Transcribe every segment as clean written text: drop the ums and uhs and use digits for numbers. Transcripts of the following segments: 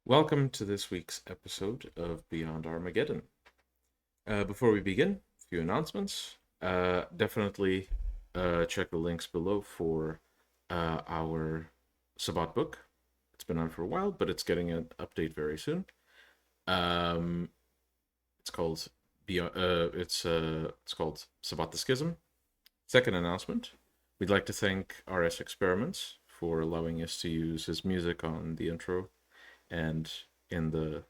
Welcome to this week's episode of Beyond Armageddon. Before we begin, a few announcements. Definitely check the links below for our Sabbat book. It's been on for a while, but it's getting an update very soon. It's called it's called Sabbat the Schism. Second announcement: we'd like to thank RS Experiments for allowing us to use his music on the intro and in the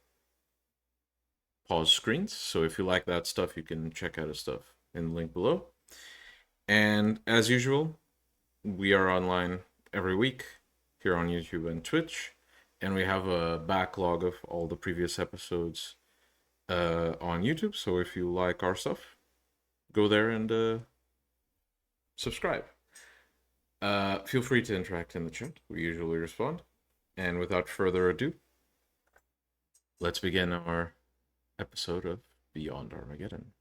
pause screens. So if you like that stuff, you can check out his stuff in the link below. And as usual, we are online every week here on YouTube and Twitch, and we have a backlog of all the previous episodes on YouTube. So if you like our stuff, go there and subscribe. Feel free to interact in the chat. We usually respond. And without further ado, let's begin our episode of Beyond Armageddon.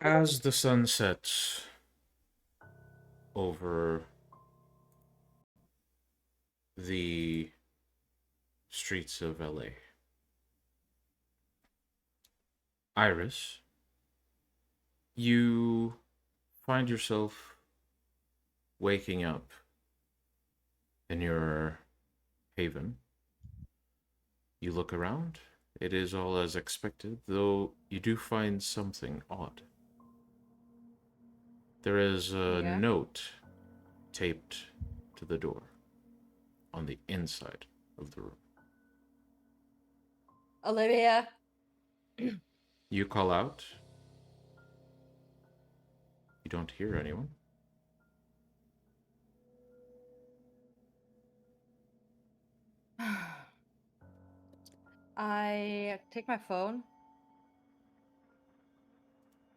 As the sun sets over the streets of LA, Iris, you find yourself waking up in your haven. You look around. It is all as expected, though you do find something odd. There is a note taped to the door on the inside of the room. Olivia. You call out. You don't hear anyone. I take my phone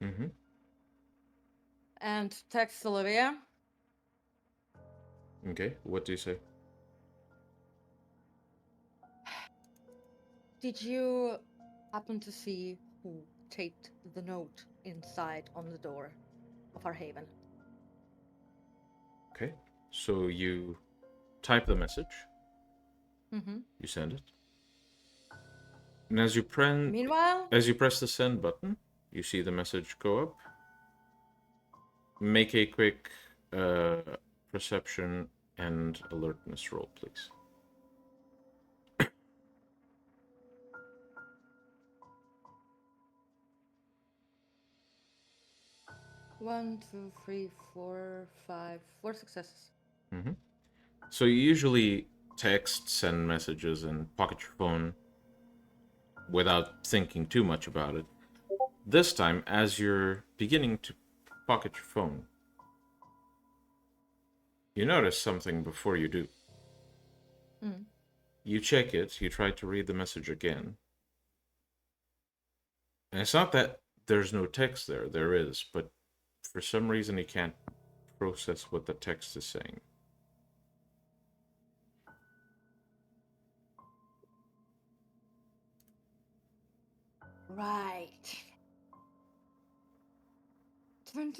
Mm-hmm. and text Olivia. Okay, what do you say? Did you happen to see who taped the note inside on the door of our haven? Okay, so you type the message. Mm-hmm. You send it. And as you Meanwhile, press the send button, you see the message go up. Make a quick perception and alertness roll, please. one, two, three, four, five, 4 successes. Mm-hmm. So you usually text, send messages, and pocket your phone without thinking too much about it. This time, as you're beginning to pocket your phone, you notice something before you do. Mm. You check it, you try to read the message again. And it's not that there's no text there, there is, but for some reason you can't process what the text is saying. Right. Turn.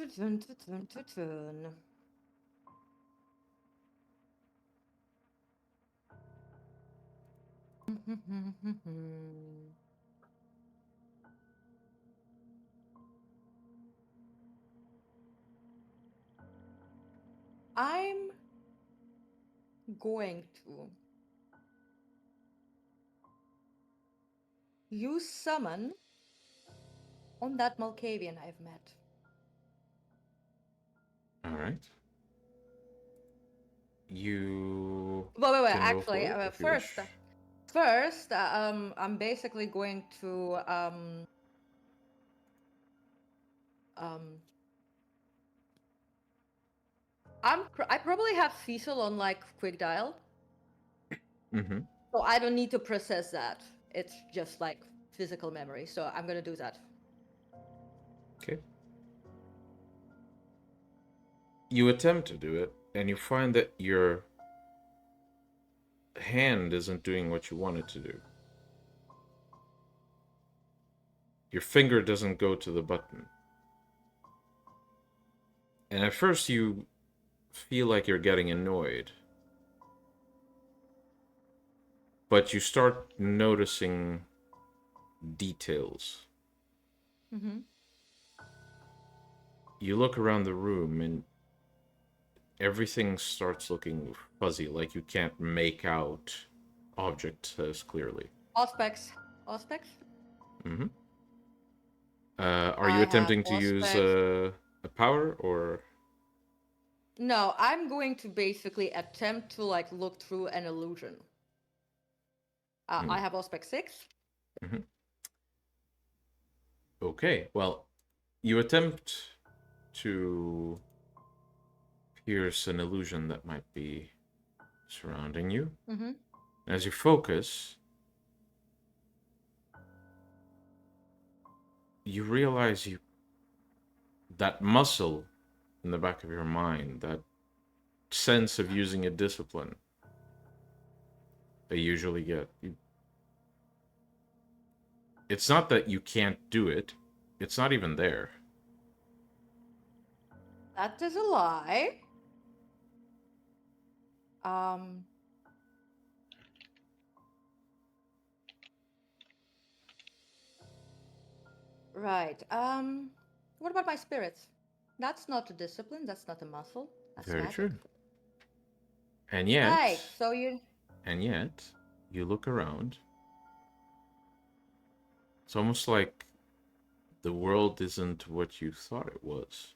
I'm going to use summon on that Malkavian I've met. All right. You Wait. can roll Actually, for it if you wish. first, I'm basically going to I probably have Cecil on like quick dial, Mm-hmm. so I don't need to process that. It's just like physical memory, so I'm gonna do that. Okay. You attempt to do it, and you find that your hand isn't doing what you want it to do. Your finger doesn't go to the button. And at first you feel like you're getting annoyed. But you start noticing details. Mm-hmm. You look around the room and everything starts looking fuzzy, like you can't make out objects as clearly. Auspex. Auspex? Mm-hmm. Are you I have attempting to use Auspex. a power or? No, I'm going to basically attempt to like look through an illusion. I have Auspex 6. Mm-hmm. Okay, well, you attempt to pierce an illusion that might be surrounding you. Mm-hmm. As you focus, you realize that muscle in the back of your mind, that sense of using a discipline they usually get. It's not that you can't do it, it's not even there. That is a lie. Um. Right. What about my spirits? That's not a discipline. That's not a muscle. That's Very magic. true. And Right. yet, So you. you look around. It's almost like the world isn't what you thought it was.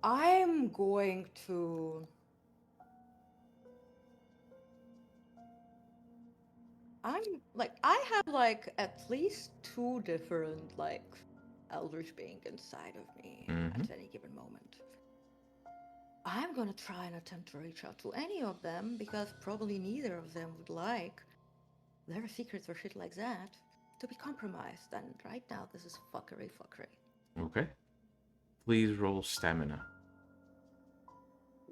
I'm going to. I'm like I have like at least two different like eldritch being inside of me Mm-hmm. at any given moment. I'm gonna try and attempt to reach out to any of them because probably neither of them would like their secrets or shit like that to be compromised. And right now, this is fuckery. Okay. Please roll stamina.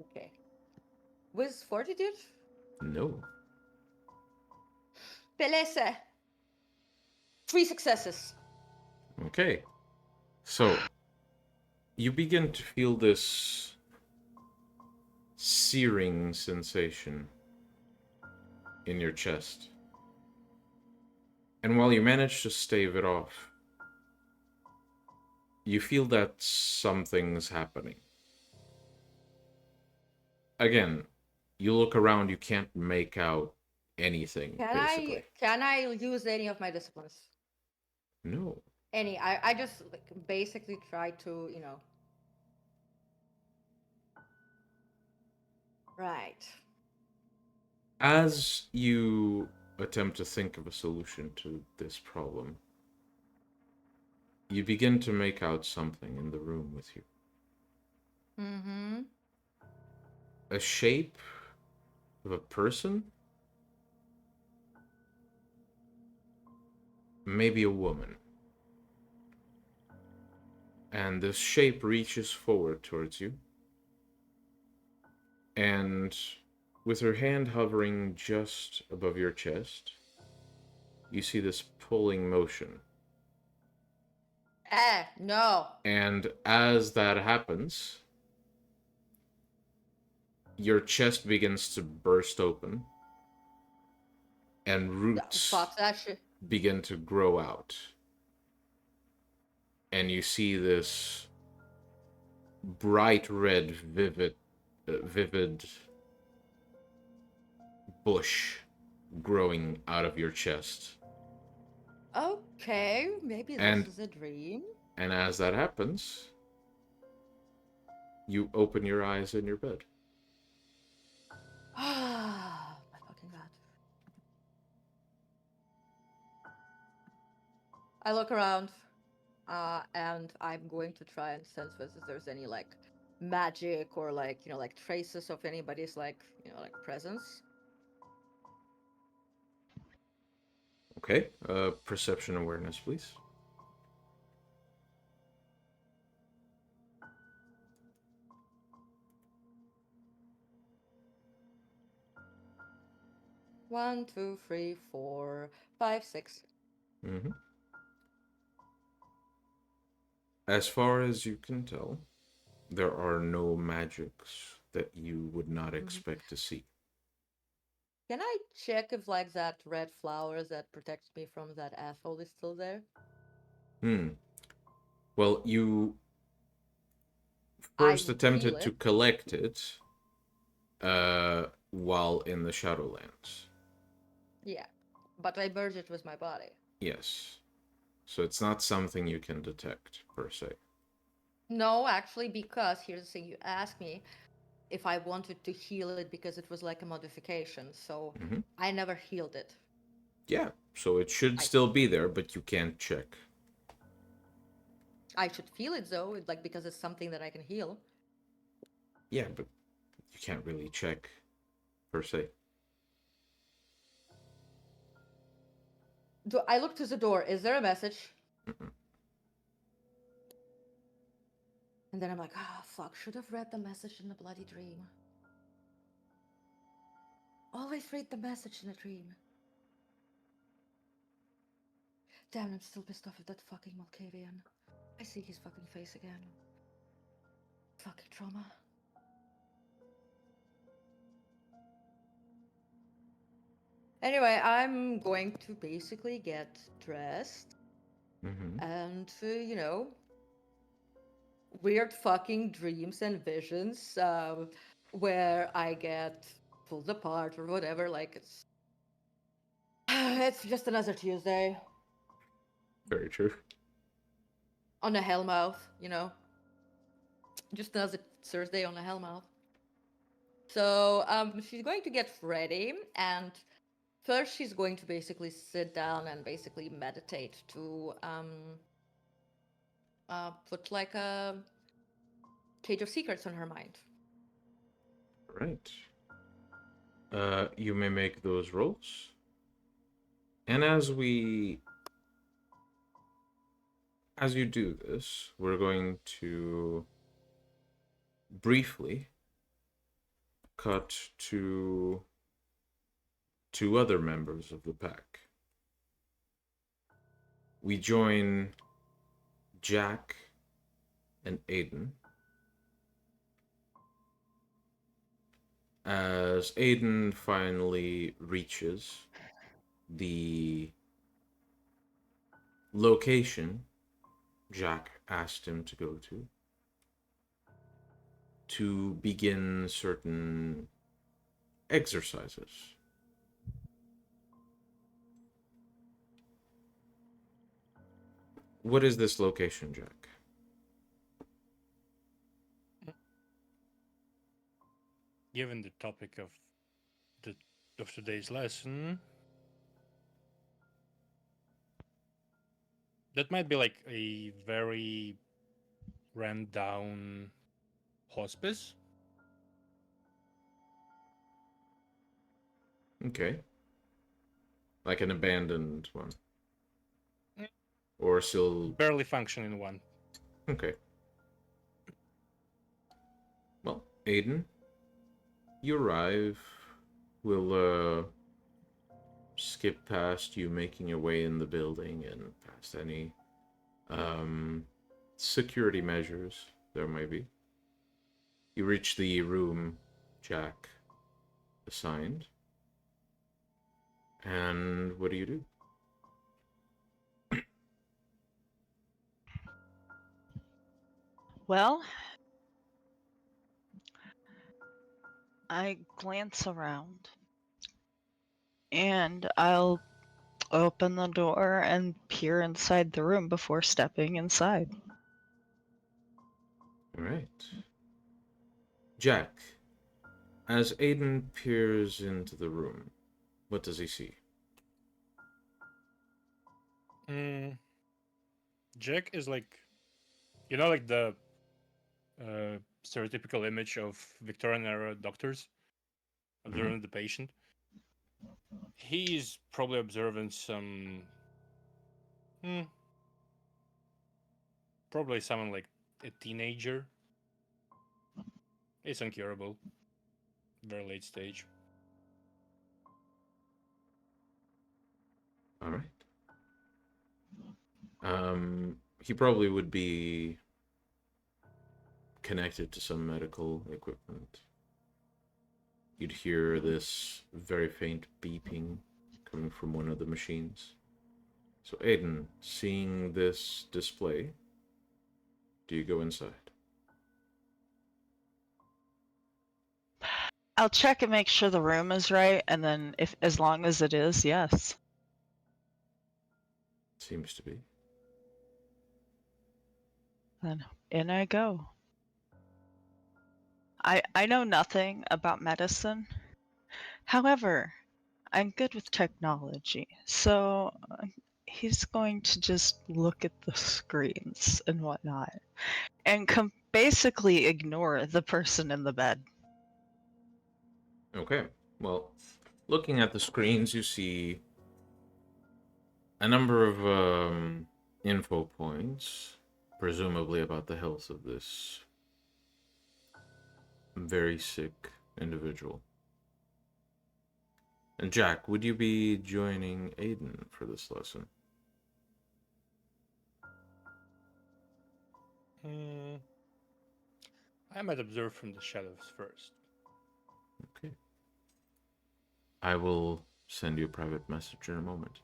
Okay. With fortitude? No. Pelese! 3 successes. Okay. So, you begin to feel this searing sensation in your chest. And while you manage to stave it off, you feel that something's happening. Again, you look around, you can't make out anything, basically. Can I use any of my disciplines? No. Any. I just like, basically try to, you know. Right. As you attempt to think of a solution to this problem, you begin to make out something in the room with you. Mm-hmm. A shape of a person? Maybe a woman. And this shape reaches forward towards you. And with her hand hovering just above your chest, you see this pulling motion. No. And as that happens, your chest begins to burst open, and roots Fuck that shit. begin to grow out. And you see this bright red, vivid bush growing out of your chest. Okay, maybe this And is a dream. and as that happens, you open your eyes in your bed. Ah, my fucking god. I look around, and I'm going to try and sense if there's any like magic or like like traces of anybody's like like presence. Okay. Perception awareness, please. One, two, three, four, five, six. Mm-hmm. As far as you can tell, there are no magics that you would not Mhm. expect to see. Can I check if like that red flowers that protects me from that asshole is still there? Hmm. Well, you I first would feel attempted to it. collect it while in the Shadowlands. Yeah, but I merge it with my body. Yes. So it's not something you can detect, per se. No, actually, because here's the thing: you asked me if I wanted to heal it because it was like a modification. So Mm-hmm. I never healed it. Yeah, so it should I still be there, but you can't check. I should feel it though, like because it's something that I can heal. Yeah, but you can't really check, per se. Do I look to the door? Is there a message? Mm-mm. And then I'm like, ah, fuck, should have read the message in the bloody dream. Always read the message in a dream. Damn, I'm still pissed off at that fucking Malkavian. I see his fucking face again. Fucking trauma. Anyway, I'm going to basically get dressed Mm-hmm. and, weird fucking dreams and visions where I get pulled apart or whatever. Like, it's just another Tuesday Very true. on a Hellmouth, just another Thursday on a Hellmouth. So she's going to get ready, and first she's going to basically sit down and basically meditate to put like a cage of secrets on her mind. Right. You may make those rolls. And as you do this, we're going to briefly cut to two other members of the pack. We join Jack and Aiden as Aiden finally reaches the location Jack asked him to go to begin certain exercises. What is this location, Jack? Given the topic of the of today's lesson, that might be like a very ran down hospice. Okay. Like an abandoned one. Mm. Or still. Barely functioning one. Okay. Well, Aiden, you arrive. We'll skip past you making your way in the building and past any um, security measures there may be. You reach the room Jack assigned. And what do you do? Well, I glance around and I'll open the door and peer inside the room before stepping inside. All right. Jack, as Aiden peers into the room, what does he see? Jack is like, like the stereotypical image of Victorian era doctors observing the patient. He's probably observing some, probably someone like a teenager. It's incurable, very late stage. All right. He probably would be connected to some medical equipment. You'd hear this very faint beeping coming from one of the machines. So, Aiden, seeing this display, do you go inside? I'll check and make sure the room is right, and then as long as it is, yes. Seems to be. Then in I go. I know nothing about medicine. However, I'm good with technology, so he's going to just look at the screens and whatnot, and basically ignore the person in the bed. Okay. Well, looking at the screens, you see a number of info points, presumably about the health of this very sick individual. And Jack, would you be joining Aiden for this lesson? I might observe from the shadows first. Okay. I will send you a private message in a moment.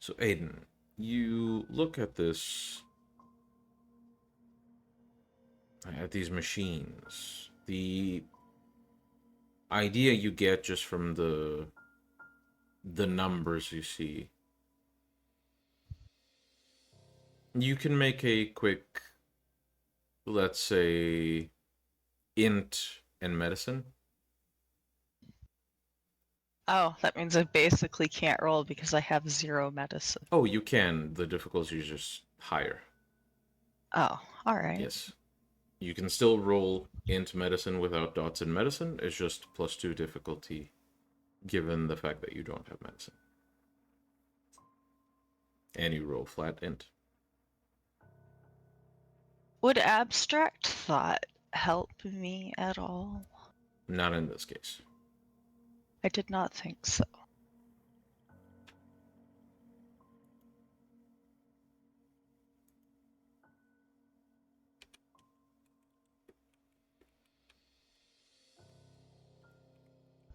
So, Aiden, you look at these machines. The idea you get just from the numbers you see, you can make a quick, let's say, int and medicine. Oh, that means I basically can't roll because I have 0 medicine. Oh, you can. The difficulty is just higher. Oh, all right. Yes. You can still roll int medicine without dots in medicine. It's just +2 difficulty, given the fact that you don't have medicine. And you roll flat int. Would abstract thought help me at all? Not in this case. I did not think so.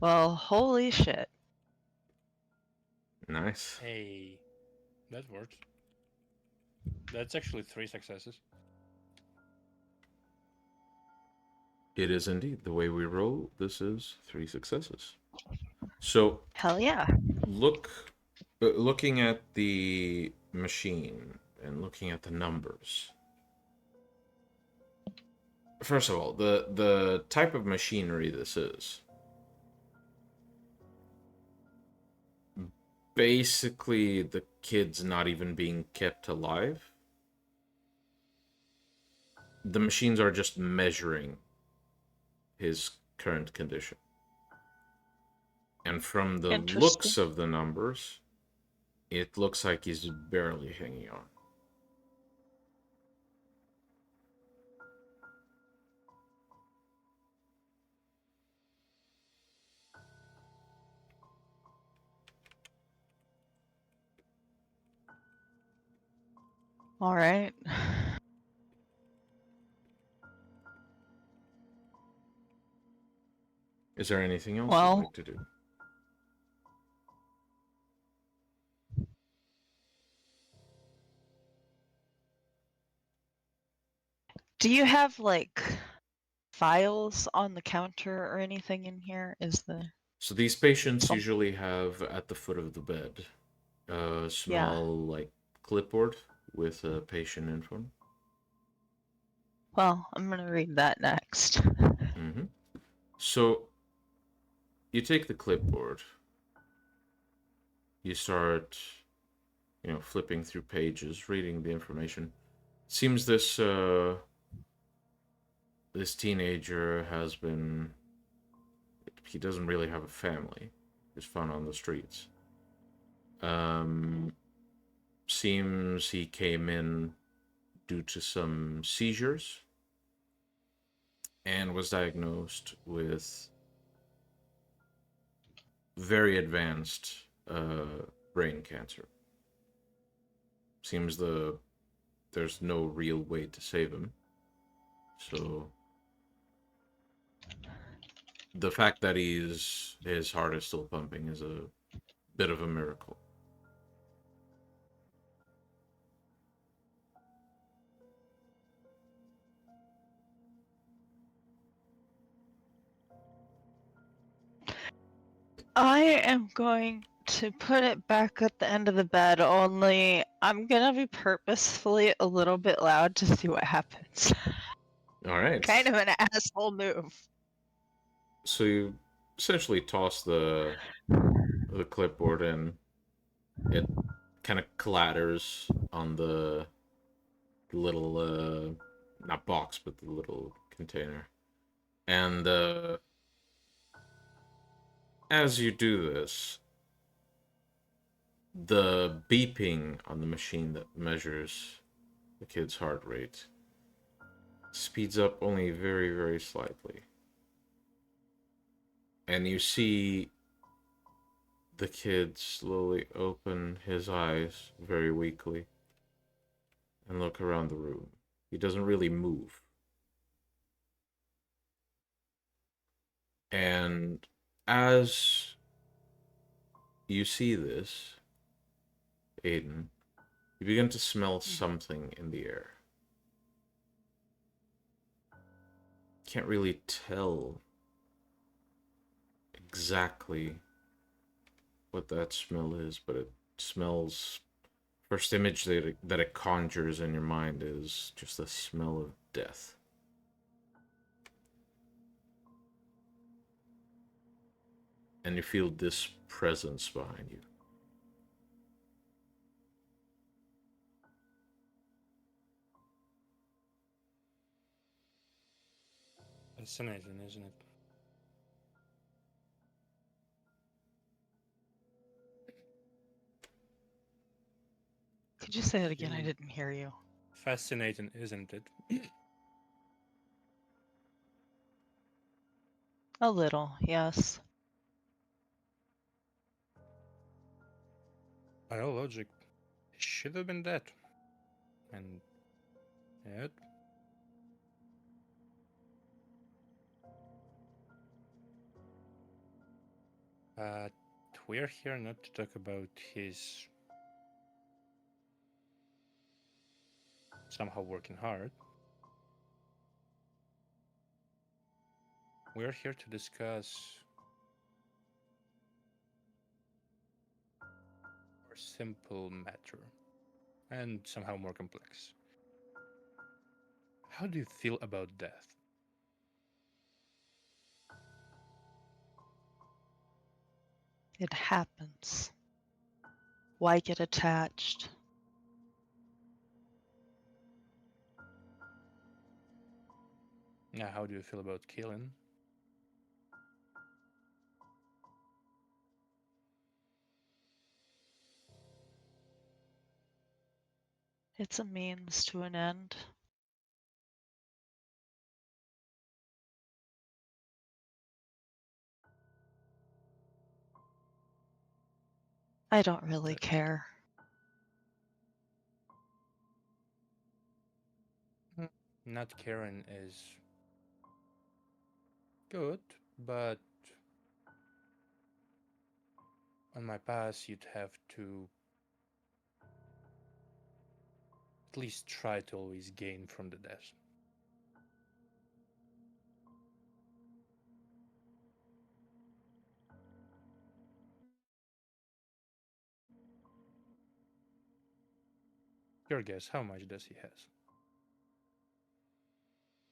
Well, holy shit. Nice. Hey, that works. That's actually 3 successes. It is indeed. The way we roll, this is 3 successes. So, Hell yeah. looking at the machine and looking at the numbers. First of all, the type of machinery this is. Basically, the kid's not even being kept alive. The machines are just measuring his current condition. And from the looks of the numbers, it looks like he's barely hanging on. All right. Is there anything else Well, you'd like to do? do you have like files on the counter or anything in here? Is the So these patients Some- usually have at the foot of the bed a Yeah. small like clipboard with a patient info. Well, I'm gonna read that next. Mm-hmm. So you take the clipboard, you start, flipping through pages, reading the information. Seems this teenager has been. He doesn't really have a family. He's found on the streets. Seems he came in due to some seizures and was diagnosed with very advanced brain cancer. Seems there's no real way to save him. So the fact that his heart is still pumping is a bit of a miracle. I am going to put it back at the end of the bed, only I'm gonna be purposefully a little bit loud to see what happens. All right. Kind of an asshole move. So you essentially toss the clipboard and it kind of clatters on the little not box but the little container. And as you do this, the beeping on the machine that measures the kid's heart rate speeds up only very, very slightly. And you see the kid slowly open his eyes very weakly and look around the room. He doesn't really move. And as you see this, Aiden, you begin to smell something in the air. Can't really tell exactly what that smell is, but it smells. First image that it conjures in your mind is just the smell of death. And you feel this presence behind you. Fascinating, isn't it? Could you say it again? I Really didn't hear you. fascinating, isn't it? A little, yes. By all logic, it should have been dead. And yet, but we're here not to talk about his somehow working hard. We're here to discuss a more simple matter and somehow more complex. How do you feel about death? It happens. Why get attached? Now, how do you feel about killing? It's a means to an end. I don't really care. Not caring is good, but on my path, you'd have to at least try to always gain from the death. Your guess, how much does he has?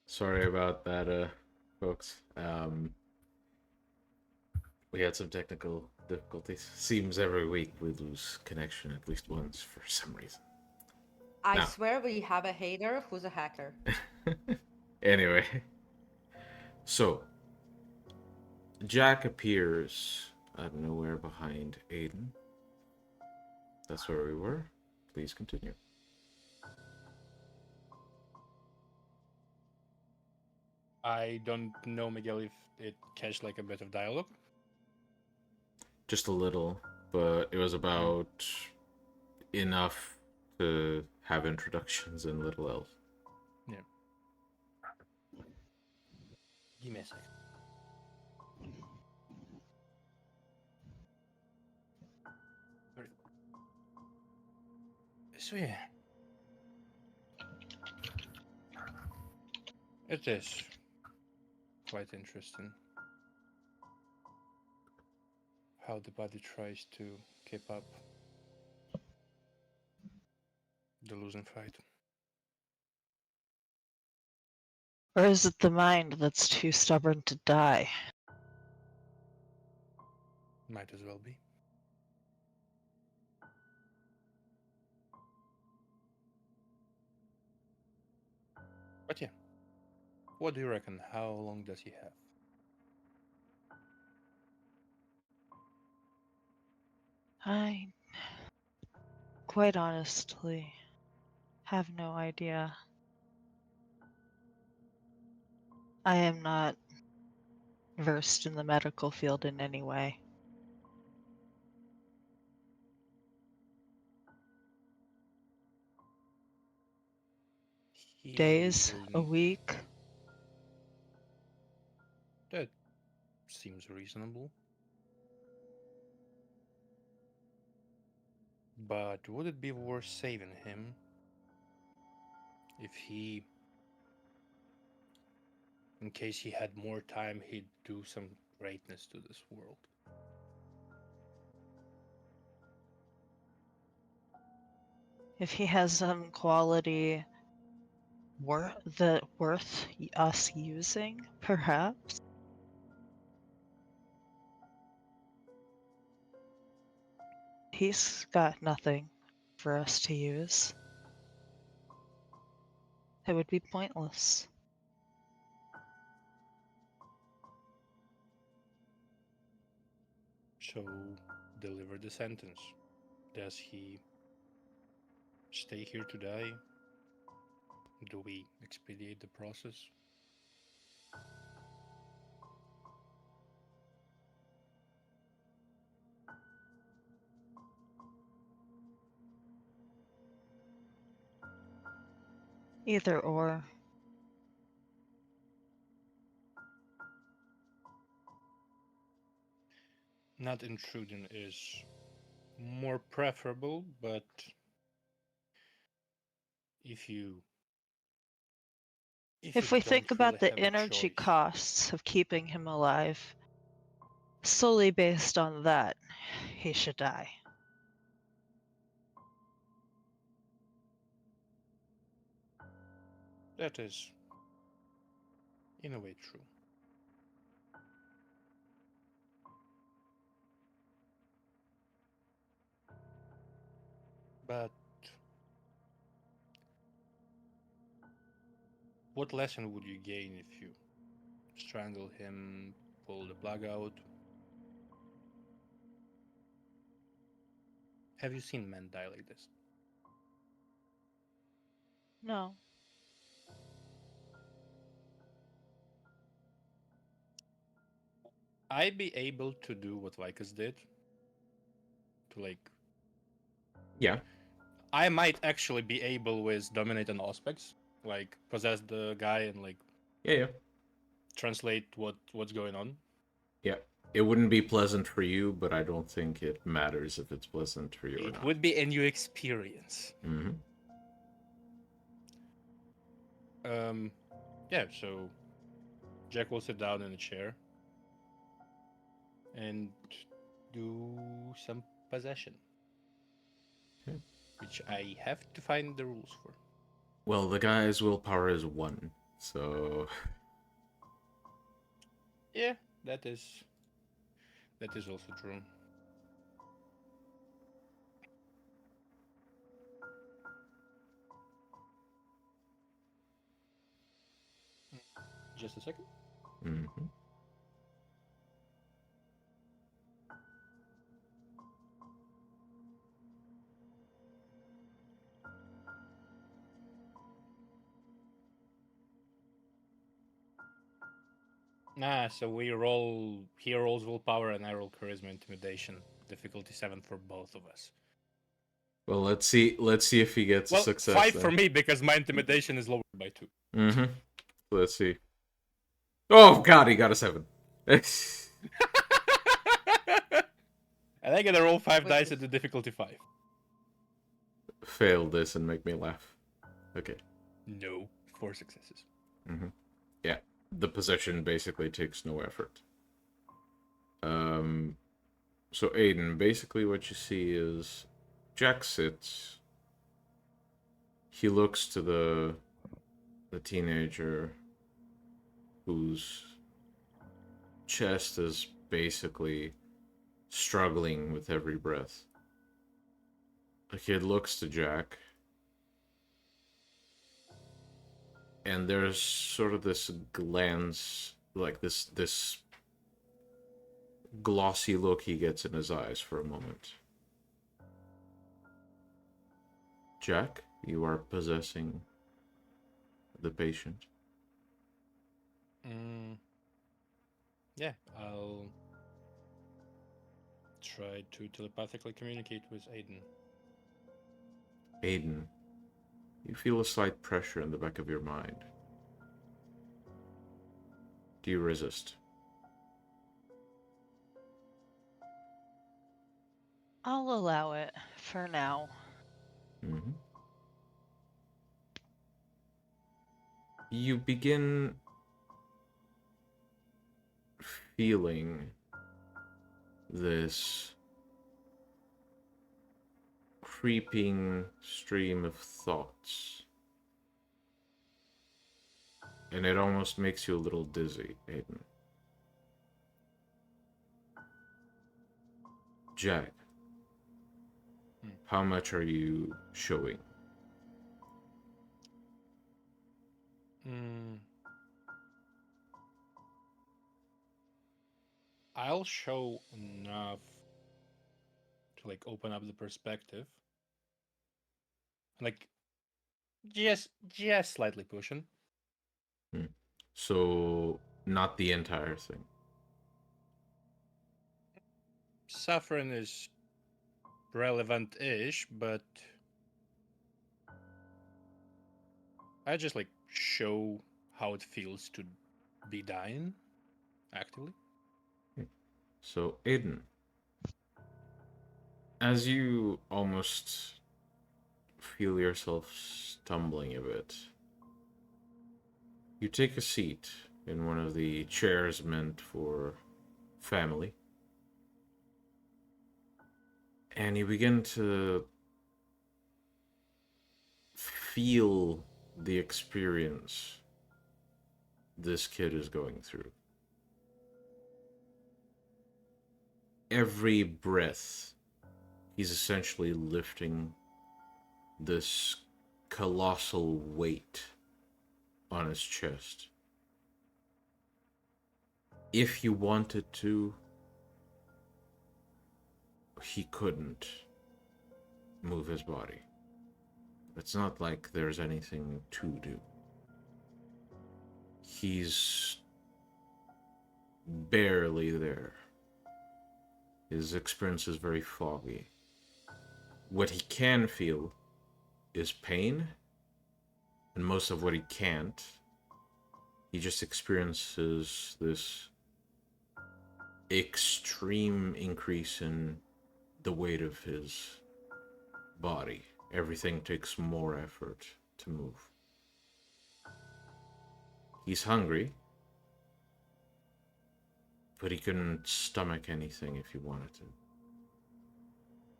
Sorry about that, folks. We had some technical difficulties. Seems every week we lose connection at least once for some reason. I Now. swear we have a hater who's a hacker. Anyway. So, Jack appears out of nowhere behind Aiden. That's where we were. Please continue. I don't know, Miguel, if it catch like a bit of dialogue. Just a little, but it was about enough to have introductions in Little Elf. Yeah. Give me a second. So yeah. It is quite interesting how the body tries to keep up the losing fight. Or is it the mind that's too stubborn to die? Might as well be. But yeah, what do you reckon? How long does he have? I, quite honestly, have no idea. I am not versed in the medical field in any way. He Days, a will... week. That seems reasonable. But would it be worth saving him if he, in case he had more time, he'd do some greatness to this world? If he has some quality worth us using, perhaps. He's got nothing for us to use. It would be pointless. So, deliver the sentence. Does he stay here to die? Do we expedite the process? Either or. Not intruding is more preferable, but if you If we think don't really about the have a energy choice, costs of keeping him alive, solely based on that, he should die. that is in a way true. But what lesson would you gain if you strangle him, pull the plug out? Have you seen men die like this? No. I'd be able to do what Vicus did. To like, Yeah. I might actually be able with dominate and aspects, like possess the guy and like Yeah. translate what's going on. Yeah. It wouldn't be pleasant for you, but I don't think it matters if it's pleasant for you or It not. would be a new experience. Mm-hmm. Yeah, so Jack will sit down in a chair and do some possession. Okay. which I have to find the rules for. Well, the guy's willpower is 1, so... Yeah, that is also true. Just a second. Mm-hmm. So he rolls willpower and I roll charisma intimidation. Difficulty 7 for both of us. Well, let's see if he gets a Well, success 5 then. for me because my intimidation is lowered by 2. Mm-hmm. Let's see. Oh god, he got a 7. And I gotta roll 5 Wait, dice this- at the difficulty 5. Fail this and make me laugh. Okay. No, 4 successes. Mm-hmm. Yeah, the possession basically takes no effort. So Aiden, basically what you see is Jack sits. He looks to the teenager whose chest is basically struggling with every breath. The kid looks to Jack, and there's sort of this glance, like this glossy look he gets in his eyes for a moment. Jack, you are possessing the patient. Yeah, I'll try to telepathically communicate with Aiden. Aiden, you feel a slight pressure in the back of your mind. Do you resist? I'll allow it for now. Mm-hmm. You begin feeling this creeping stream of thoughts. And it almost makes you a little dizzy, Aiden. Jack, how much are you showing? I'll show enough to like open up the perspective. Like just slightly pushing. So, not the entire thing. Suffering is relevant-ish, but I just like show how it feels to be dying actively. So, Aiden, as you almost feel yourself stumbling a bit, you take a seat in one of the chairs meant for family, and you begin to feel the experience this kid is going through. Every breath, he's essentially lifting this colossal weight on his chest. If you wanted to, he couldn't move his body. It's not like there's anything to do. He's barely there. His experience is very foggy. What he can feel is pain, and most of what he can't, he just experiences this extreme increase in the weight of his body. Everything takes more effort to move. He's hungry, but he couldn't stomach anything if he wanted to.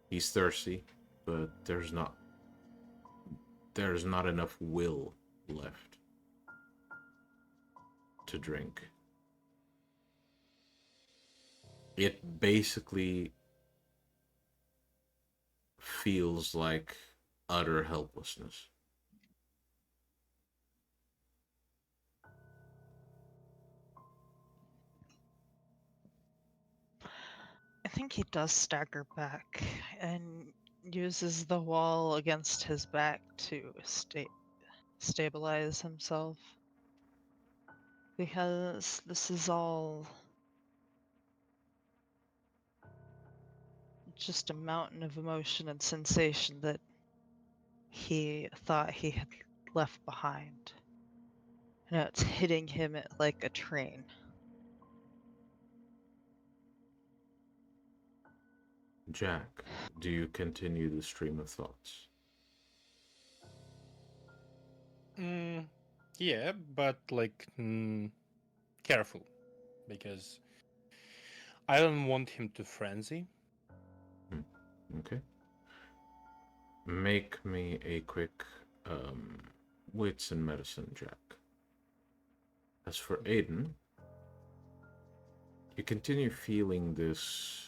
He's thirsty, but there's not there's not enough will left to drink. It basically feels like utter helplessness. I think he does stagger back and uses the wall against his back to stabilize himself. Because this is all just a mountain of emotion and sensation that he thought he had left behind. Now it's hitting him like a train. Jack, do you continue the stream of thoughts? Yeah, but like careful, because I don't want him to frenzy. Okay. Make me a quick wits and medicine, Jack. As for Aiden, you continue feeling this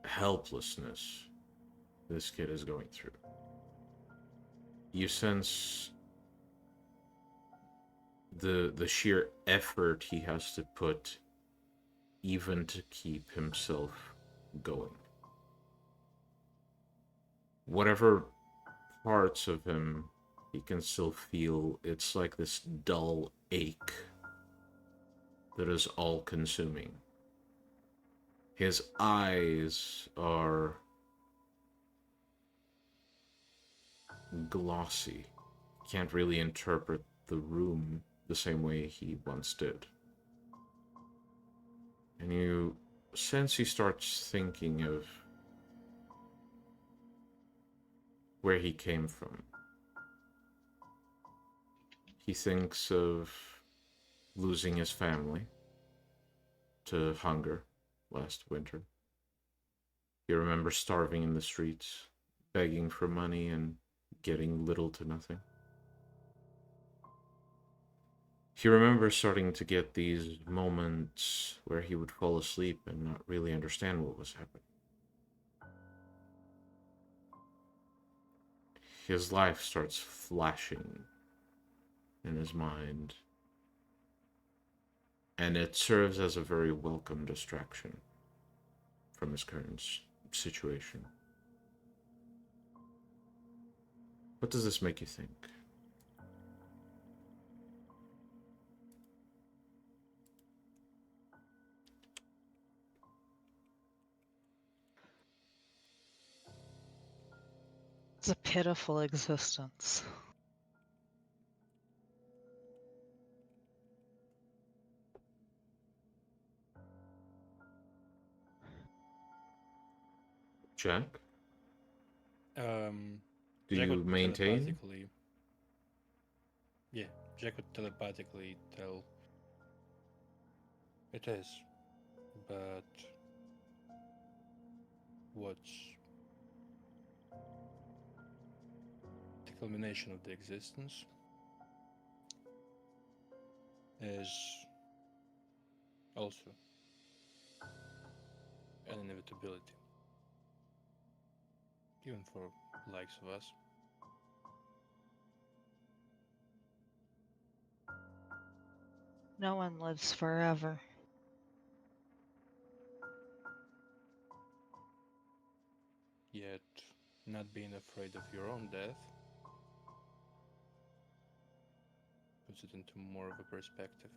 helplessness this kid is going through. You sense the sheer effort he has to put even to keep himself going. Whatever parts of him he can still feel, it's like this dull ache that is all consuming. His eyes are glossy. Can't really interpret the room the same way he once did. And you sense he starts thinking of where he came from. He thinks of losing his family to hunger last winter. He remembers starving in the streets, begging for money and getting little to nothing. He remembers starting to get these moments where he would fall asleep and not really understand what was happening. His life starts flashing in his mind, and it serves as a very welcome distraction from his current situation. What does this make you think? It's a pitiful existence. Jack, do Jack you would maintain? telepathically, yeah, Jack would telepathically tell it is, but what's the culmination of the existence is also an inevitability, even for likes of us. No one lives forever. Yet, not being afraid of your own death puts it into more of a perspective.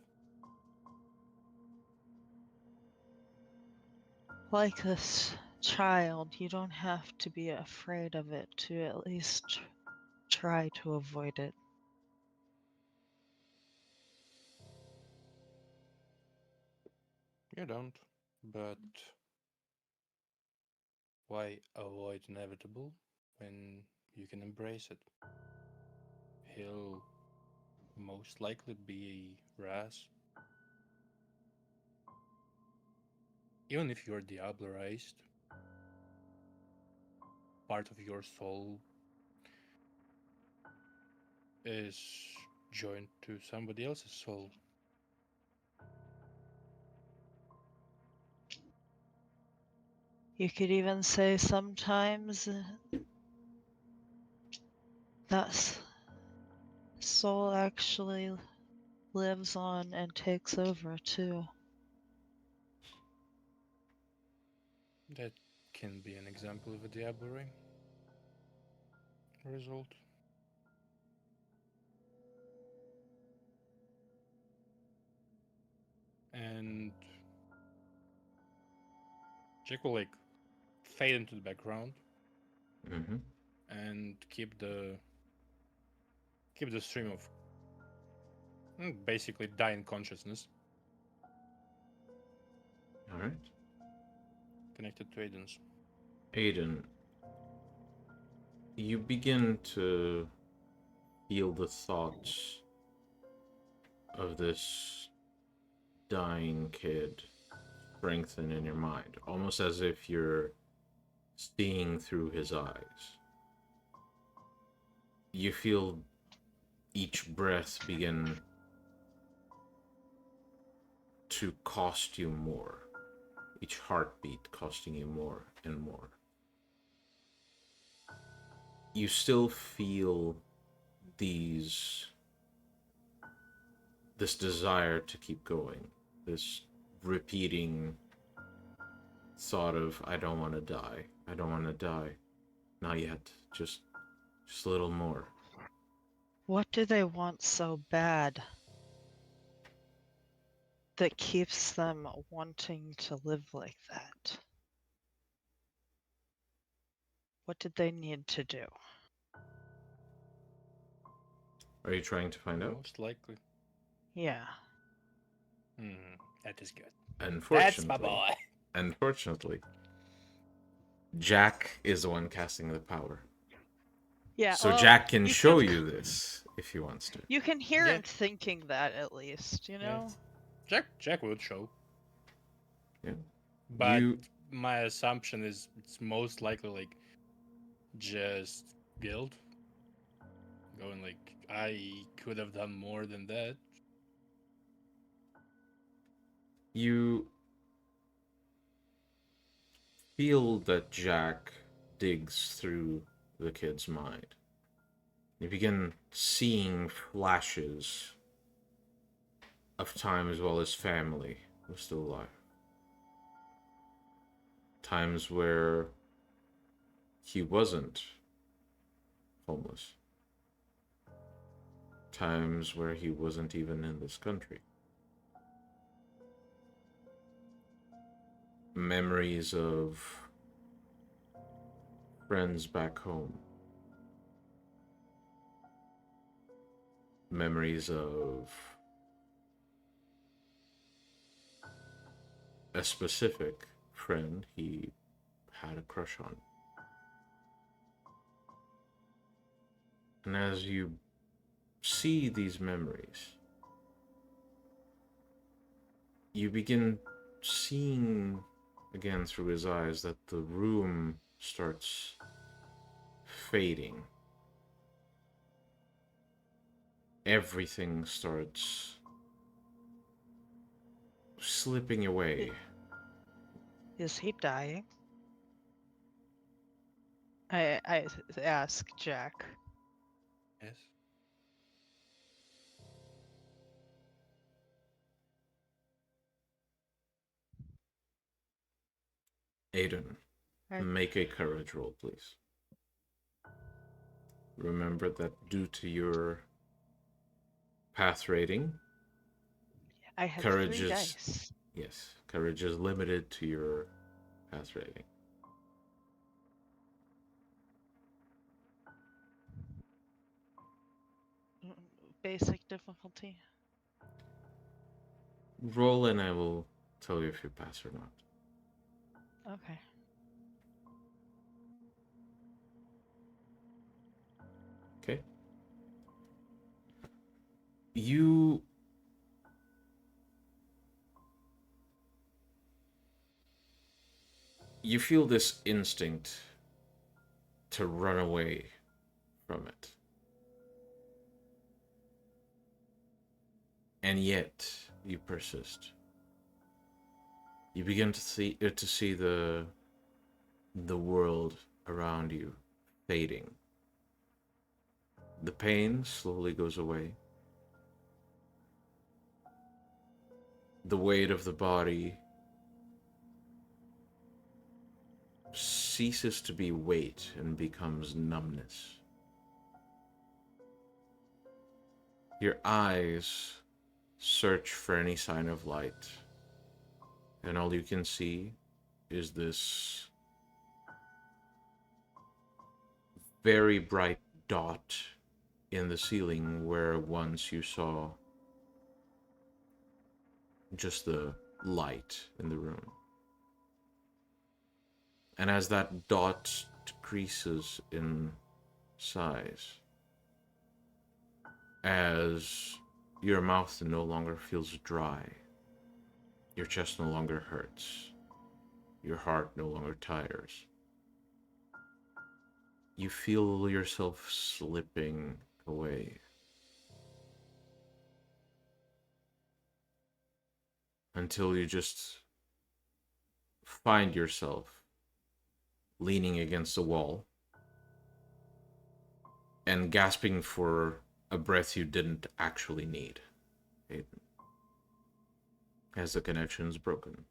Like this child, you don't have to be afraid of it to at least try to avoid it. You don't, but why avoid inevitable when you can embrace it? He'll most likely be Raz. Even if you're diablerized, part of your soul is joined to somebody else's soul. You could even say sometimes that soul actually lives on and takes over too. That can be an example of a diablerie result. And Jack will fade into the background Mm-hmm. and keep the stream of basically dying consciousness All right. connected to Aiden's. Aiden, you begin to feel the thoughts of this dying kid strengthen in your mind, almost as if you're seeing through his eyes. You feel each breath begin to cost you more, each heartbeat costing you more and more. You still feel this desire to keep going, this repeating thought of, I don't want to die, I don't want to die, not yet, just a little more. What do they want so bad that keeps them wanting to live like that? What did they need to do? Are you trying to find out? Most likely. Yeah. That is good. Unfortunately, That's my boy. Unfortunately, Jack is the one casting the power. Yeah. So well, Jack can you show you this if he wants to. You can hear Yeah. him thinking that at least, you know? Jack would show. Yeah. But my assumption is it's most likely just guilt. Going I could have done more than that. You feel that Jack digs through the kid's mind. You begin seeing flashes of times while his family was still alive. Times where he wasn't homeless. Times where he wasn't even in this country. Memories of friends back home. Memories of a specific friend he had a crush on. And as you see these memories, you begin seeing again through his eyes that the room starts fading. Everything starts slipping away. Is he dying? I ask Jack. Yes. Aiden, make a courage roll, please. Remember that due to your path rating, I had courage 3 is dice. yes, courage is limited to your path rating. Basic difficulty. Roll and I will tell you if you pass or not. Okay. Okay. You feel this instinct to run away from it. And yet, you persist. You begin to see the world around you fading. The pain slowly goes away. The weight of the body ceases to be weight and becomes numbness. Your eyes search for any sign of light, and all you can see is this very bright dot in the ceiling where once you saw just the light in the room. And as that dot decreases in size, as your mouth no longer feels dry, your chest no longer hurts, your heart no longer tires, you feel yourself slipping away. Until you just find yourself leaning against the wall and gasping for a breath you didn't actually need, Aiden, as the connection's broken.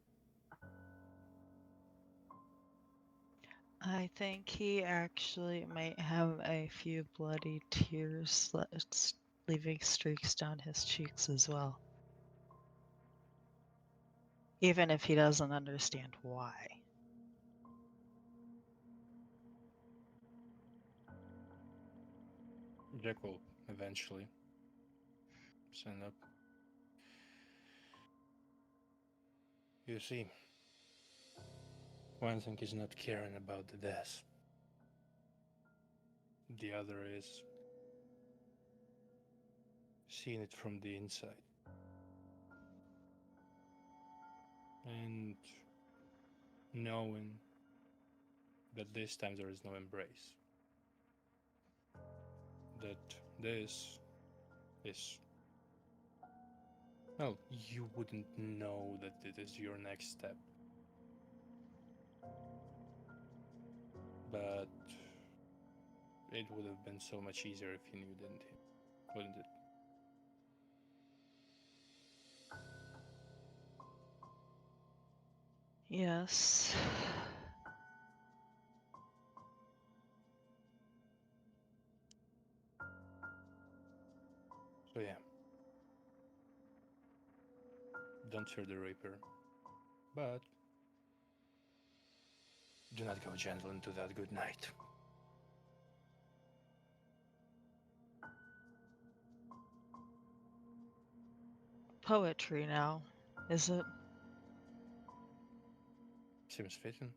I think he actually might have a few bloody tears leaving streaks down his cheeks as well. Even if he doesn't understand why. Jack will eventually stand up. You see, one thing is not caring about the death. The other is seeing it from the inside. And knowing that this time there is no embrace. That this is... Well, you wouldn't know that it is your next step. But it would have been so much easier if you knew, didn't he? Wouldn't it? Yes. So yeah. Don't fear the Reaper. But do not go gentle into that good night. Poetry now, is it? Seems fitting.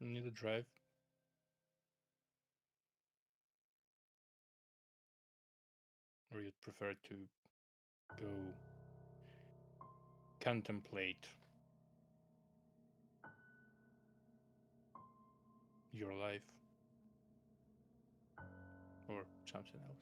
Need to drive? Or you'd prefer to go contemplate your life or something else?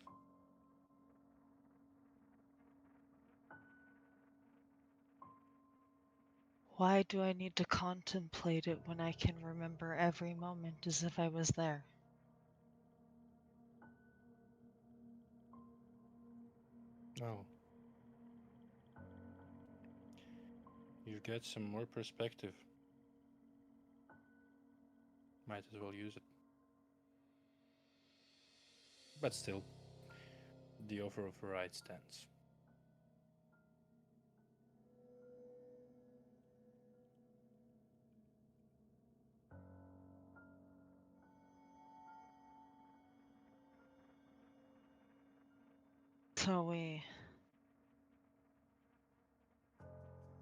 Why do I need to contemplate it when I can remember every moment as if I was there? Oh. You get some more perspective. Might as well use it. But still, the offer of a ride stands. So we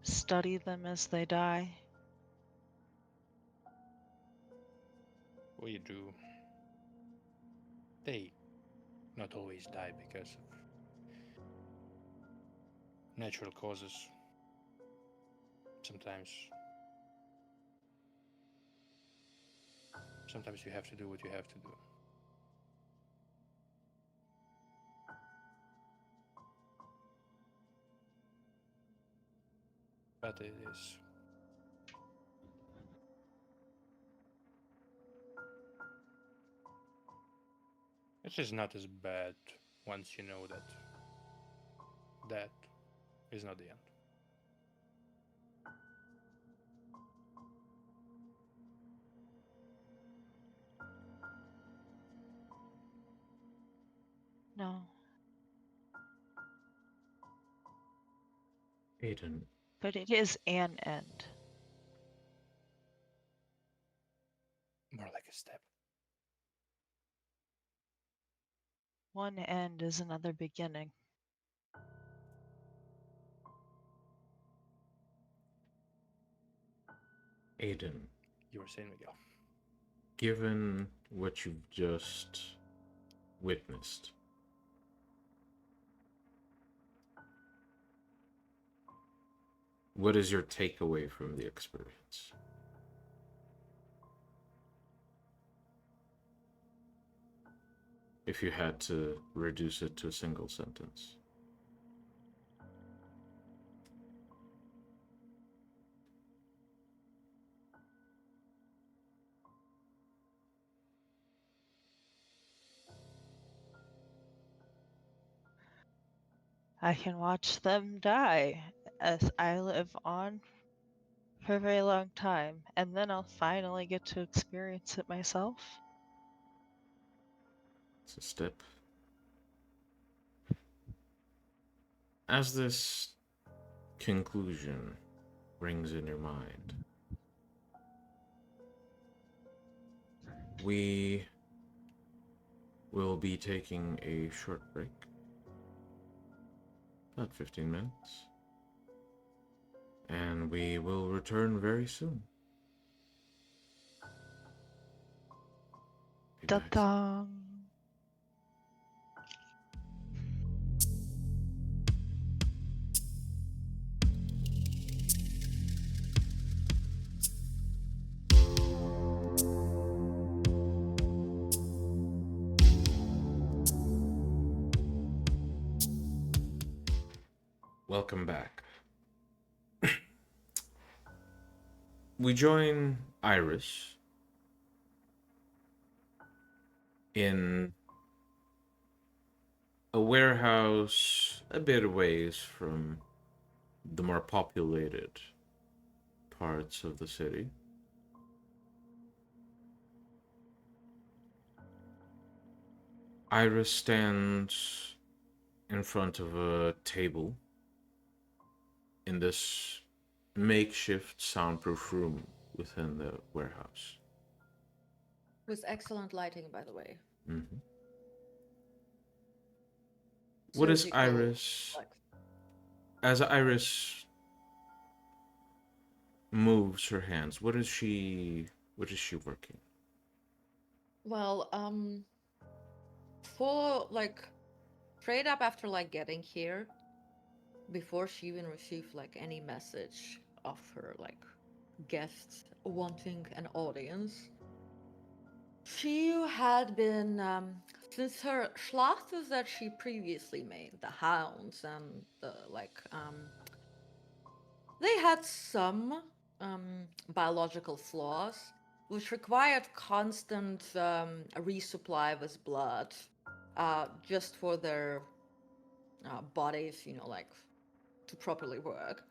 study them as they die. We do. They not always die because of natural causes. Sometimes you have to do what you have to do. But it is. It is not as bad once you know that that is not the end. No. Aiden, But it is an end. More like a step. One end is another beginning. Aiden, You were saying, Miguel. given what you've just witnessed, what is your takeaway from the experience? If you had to reduce it to a single sentence. I can watch them die as I live on for a very long time, and then I'll finally get to experience it myself. It's a step. As this conclusion rings in your mind, we will be taking a short break. About 15 minutes. And we will return very soon. Be back soon. Da-dang. Welcome back. We join Iris in a warehouse a bit away from the more populated parts of the city. Iris stands in front of a table in this makeshift soundproof room within the warehouse. With excellent lighting, by the way. Mm-hmm. What is Surgical Iris? light. As Iris moves her hands, what is she working? Well, for like straight up after like getting here, before she even received like any message of her like guests wanting an audience, she had been since her schlachters that she previously made, the hounds and the they had some biological flaws, which required constant resupply with blood, just for their bodies, like to properly work.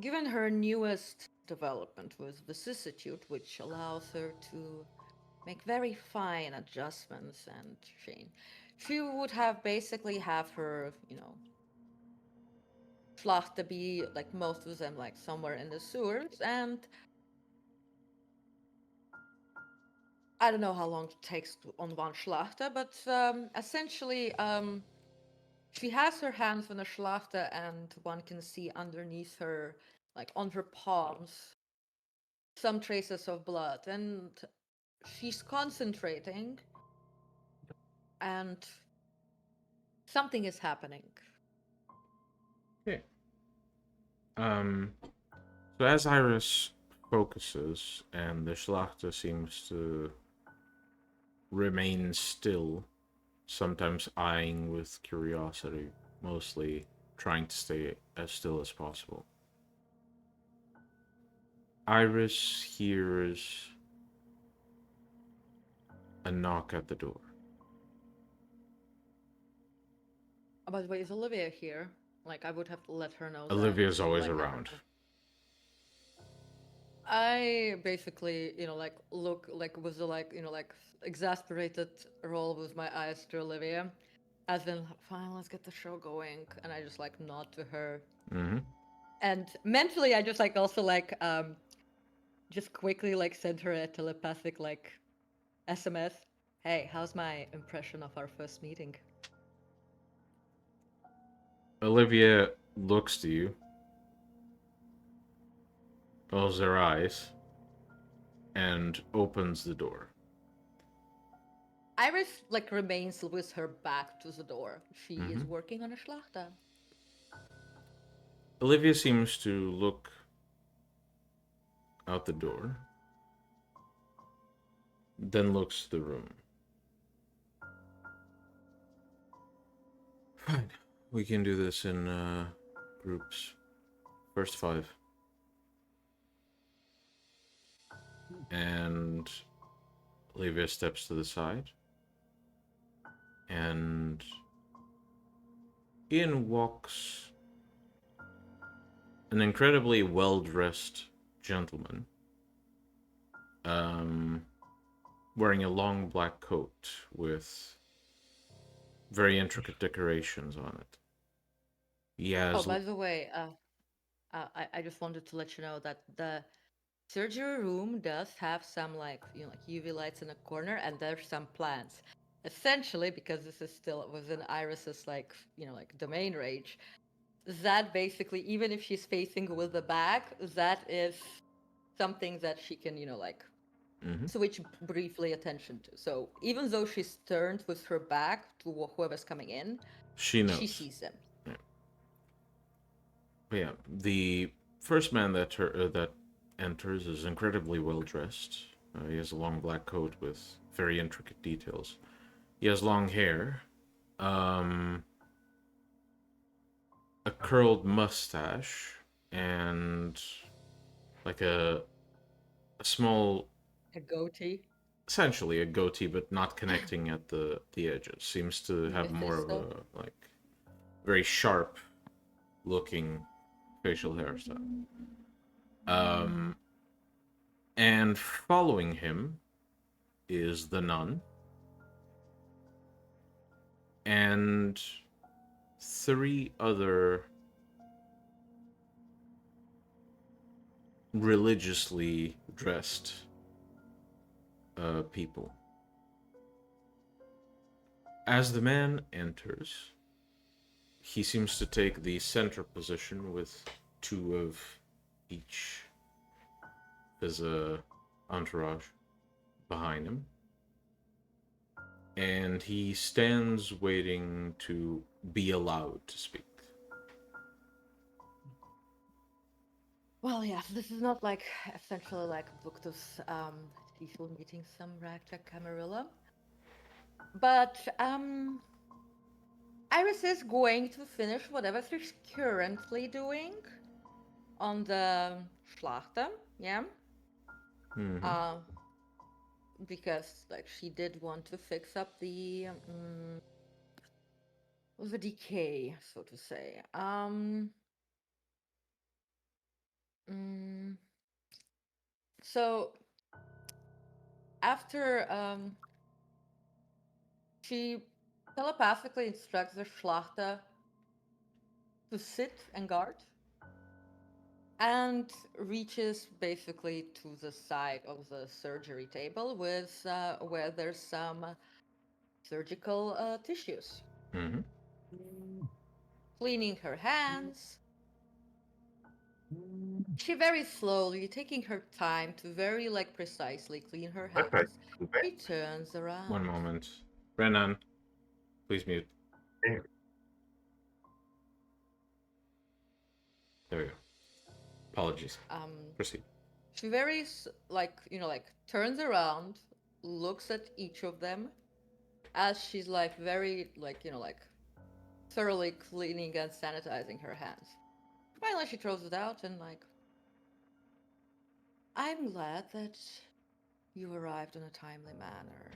Given her newest development with vicissitude, which allows her to make very fine adjustments and change, she would have basically have her, Schlachter be like most of them like somewhere in the sewers, and I don't know how long it takes on one Schlachter, but essentially she has her hands on a Schlachter and one can see underneath her, like on her palms, some traces of blood, and she's concentrating and something is happening. Okay. So as Iris focuses and the Schlachter seems to remain still, sometimes eyeing with curiosity, mostly trying to stay as still as possible. Iris hears a knock at the door. Oh, by the way, is Olivia here? Like, I would have to let her know. Olivia's that, always like, around. I basically, like, look, like, with the, like, like, exasperated roll with my eyes to Olivia. As in, fine, let's get the show going. And I just, like, nod to her. Mm-hmm. And mentally, I just, like, also, like, just quickly, like, send her a telepathic, like, SMS. Hey, how's my impression of our first meeting? Olivia looks to you, rolls her eyes, and opens the door. Iris, like, remains with her back to the door. She is working on a Schlachter. Olivia seems to look out the door, then looks to the room. Fine. We can do this in groups. First 5. And Olivia steps to the side. And in walks an incredibly well-dressed gentleman. Wearing a long black coat with very intricate decorations on it. He has... Oh, by the way, I just wanted to let you know that the surgery room does have some, like, like UV lights in a corner, and there's some plants. Essentially, because this is still within Iris's, like, like, domain range, that basically, even if she's facing with the back, that is something that she can, like, switch briefly attention to. So even though she's turned with her back to whoever's coming in, she knows. she sees them. Yeah. But yeah, the first man that that enters is incredibly well dressed. He has a long black coat with very intricate details. He has long hair, a curled mustache, and like a small, A goatee. essentially a goatee, but not connecting at the edges. Seems to have more of Mephisto. a like very sharp looking facial hairstyle. And following him is the nun and 3 other religiously dressed people. As the man enters, he seems to take the center position with 2 of each as a entourage behind him. And he stands waiting to be allowed to speak. Well, yes, this is not like essentially like Victor's Cecil meeting some ragtag Camarilla. But Iris is going to finish whatever she's currently doing on the Schlachter, yeah. Because like she did want to fix up the decay, so to say. So after she telepathically instructs the Schlachter to sit and guard, and reaches basically to the side of the surgery table with where there's some surgical tissues. Cleaning her hands. She very slowly, taking her time to very like precisely clean her hands, she turns around. One moment. Brennan, please mute. There we go. Apologies. Um, Proceed. she very turns around, looks at each of them, as she's very thoroughly cleaning and sanitizing her hands. Finally, she throws it out and I'm glad that you arrived in a timely manner.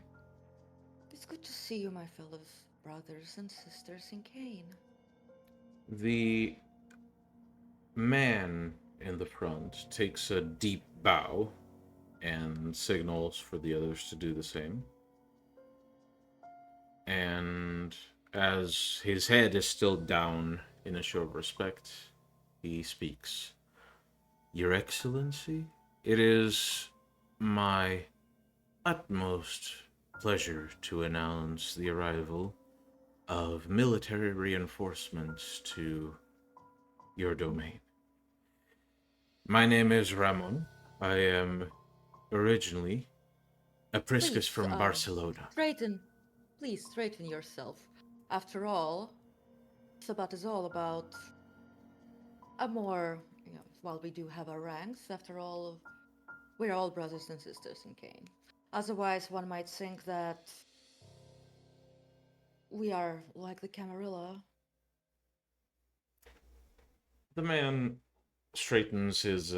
It's good to see you, my fellow brothers and sisters in Cain. The man in the front takes a deep bow and signals for the others to do the same. And as his head is still down in a show of respect, he speaks. Your Excellency, it is my utmost pleasure to announce the arrival of military reinforcements to your domain. My name is Ramon. I am originally a Priscus from Barcelona. Please straighten yourself. After all, Sabbat is all about a more, while we do have our ranks, after all, we're all brothers and sisters in Cain. Otherwise, one might think that we are like the Camarilla. The man straightens his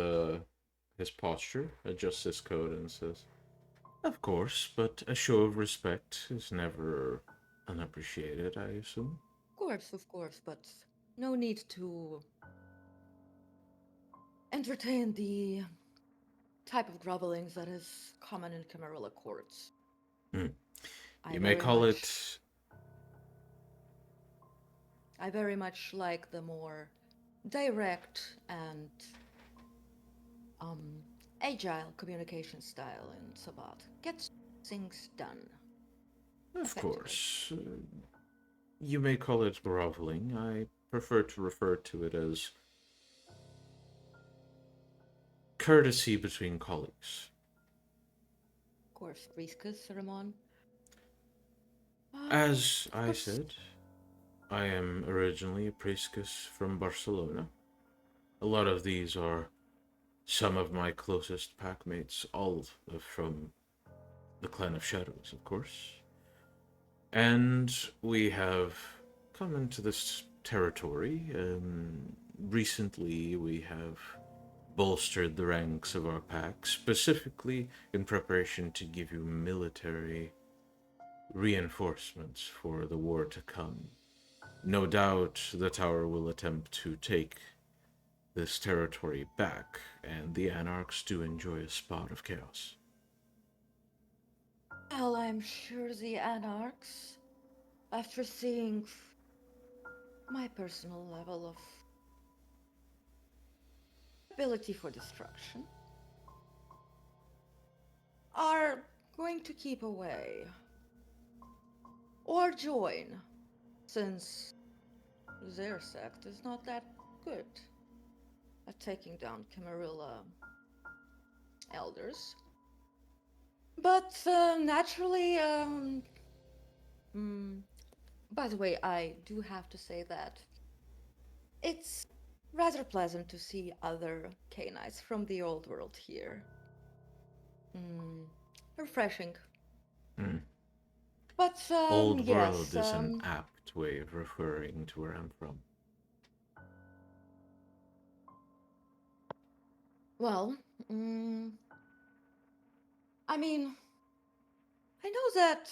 posture, adjusts his coat, and says, "Of course, but a show of respect is never unappreciated, I assume." Of course, but no need to entertain the type of grovellings that is common in Camarilla courts. You may call it... I very much like the more direct and agile communication style in Sabbat. Gets things done. Of course. You may call it groveling. I prefer to refer to it as courtesy between colleagues. Of course, Priscus, Ramon. As I said, I am originally a Priscus from Barcelona. A lot of these are some of my closest packmates, all from the Clan of Shadows, of course. And we have come into this territory. Recently, we have bolstered the ranks of our pack, specifically in preparation to give you military reinforcements for the war to come. No doubt the tower will attempt to take this territory back, and the Anarchs do enjoy a spot of chaos. Well, I'm sure the Anarchs, after seeing my personal level of ability for destruction, are going to keep away. Or join, since their sect is not that good at taking down Camarilla elders. But naturally, by the way, I do have to say that it's rather pleasant to see other Cainites from the old world here. Refreshing. But Old yes, world is an apt way of referring to where I'm from. Well, I mean, I know that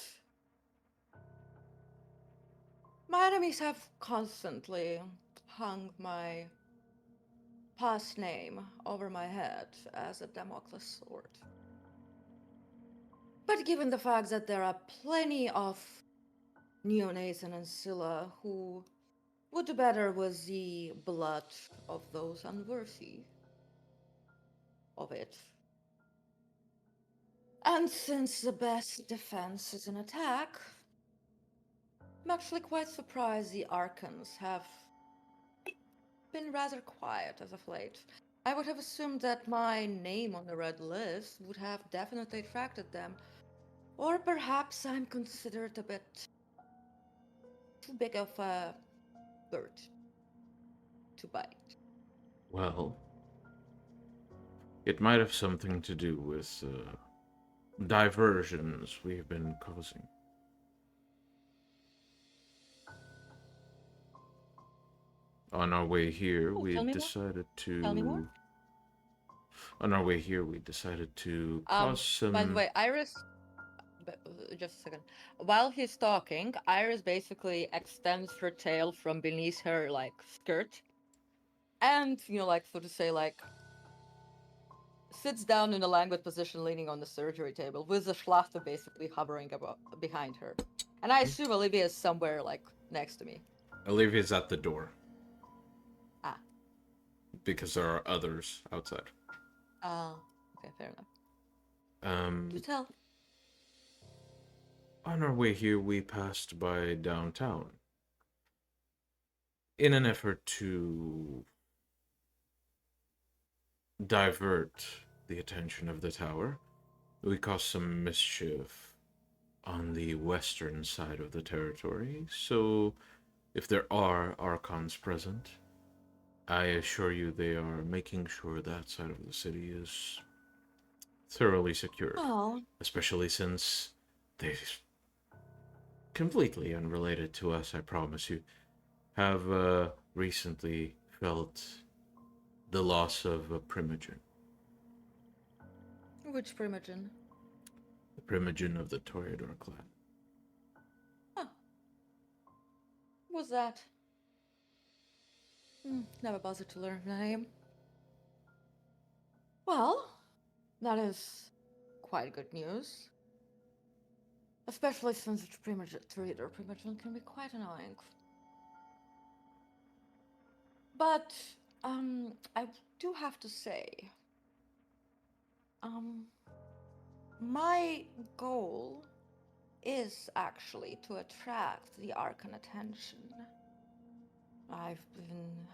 my enemies have constantly hung my past name over my head as a Damocles sword. But given the fact that there are plenty of neonates and Ancilla who would do better with the blood of those unworthy of it. And since the best defense is an attack, I'm actually quite surprised the Archons have been rather quiet as of late. I would have assumed that my name on the red list would have definitely attracted them. Or perhaps I'm considered a bit too big of a bird to bite. Well, It might have something to do with diversions we've been causing. On our way here, Oh, we tell me more. decided Tell me more. to. On our way here, we decided to cause By the some. way, Iris, just a second. While he's talking, Iris basically extends her tail from beneath her like skirt, and like so to say, like sits down in a languid position, leaning on the surgery table, with the Schlachter basically hovering about behind her. And I assume Olivia is somewhere like next to me. Olivia's at the door Ah, because there are others outside. okay, fair enough. Do Um, tell. on our way here, we passed by downtown in an effort to divert the attention of the tower. We caused some mischief on the western side of the territory, so if there are Archons present, I assure you they are making sure that side of the city is thoroughly secured, Oh, especially since they, completely unrelated to us, I promise you, have recently felt the loss of a primogen. which primogen? The primogen of the Toreador clan. Huh. What's that? Never bothered to learn the name. Well, that is quite good news. Especially since the primogen can be quite annoying. But, I do have to say, um, my goal is actually to attract the Archon attention. I've been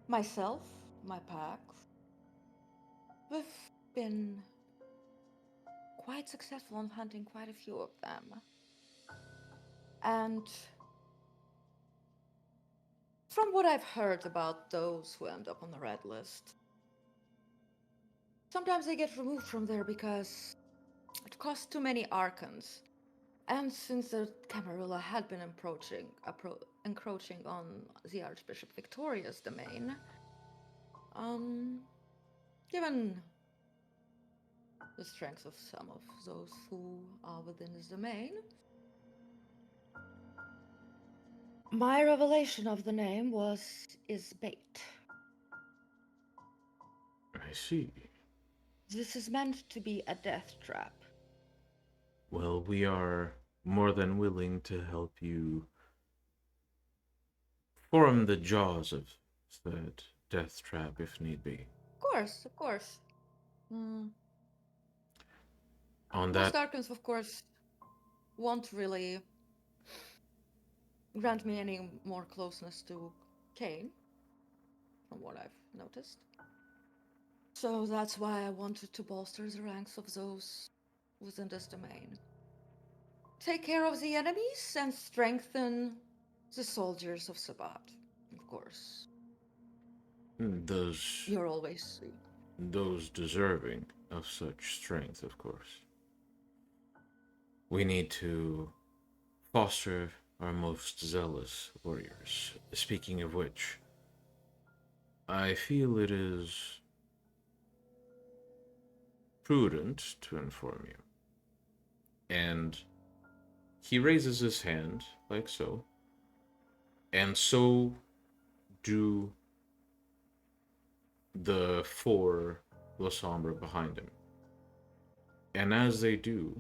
myself, my pack, we've been quite successful in hunting quite a few of them. And from what I've heard about those who end up on the red list, sometimes they get removed from there because it costs too many Archons. And since the Camarilla had been encroaching on the Archbishop Victoria's domain, given the strength of some of those who are within his domain, my revelation of the name is bait. I see. This is meant to be a death trap. Well, we are more than willing to help you form the jaws of that death trap if need be. Of course. Mm. On Most that, Archons, of course, won't really grant me any more closeness to Cain, from what I've noticed. So that's why I wanted to bolster the ranks of those within this domain. Take care of the enemies and strengthen the soldiers of Sabbat, of course. those You're always free. those deserving of such strength, of course. We need to foster our most zealous warriors. Speaking of which, I feel it is prudent to inform you. And he raises his hand, like so, and so do the four La Sombre behind him. And as they do,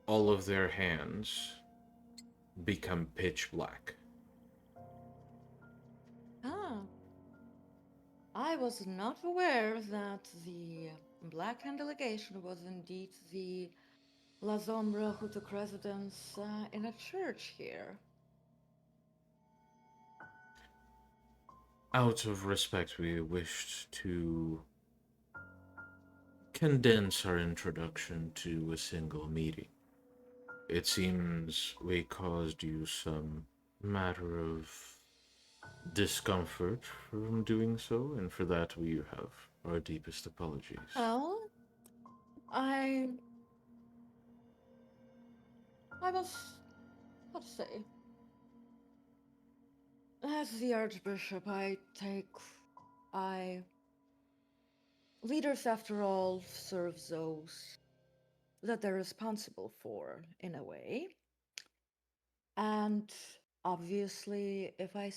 all of their hands become pitch black. Ah, I was not aware that the Black Hand delegation was indeed the La Sombra who took residence in a church here. Out of respect, we wished to condense our introduction to a single meeting. It seems we caused you some matter of discomfort from doing so, and for that we have our deepest apologies. Well, I was, how to say, as the Archbishop, leaders after all serve those that they're responsible for, in a way. And obviously, if I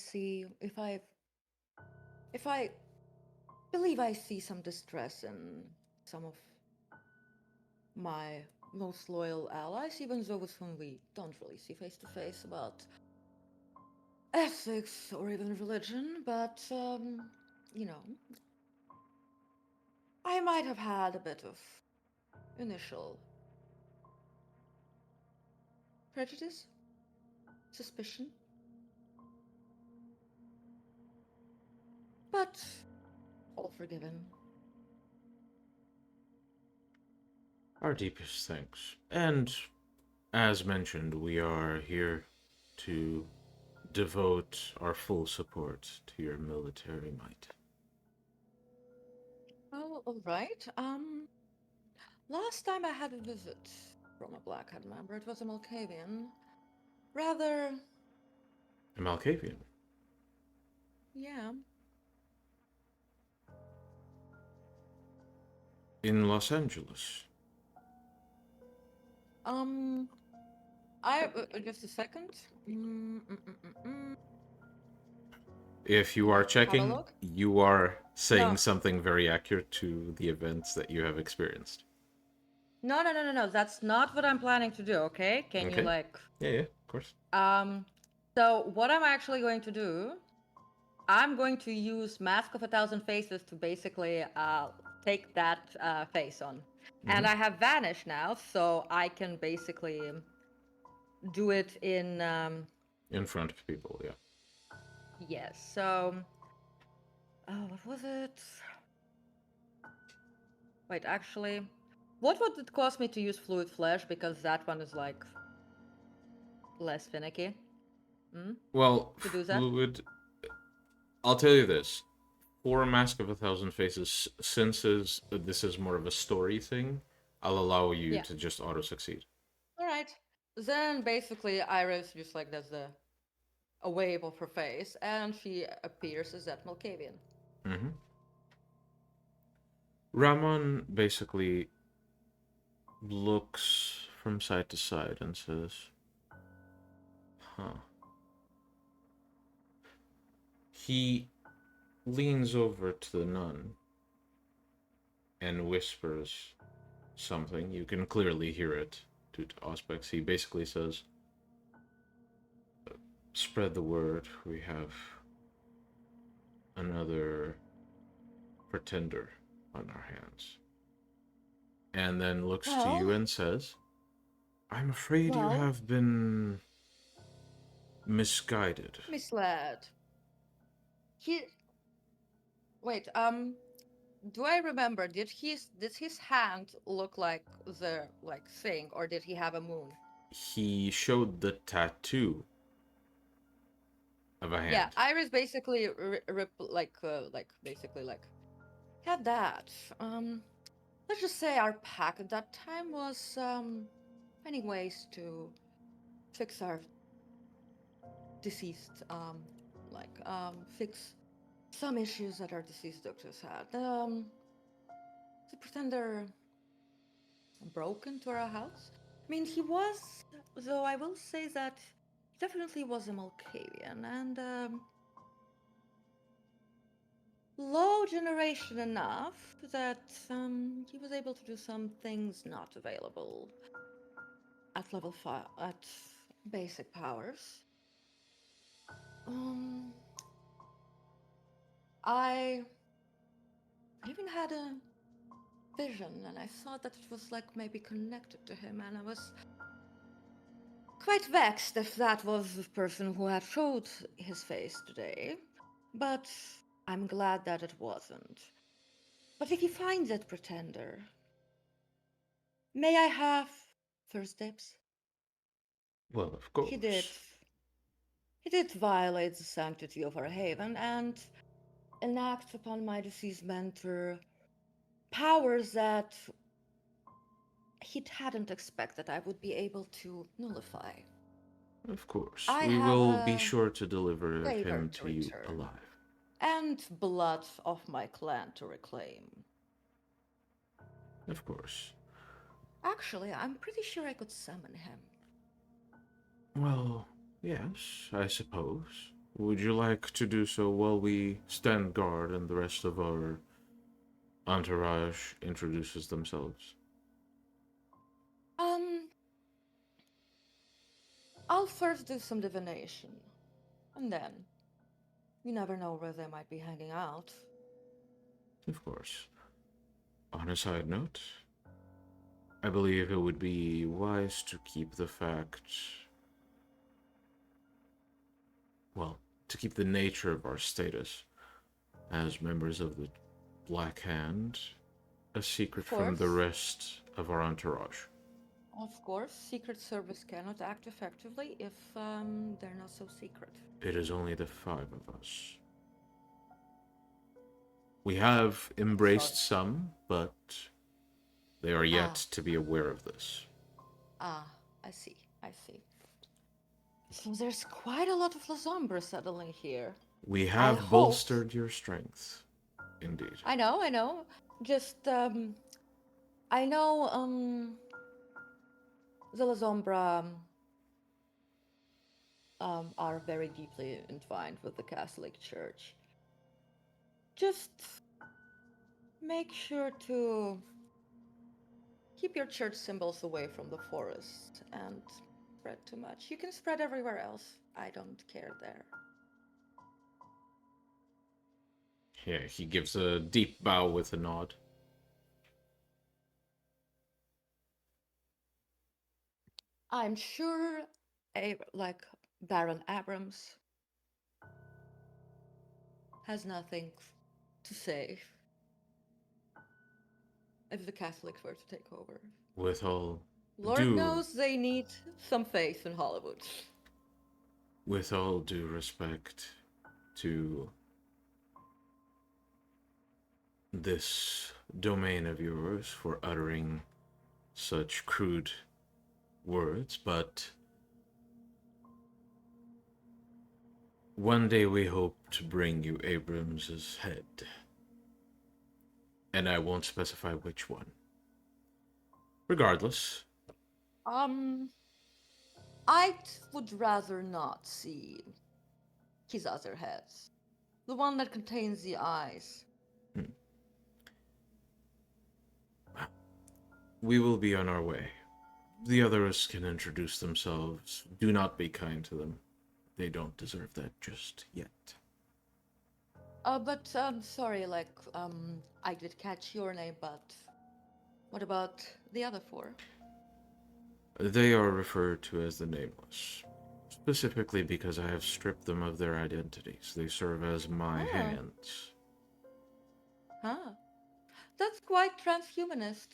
believe I see some distress in some of my most loyal allies, even those whom we don't really see face to face about ethics or even religion, but, you know, I might have had a bit of initial prejudice, suspicion. But all forgiven. Our deepest thanks. And as mentioned, we are here to devote our full support to your military might. Oh, all right. Last time I had a visit from a Blackhead member, it was a Malkavian. Rather, A Malkavian. yeah. In Los Angeles. Just a second. If you are checking, look? you are saying No. something very accurate to the events that you have experienced. No. That's not what I'm planning to do, okay? Can you, Okay. like... Yeah, of course. So what I'm actually going to do, I'm going to use Mask of 1,000 Faces to basically take that face on. And I have Vanish now, so I can basically do it in... In front of people, yeah. Yes, so... Oh, what was it? Wait, actually... What would it cost me to use Fluid Flesh? Because that one is, like, less finicky. Well, To do that? fluid. I'll tell you this: for a Mask of 1,000 Faces, since this is more of a story thing, I'll allow you Yeah. to just auto succeed. All right. Then basically, Iris just like does a wave of her face, and she appears as that Malkavian. Ramon basically looks from side to side and says, "Huh." He leans over to the nun and whispers something. You can clearly hear it due to aspects. He basically says, "Spread the word. We have another pretender on our hands." And then looks to you Well, and says, "I'm afraid you well, have been misguided." misled. He. Wait. Do I remember? Did his hand look like the thing, or did he have a moon? He showed the tattoo of a hand. Yeah, Iris basically basically had that. Let's just say our pack at that time was finding ways to fix our deceased, fix some issues that our deceased doctors had. The pretender broke into our house. I mean, he was, though I will say that he definitely was a Malkavian, and low generation enough that he was able to do some things not available at level 5, at basic powers. I even had a vision, and I thought that it was like maybe connected to him, and I was quite vexed if that was the person who had showed his face today. But I'm glad that it wasn't. But if he finds that pretender, may I have first dibs? Well, of course. He did He did violate the sanctity of our haven and enact upon my deceased mentor powers that he hadn't expected I would be able to nullify. Of course. I We have will be a sure to deliver favor him to to you return, alive. and blood of my clan to reclaim. Of course. Actually, I'm pretty sure I could summon him. Well, yes, I suppose. Would you like to do so while we stand guard and the rest of our entourage introduces themselves? I'll first do some divination, and then you never know where they might be hanging out. Of course. On a side note, I believe it would be wise to keep the fact, well, to keep the nature of our status as members of the Black Hand a secret from the rest of our entourage. Of course, Secret Service cannot act effectively if they're not so secret. It is only the 5 of us. We have embraced some, but they are yet to be aware of this. I see. So there's quite a lot of La Sombra settling here. We have bolstered your strength, indeed. I know. Just, I know, the La Sombra are very deeply entwined with the Catholic Church. Just make sure to keep your church symbols away from the forest and spread too much. You can spread everywhere else. I don't care there. Yeah, he gives a deep bow with a nod. I'm sure Baron Abrams has nothing to say if the Catholics were to take over. With all Lord knows they need some faith in Hollywood. With all due respect to this domain of yours for uttering such crude words, but one day we hope to bring you Abrams's head. And I won't specify which one. Regardless. I would rather not see his other head. The one that contains the eyes. We will be on our way. The others can introduce themselves. Do not be kind to them. They don't deserve that just yet. Sorry, I did catch your name, but what about the other 4? They are referred to as the Nameless, specifically because I have stripped them of their identities. They serve as my hands. Huh. That's quite transhumanist.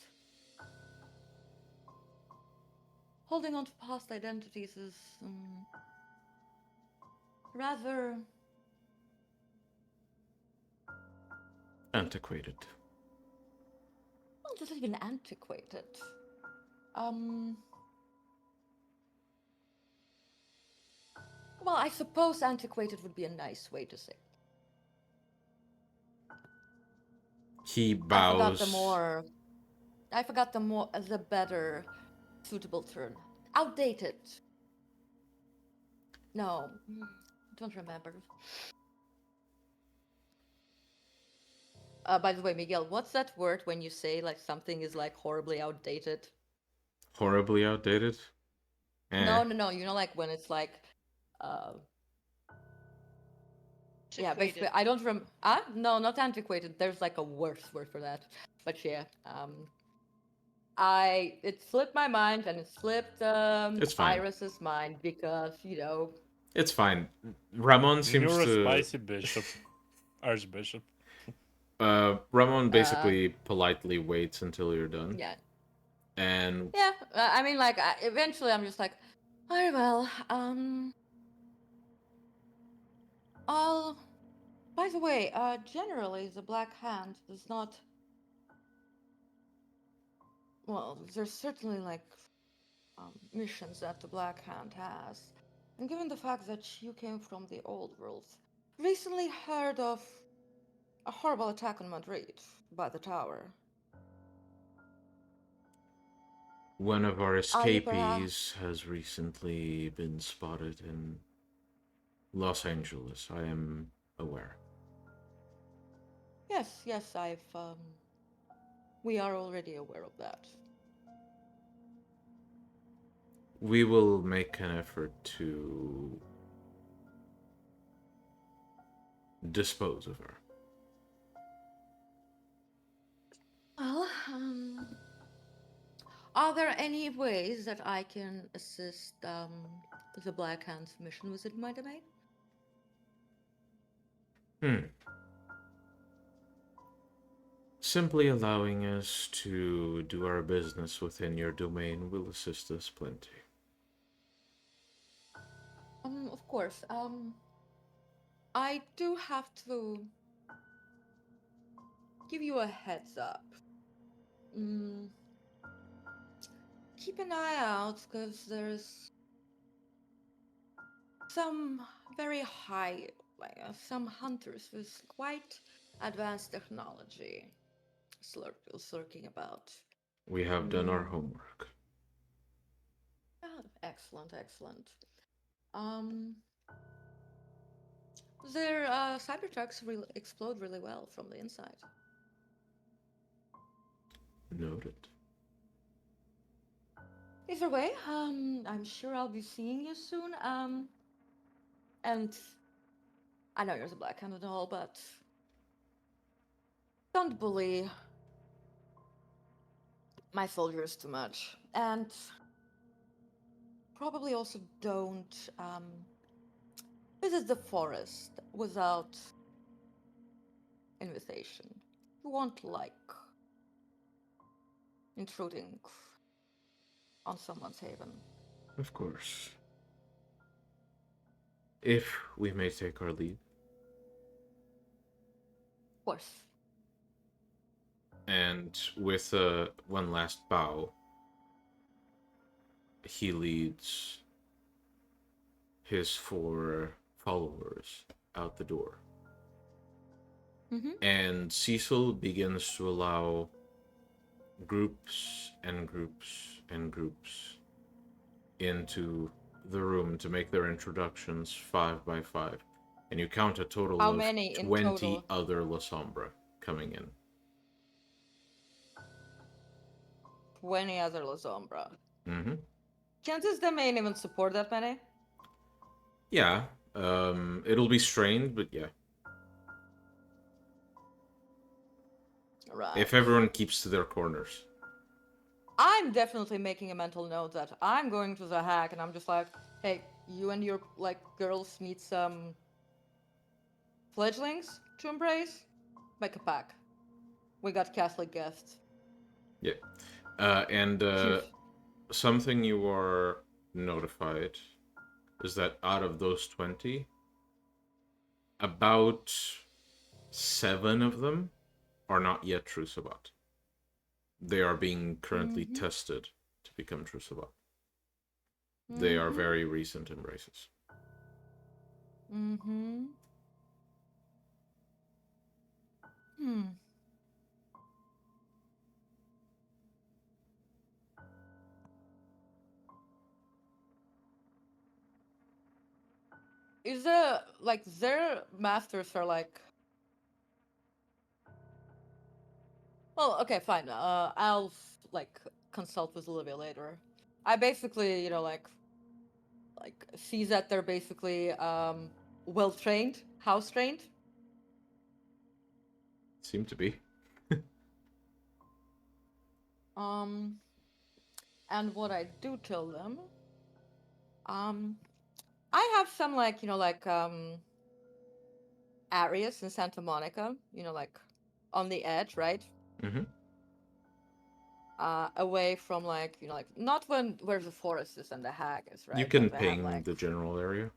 Holding on to past identities is rather Antiquated. well, not even antiquated. Well, I suppose antiquated would be a nice way to say. He bows. I forgot the better suitable term. Outdated. No, don't remember. By the way, Miguel, what's that word when you say something is horribly outdated? Horribly outdated? No. You know, when it's yeah, basically, I don't no, not antiquated. There's a worse word for that. But yeah, it slipped my mind, and it slipped It's fine. Iris's mind because It's fine. Ramon seems You're a to. spicy bishop, archbishop. Ramon basically politely waits until you're done. Yeah. And yeah, I mean, eventually, I'm just very well. By the way, generally the Black Hand does not. Well, there's certainly like missions that the Black Hand has, and given the fact that you came from the old world, recently heard of a horrible attack on Madrid by the tower. One of our Are you perhaps? escapees has recently been spotted in Los Angeles. I am aware. Yes, yes, we are already aware of that. We will make an effort to dispose of her. Well, are there any ways that I can assist the Black Hand's mission within my domain? Simply allowing us to do our business within your domain will assist us plenty. Of course. I do have to give you a heads up. Keep an eye out, because there's some very high, some hunters with quite advanced technology lurking about. We have done our homework. Oh, excellent, excellent. Their cybertrucks explode really well from the inside. Noted. Either way, I'm sure I'll be seeing you soon. And I know you're the Black Hand and all, but don't bully my soldiers too much. And probably also don't visit the forest without invitation. You won't like intruding on someone's haven. Of course. If we may take our leave. Of course. And with one last bow, he leads his 4 followers out the door. And Cecil begins to allow groups and groups and groups into the room to make their introductions 5 by 5. And you count a total How of many in 20 total? other La Sombra coming in. 20 other La Sombra. Mm-hmm. Can't this domain even support that many? Yeah. It'll be strained, but yeah. Right. If everyone keeps to their corners. I'm definitely making a mental note that I'm going to the hack and I'm just like, hey, you and your girls need some fledglings to embrace? Make a pack. We got Catholic guests. Yeah. And something you are notified is that out of those 20, about 7 of them are not yet true Sabbat. They are being currently tested to become true Sabbat. They are very recent embraces. Is there, their masters are well, okay, fine. I'll, consult with Olivia later. I basically, see that they're basically, well-trained, house-trained. Seem to be. And what I do tell them, I have some, areas in Santa Monica, on the edge, right? Mm-hmm. Away from, not where the forest is and the hag is, right? You can But I have, ping the general area.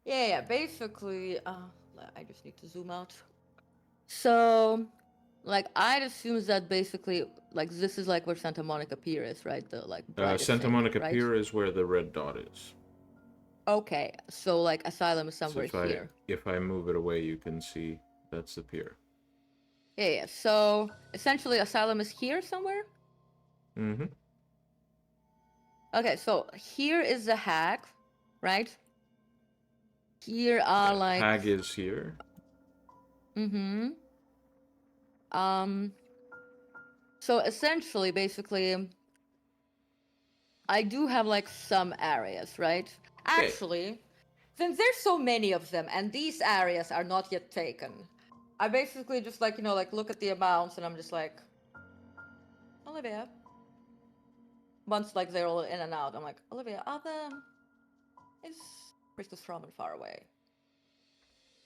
Yeah, basically, I just need to zoom out. So, like, I'd assume that basically, like, this is like where Santa Monica Pier is, right? The like brightest Santa thing, Monica right? Pier is where the red dot is. Okay, so like Asylum is So somewhere if here. I move it away, you can see that's the pier. Yeah. So essentially, Asylum is here somewhere. Mm-hmm. Okay, so here is the Hag, right? Here are like. Hag is here. Mm-hmm. Um. So essentially, basically, I do have like some areas, right? Okay. Actually, since there's so many of them and these areas are not yet taken, I basically just like, like look at the amounts and I'm just like, Olivia. Once like they're all in and out, I'm like, Olivia, is Priscus Roman far away?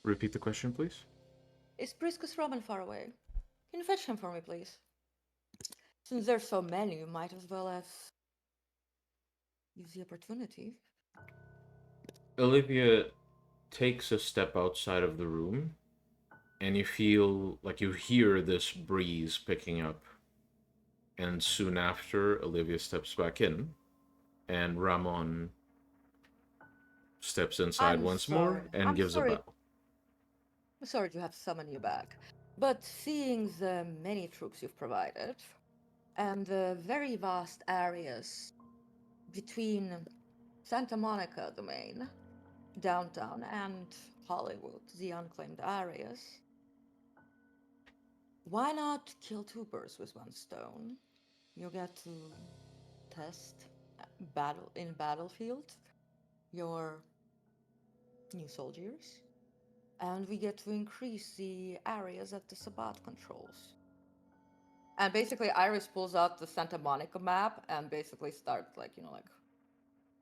Repeat the question, please. Is Priscus Roman far away? Can you fetch him for me, please? Since there's so many, you might as well as use the opportunity. Olivia takes a step outside of the room, and you feel like you hear this breeze picking up. And soon after, Olivia steps back in, and Ramon steps inside I'm once sorry. more and I'm gives a sorry. bow. I'm sorry to have summoned you back, but seeing the many troops you've provided, and the very vast areas between Santa Monica domain, downtown, and Hollywood, the unclaimed areas, why not kill two birds with one stone? You get to test battlefield your new soldiers, and we get to increase the areas that the Sabbat controls. And basically, Iris pulls out the Santa Monica map and basically starts like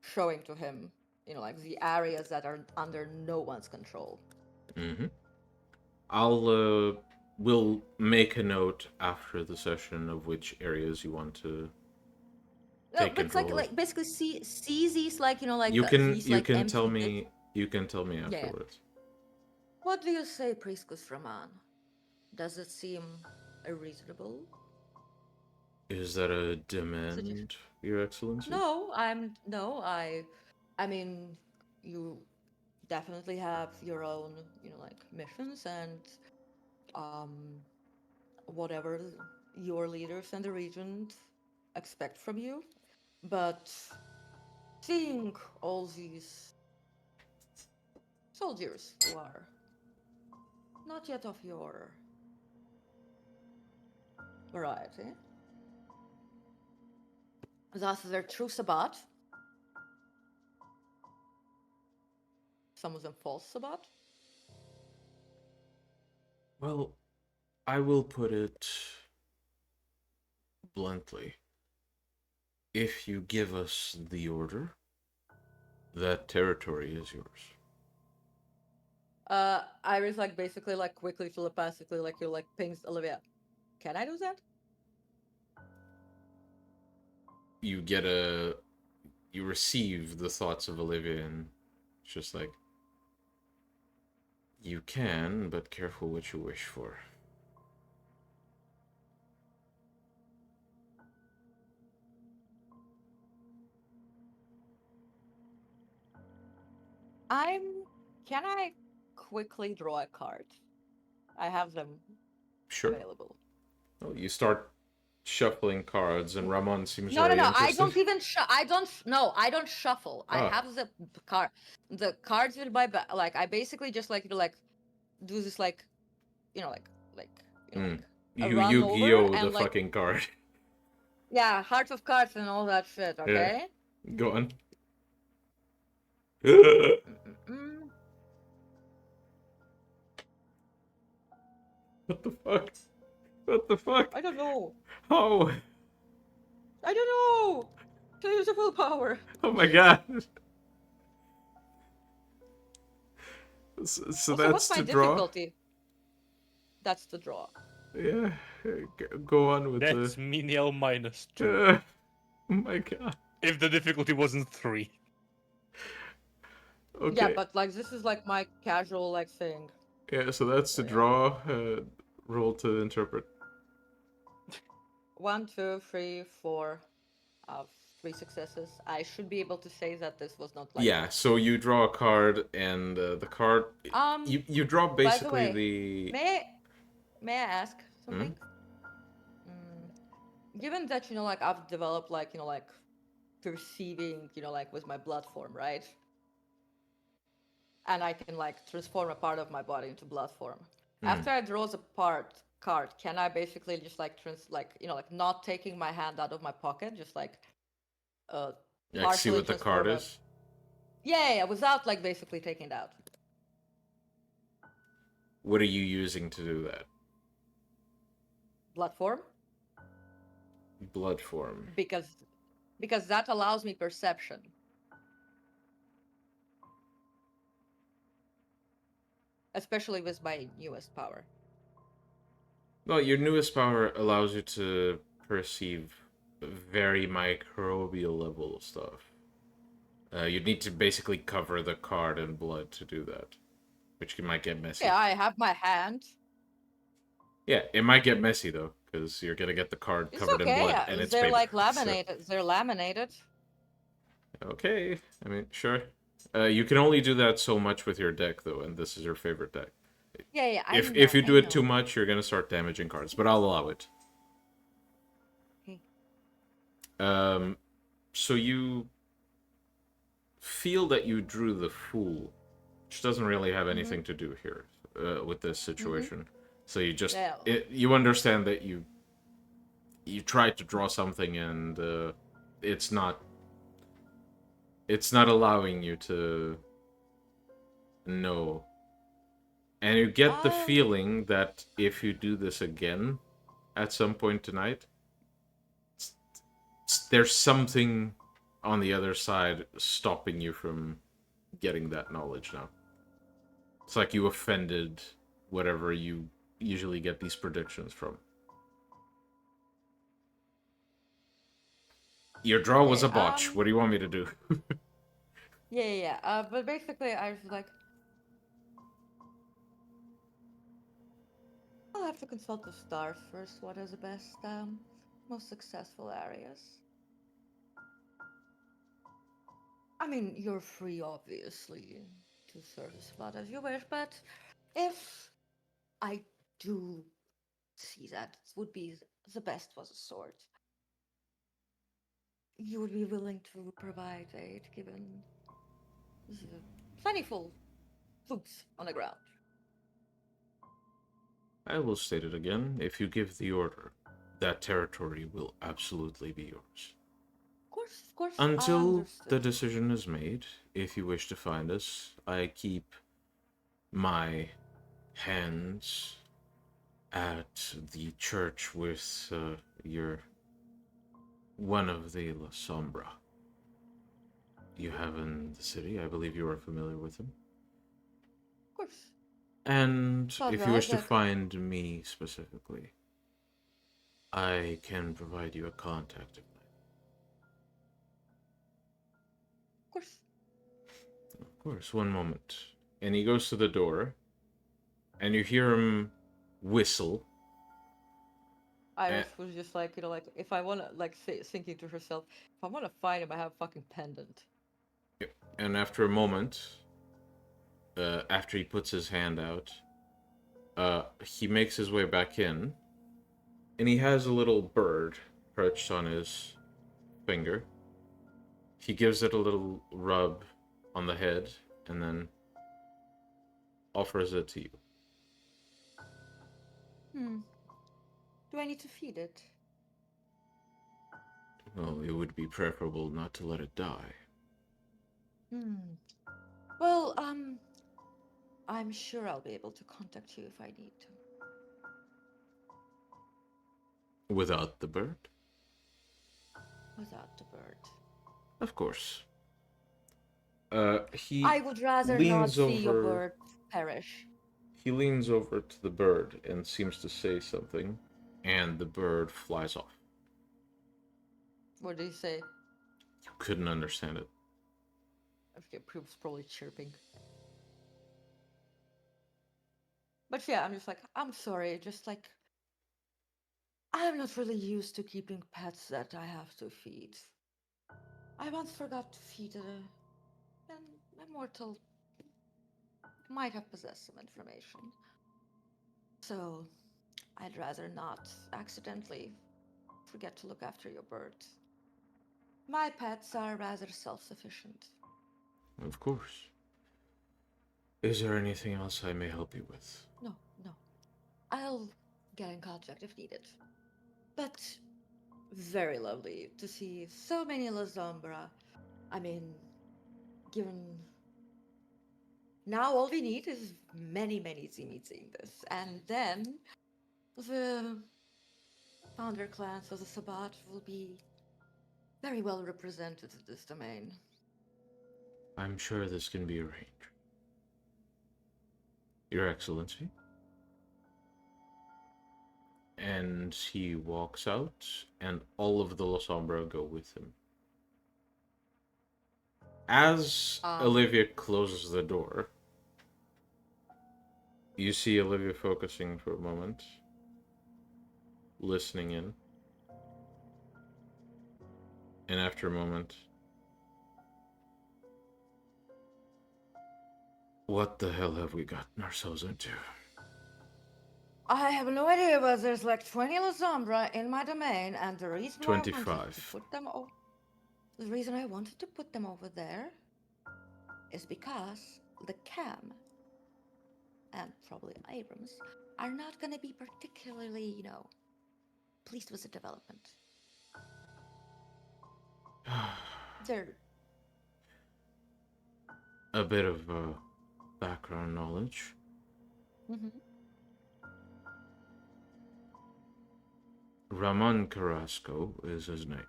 showing to him, like the areas that are under no one's control. Mm-hmm. We'll make a note after the session of which areas you want to No, take but it's control of. like basically see these You can these like tell empty me Yeah. afterwards. What do you say, Priscus Ramon? Does it seem reasonable? Is that a demand, Your Excellency? No, I mean, you definitely have your own, missions and whatever your leaders and the region expect from you. But seeing all these soldiers who are not yet of your variety, thus their true Sabbat, some of them false Sabbat. Well, I will put it bluntly. If you give us the order, that territory is yours. Iris basically quickly telepathically pings Olivia. Can I do that? You receive the thoughts of Olivia, and it's just like, you can, but careful what you wish for. Can I quickly draw a card? I have them Sure. available. Oh, you start shuffling cards, and Ramon seems No. very I interested. don't even. I don't shuffle. I Ah. have the card. The cards will buy back. I basically just do this a You run Yu-Gi-Oh over the and fucking card. yeah, hearts of cards and all that shit. Okay. Yeah. Go on. Mm-mm-mm. What the fuck? What the fuck? I don't know. Oh. I don't know. To use the full power. Oh my god. So Also, that's what's my to draw. difficulty? That's to draw. Yeah. Go on with That's the. menial -2. Oh my god. If the difficulty wasn't 3. Okay. Yeah, but like this is like my casual like thing. Yeah, so that's to Yeah. draw, roll to interpret. 1, 2, 3, 4. Of 3 successes. I should be able to say that this was not like. Yeah, so you draw a card, and the card... You draw By the basically way, the... may I ask Hmm? something? Mm, given that like I've developed like like perceiving like with my blood form, right? And I can like transform a part of my body into blood form. After I draw the card, can I basically just like like not taking my hand out of my pocket, just like Like, see partially what the card transform a is? yeah, without like basically taking it out. What are you using to do that? Blood form? Blood form. Because that allows me perception. Especially with my newest power. Well, your newest power allows you to perceive very microbial level stuff. You'd need to basically cover the card in blood to do that, which might get messy. Yeah, I have my hand. Yeah, it might get messy though, because you're gonna get the card It's covered in okay. blood, and it's They're paper. like laminated. They're laminated. Okay, I mean, sure. You can only do that so much with your deck though, and this is your favorite deck. Yeah, I know, If you do I it too know. much, you're gonna start damaging cards, but I'll allow it. Okay. So you feel that you drew the Fool, which doesn't really have anything to do here with this situation. So you just Yeah. you understand that you tried to draw something, and it's not allowing you to know. And you get the feeling that if you do this again at some point tonight, there's something on the other side stopping you from getting that knowledge now. It's like you offended whatever you usually get these predictions from. Your draw was a botch. What do you want me to do? Yeah. But basically, I was like, I'll have to consult the stars first. What is the best, most successful areas? I mean, you're free, obviously, to serve the spot as you wish, but if I do see that it would be the best was a sword, you would be willing to provide aid given the plentiful boots on the ground. I will state it again. If you give the order, that territory will absolutely be yours. Of course, Until the decision is made, if you wish to find us, I keep my hands at the church with one of the La Sombra you have in the city. I believe you are familiar with him. Of course. And Father if you wish to Isaac. find me specifically, I can provide you a contact of mine. Of course. Of course, one moment. And he goes to the door, and you hear him whistle. Iris was just like, like, if I want to, like, thinking to herself, if I want to find him, I have a fucking pendant. And after a moment, after he puts his hand out, he makes his way back in, and he has a little bird perched on his finger. He gives it a little rub on the head, and then offers it to you. Do I need to feed it? Well, it would be preferable not to let it die. Well, I'm sure I'll be able to contact you if I need to. Without the bird? Without the bird. Of course. He I would rather not see your bird perish. He leans over to the bird and seems to say something, and the bird flies off. What did he say? You couldn't understand it. Proof's probably chirping. But yeah, I'm just like, I'm sorry, just like, I'm not really used to keeping pets that I have to feed. I once forgot to feed an immortal might have possessed some information. So, I'd rather not accidentally forget to look after your birds. My pets are rather self-sufficient. Of course. Is there anything else I may help you with? No, no. I'll get in contact if needed. But very lovely to see so many La Sombra. I mean, given now all we need is many, many Zimi seeing this. And then the founder clans of the Sabbat will be very well represented in this domain. I'm sure this can be arranged. Your Excellency. And he walks out, and all of the La Sombra go with him. As Olivia closes the door, you see Olivia focusing for a moment, listening in. And after a moment, what the hell have we gotten ourselves into? I have no idea, but there's like 20 La Sombra in my domain, and the reason why I wanted to 25. put them the reason I wanted to put them over there is because the Cam and probably Abrams are not going to be particularly, pleased with the development. They're A bit of background knowledge. Ramon Carrasco is his name.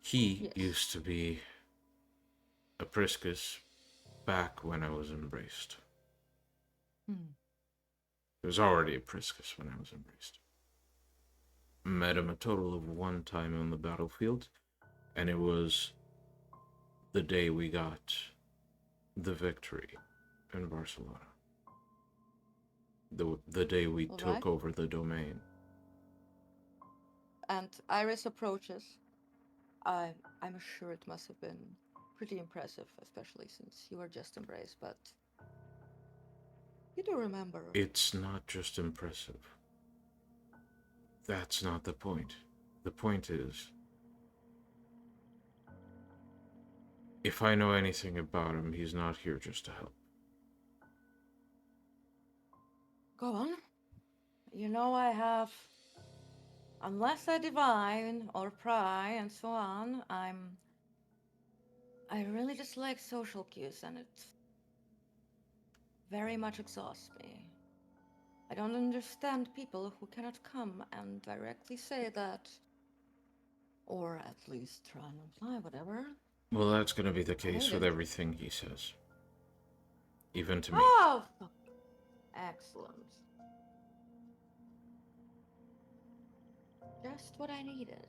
He used to be a Priscus back when I was embraced. He was already a Priscus when I was embraced. Met him a total of one time on the battlefield, and it was the day we got the victory in Barcelona. The day we took over the domain. And Iris approaches. I'm sure it must have been pretty impressive, especially since you were just embraced, but you do remember. It's not just impressive. That's not the point. The point is, if I know anything about him, he's not here just to help. Go on. I have, unless I divine or pry and so on, I really dislike social cues, and it very much exhausts me. I don't understand people who cannot come and directly say that, or at least try and imply whatever. Well, that's going to be the case with everything he says. Even to me. Oh, excellent. Just what I needed.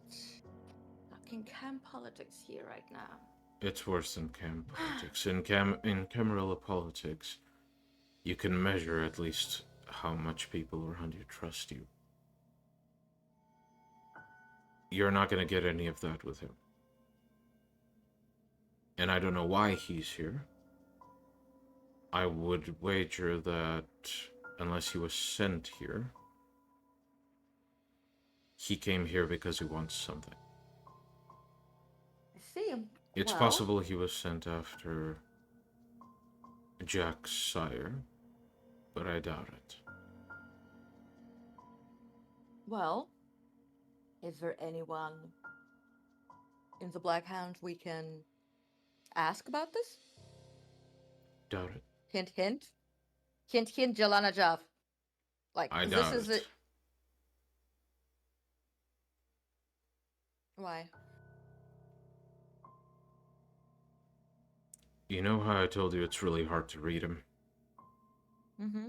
Fucking camp politics here right now. It's worse than camp politics. In Camarilla politics, you can measure at least how much people around you trust you. You're not going to get any of that with him. And I don't know why he's here. I would wager that unless he was sent here, he came here because he wants something. I see him. It's possible he was sent after Jack's sire, but I doubt it. Well, is there anyone in the Black Hound we can ask about this? Doubt it. Hint, hint. Hint, hint, Jelana Jav. I doubt it. Why? You know how I told you it's really hard to read him? Mm-hmm.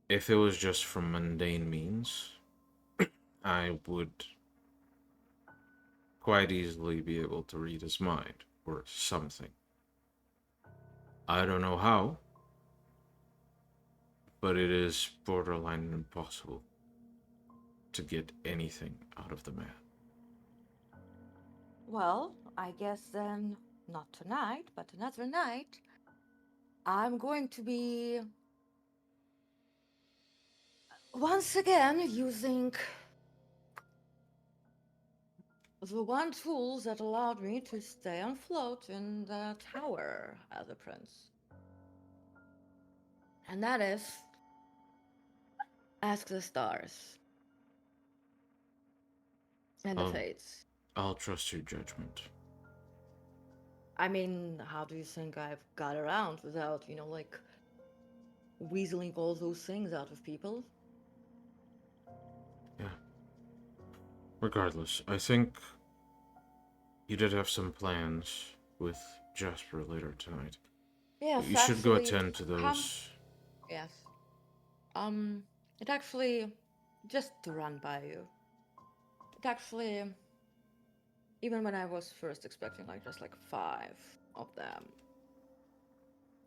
If it was just from mundane means, I would quite easily be able to read his mind. or something. I don't know how, but it is borderline impossible to get anything out of the man. Well, I guess then, not tonight, but another night, I'm going to be once again using the one tool that allowed me to stay afloat in the tower as a prince. And that is ask the stars and the fates. I'll trust your judgment. I mean, how do you think I've got around without, like, weaseling all those things out of people? Yeah. Regardless, I think you did have some plans with Jasper later tonight. Yes, You should go actually, attend to those. yes. It actually, just to run by you, it actually, even when I was first expecting like just like 5 of them,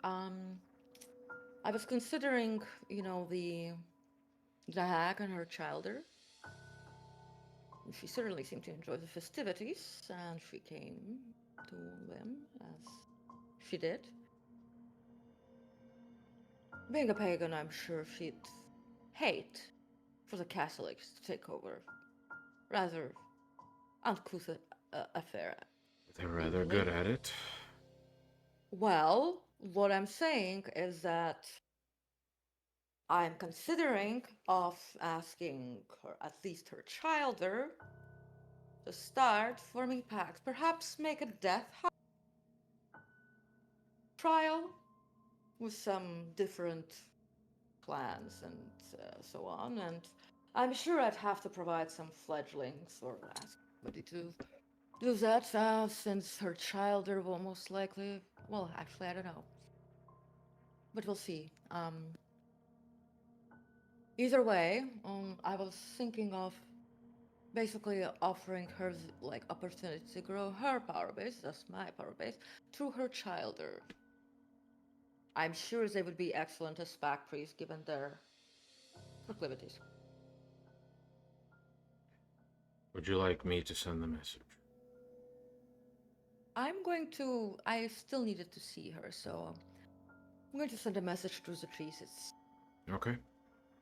I was considering, the hag and her childer. She certainly seemed to enjoy the festivities, and she came to them as she did. Being a pagan, I'm sure she'd hate for the Catholics to take over. Rather uncouth affair. They're rather good at it. Well, what I'm saying is that I'm considering of asking her, at least her childer, to start forming pacts. Perhaps make a death trial with some different clans and so on. And I'm sure I'd have to provide some fledglings or ask somebody to do that, since her childer will most likely. Well, actually, I don't know. But we'll see. Either way, I was thinking of basically offering her like opportunity to grow her power base, that's my power base, through her childer. I'm sure they would be excellent as pack priests given their proclivities. Would you like me to send the message? I still needed to see her, so I'm going to send a message through the trees. It's Okay.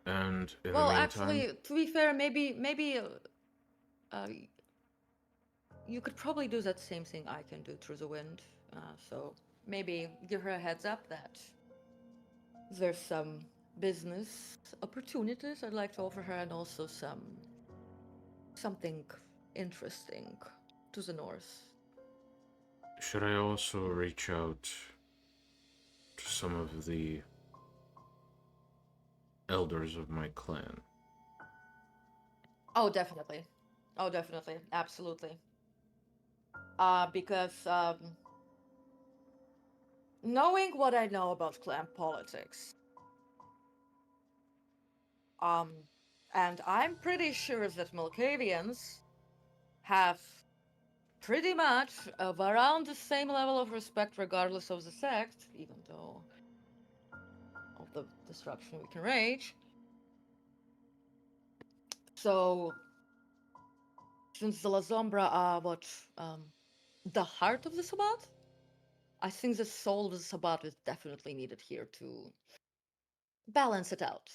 And in well, the meantime, actually, to be fair, maybe you could probably do that same thing I can do through the wind. So maybe give her a heads up that there's some business opportunities I'd like to offer her, and also something interesting to the north. should I also reach out to some of the elders of my clan? Oh, definitely. Oh, definitely. Absolutely. Because knowing what I know about clan politics, um, and I'm pretty sure that Malkavians have pretty much of around the same level of respect regardless of the sect, even though of the destruction we can rage. So, since the La Sombra are the heart of the Sabbat, I think the soul of the Sabbat is definitely needed here to balance it out.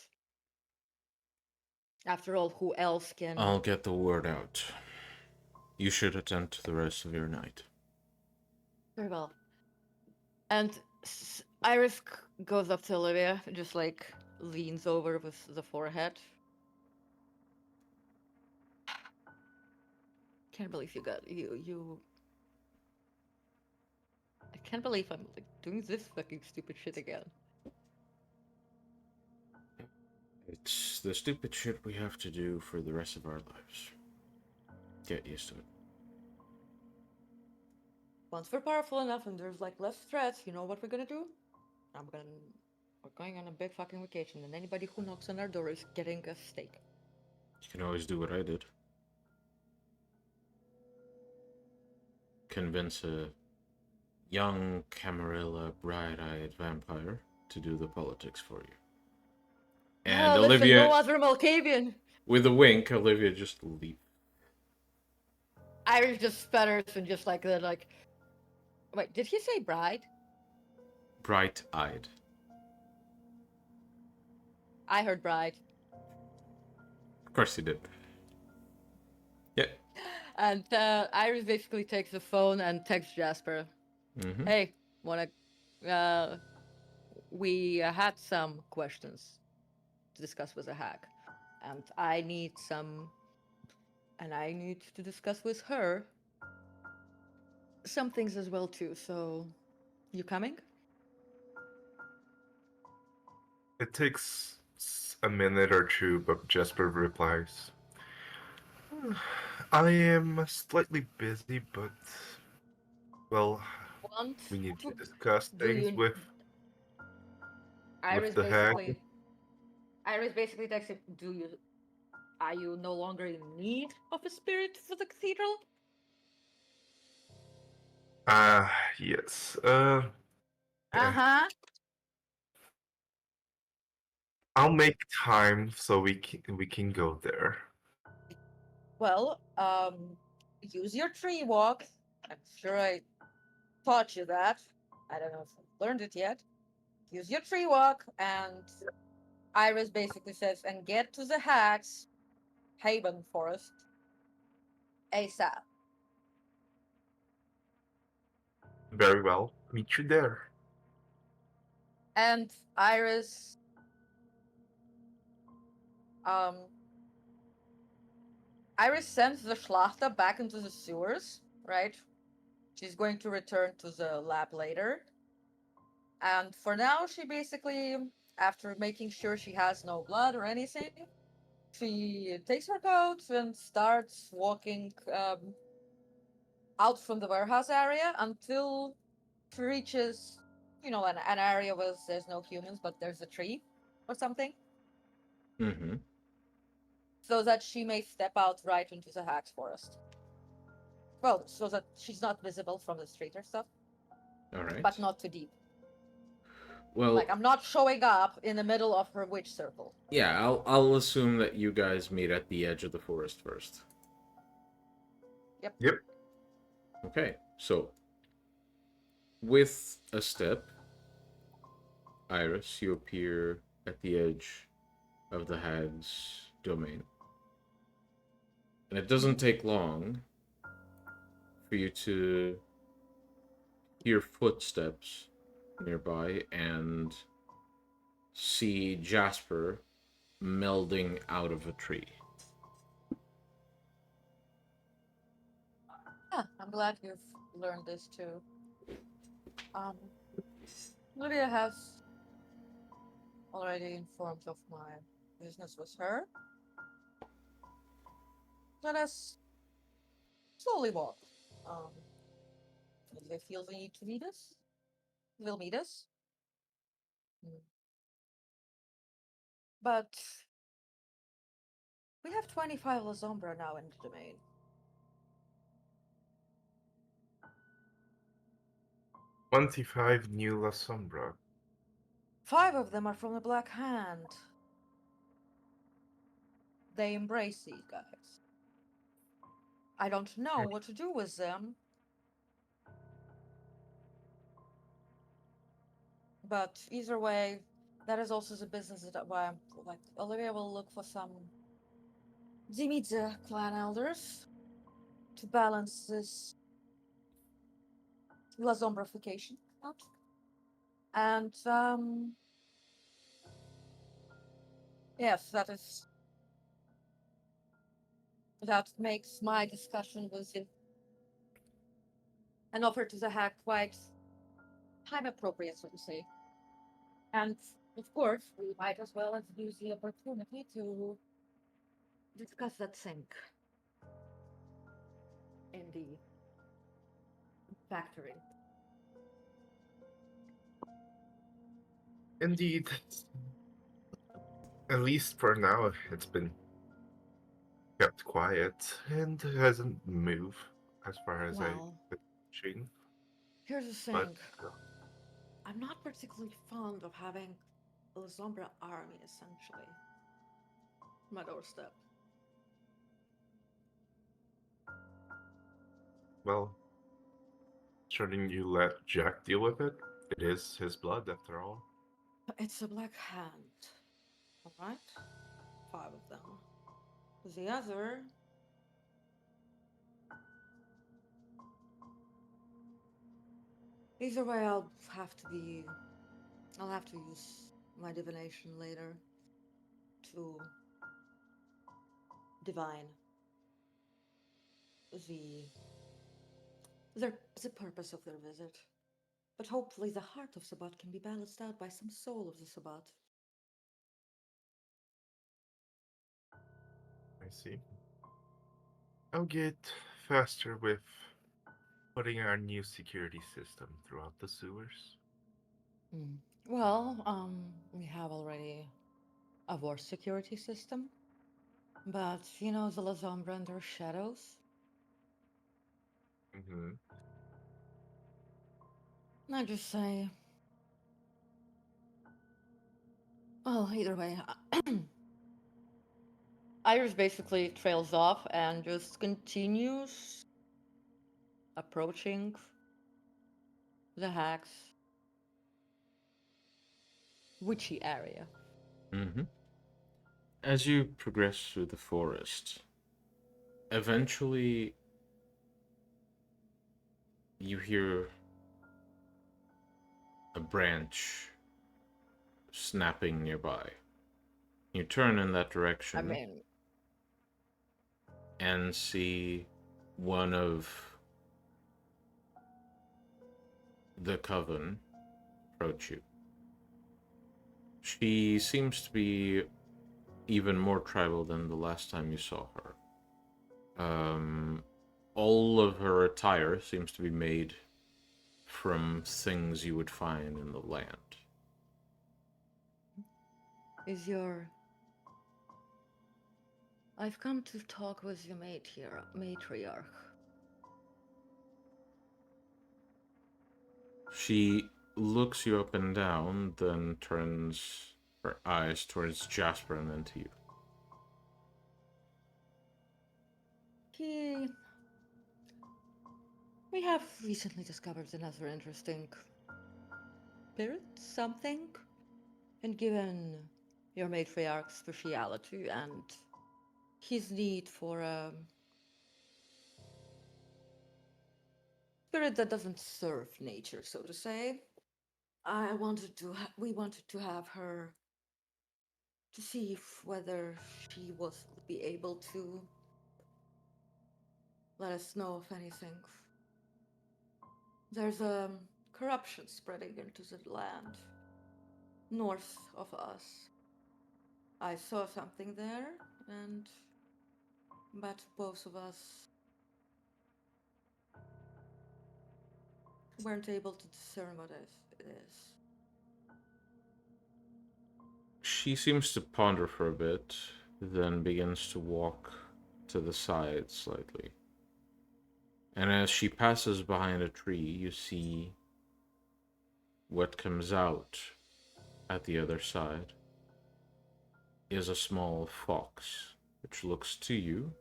After all, who else can... I'll get the word out. You should attend to the rest of your night. Very well. And Iris goes up to Olivia, just like leans over with the forehead. Can't believe you. I can't believe I'm like doing this fucking stupid shit again. It's the stupid shit we have to do for the rest of our lives. Get used to it. Once we're powerful enough and there's like less threats, you know what we're gonna do? We're going on a big fucking vacation, and anybody who knocks on our door is getting a steak. You can always do what I did. Convince a young Camarilla bright-eyed vampire to do the politics for you. And Listen, Olivia, no other Malkavian. with a wink, Olivia just leaves. Iris just sputters and just like that, like. Wait, did he say bride? Bright-eyed. I heard bride. Of course he did. Yeah. And Iris basically takes the phone and texts Jasper. Mm-hmm. Hey, wanna? We had some questions to discuss with a hack, and I need to discuss with her some things as well too. So, you coming? It takes a minute or two, but Jasper replies, I am slightly busy, but, well, Want we need to to- discuss do things you- with Iris the hack. basically texts him, are you no longer in need of a spirit for the cathedral? Yes. Uh-huh. I'll make time so we can go there. Well, use your tree walk. I'm sure I taught you that. I don't know if you've learned it yet. Use your tree walk, and Iris basically says, and get to the Hacks Haven Forest ASAP. Very well. Meet you there. And Iris, Iris sends the Schlachter back into the sewers, right? She's going to return to the lab later. And for now, she basically, after making sure she has no blood or anything, she takes her coat and starts walking out from the warehouse area until she reaches, an area where there's no humans, but there's a tree or something, Mm-hmm. so that she may step out right into the Hax Forest. Well, so that she's not visible from the street or stuff, All right. but not too deep. Well, Like, I'm not showing up in the middle of her witch circle. yeah, I'll assume that you guys meet at the edge of the forest first. Yep. Okay, so with a step, Iris, you appear at the edge of the hag's domain. And it doesn't take long for you to hear footsteps nearby and see Jasper melding out of a tree. I'm glad you've learned this too. Lydia has already informed of my business with her. Let us slowly walk. If they feel the need to meet us, they'll meet us. But we have 25 La Sombra now in the domain. 25 new La Sombra. 5 of them are from the Black Hand. They embrace these guys. I don't know what to do with them. But either way, that is also the business that why I'm like Olivia will look for some Dimitri clan elders to balance this La Zombrification out. And yes, that makes my discussion with an offer to the hack quite time appropriate, so to say. And of course, we might as well use the opportunity to discuss that sink in the factory. Indeed. At least for now, it's been kept quiet and hasn't moved as far as Well, I've seen. Here's the But thing. I'm not particularly fond of having a Zombra army, essentially, on my doorstep. well, shouldn't you let Jack deal with it? It is his blood, after all. It's a black hand, alright? 5 of them. The other. Either way, I'll have to use my divination later to divine the the purpose of their visit. But hopefully the heart of Sabbat can be balanced out by some soul of the Sabbat. I see. I'll get faster with putting our new security system throughout the sewers. Well, we have already a worse security system. But, you know, the La Sombra and their shadows? Mm-hmm. I just say. Well, either way. Iris basically trails off and just continues approaching the hag's witchy area. Mm-hmm. As you progress through the forest, eventually you hear a branch snapping nearby. You turn in that direction I mean, and see one of the coven approach you. She seems to be even more tribal than the last time you saw her. All of her attire seems to be made from things you would find in the land. is your. I've come to talk with your mate here, matriarch. She looks you up and down, then turns her eyes towards Jasper and then to you. We have recently discovered another interesting spirit, something, and given your matriarch's speciality and his need for a spirit that doesn't serve nature, so to say, we wanted to have her to see whether she would be able to let us know if anything. There's a corruption spreading into the land north of us. I saw something there, but both of us weren't able to discern what it is. She seems to ponder for a bit, then begins to walk to the side slightly. And as she passes behind a tree, you see what comes out at the other side is a small fox, which looks to you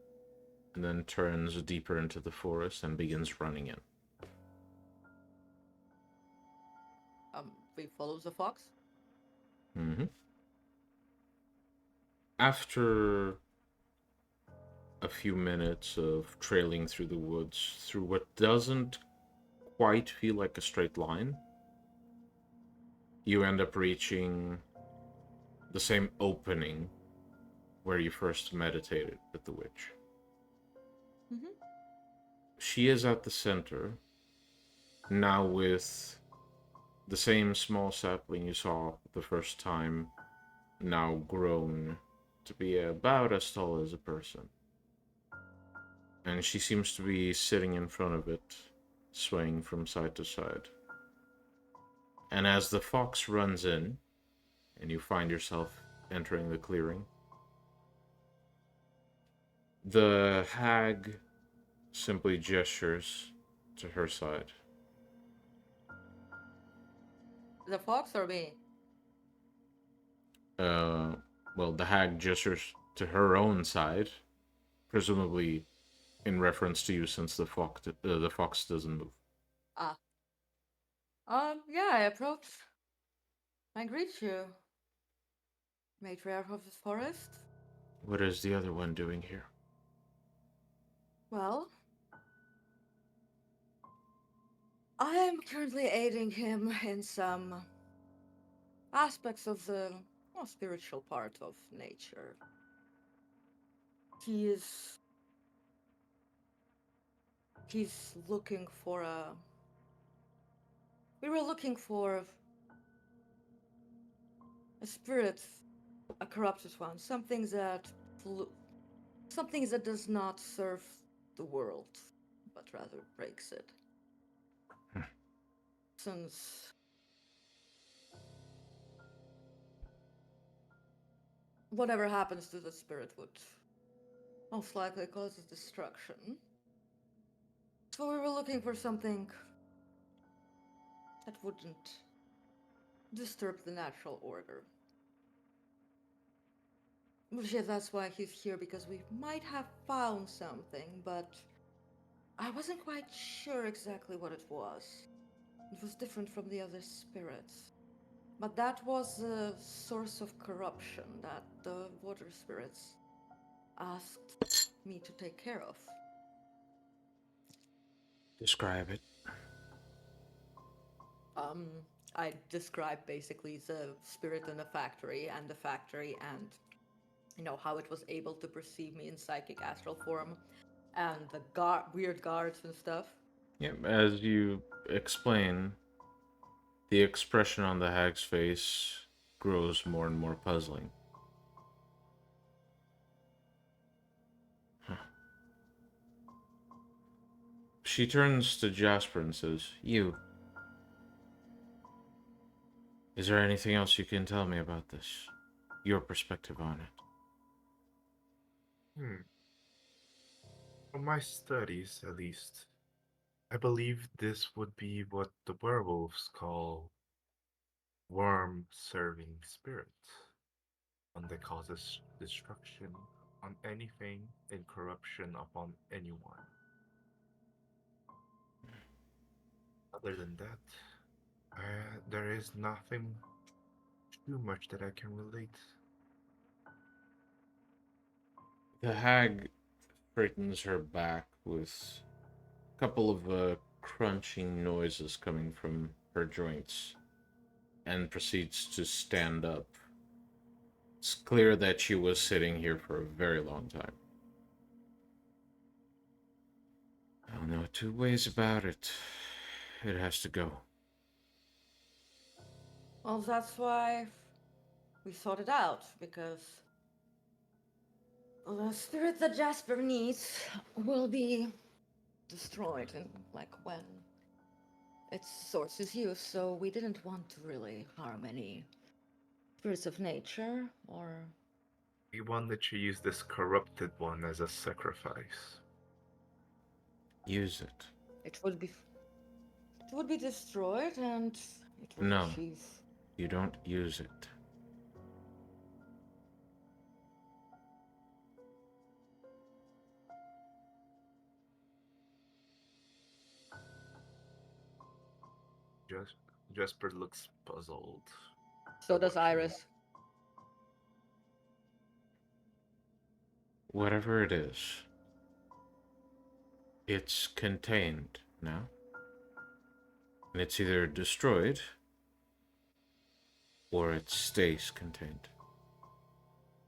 and then turns deeper into the forest and begins running in. We follow the fox. Mm-hmm. After a few minutes of trailing through the woods, through what doesn't quite feel like a straight line, you end up reaching the same opening where you first meditated with the witch. Mm-hmm. She is at the center, now with the same small sapling you saw the first time, now grown to be about as tall as a person. And she seems to be sitting in front of it, swaying from side to side. And as the fox runs in, and you find yourself entering the clearing, the hag simply gestures to her side. The fox or me? Well, the hag gestures to her own side, presumably in reference to you, since the fox doesn't move. Ah. Yeah, I approach. I greet you, matriarch of this forest. What is the other one doing here? Well, I am currently aiding him in some aspects of the spiritual part of nature. He is. He's looking for a. We were looking for a spirit, a corrupted one, something that does not serve the world, but rather breaks it. Since whatever happens to the spirit would most likely cause its destruction. So we were looking for something that wouldn't disturb the natural order. Which yeah, that's why he's here, because we might have found something, but I wasn't quite sure exactly what it was. It was different from the other spirits. But that was the source of corruption that the water spirits asked me to take care of. Describe it. I described basically the spirit in the factory and how it was able to perceive me in psychic astral form and the weird guards and stuff. Yeah, as you explain, the expression on the hag's face grows more and more puzzling. Huh. She turns to Jasper and says, "You. Is there anything else you can tell me about this? Your perspective on it?" From my studies, at least, I believe this would be what the werewolves call worm-serving spirits, one that causes destruction on anything and corruption upon anyone. Other than that, there is nothing too much that I can relate. The hag straightens her back with a couple of crunching noises coming from her joints and proceeds to stand up. It's clear that she was sitting here for a very long time. I don't know two ways about it. It has to go. Well, that's why we sought it out, because the spirit that Jasper needs will be destroyed in when its source is used, so we didn't want to really harm any spirits of nature or. We wanted to use this corrupted one as a sacrifice. Use it. It would be destroyed and it would No. achieve. You don't use it. Jasper looks puzzled. So does Iris. Whatever it is, it's contained now. And it's either destroyed or it stays contained.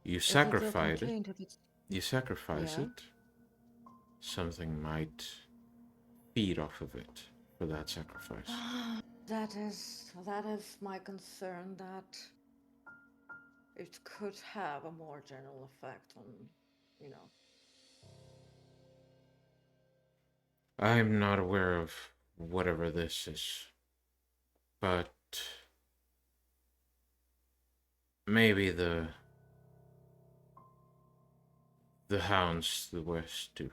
You sacrifice it. You sacrifice it. Something might feed off of it for that sacrifice. That is my concern, that it could have a more general effect on, I'm not aware of whatever this is, but maybe the hounds to the west do.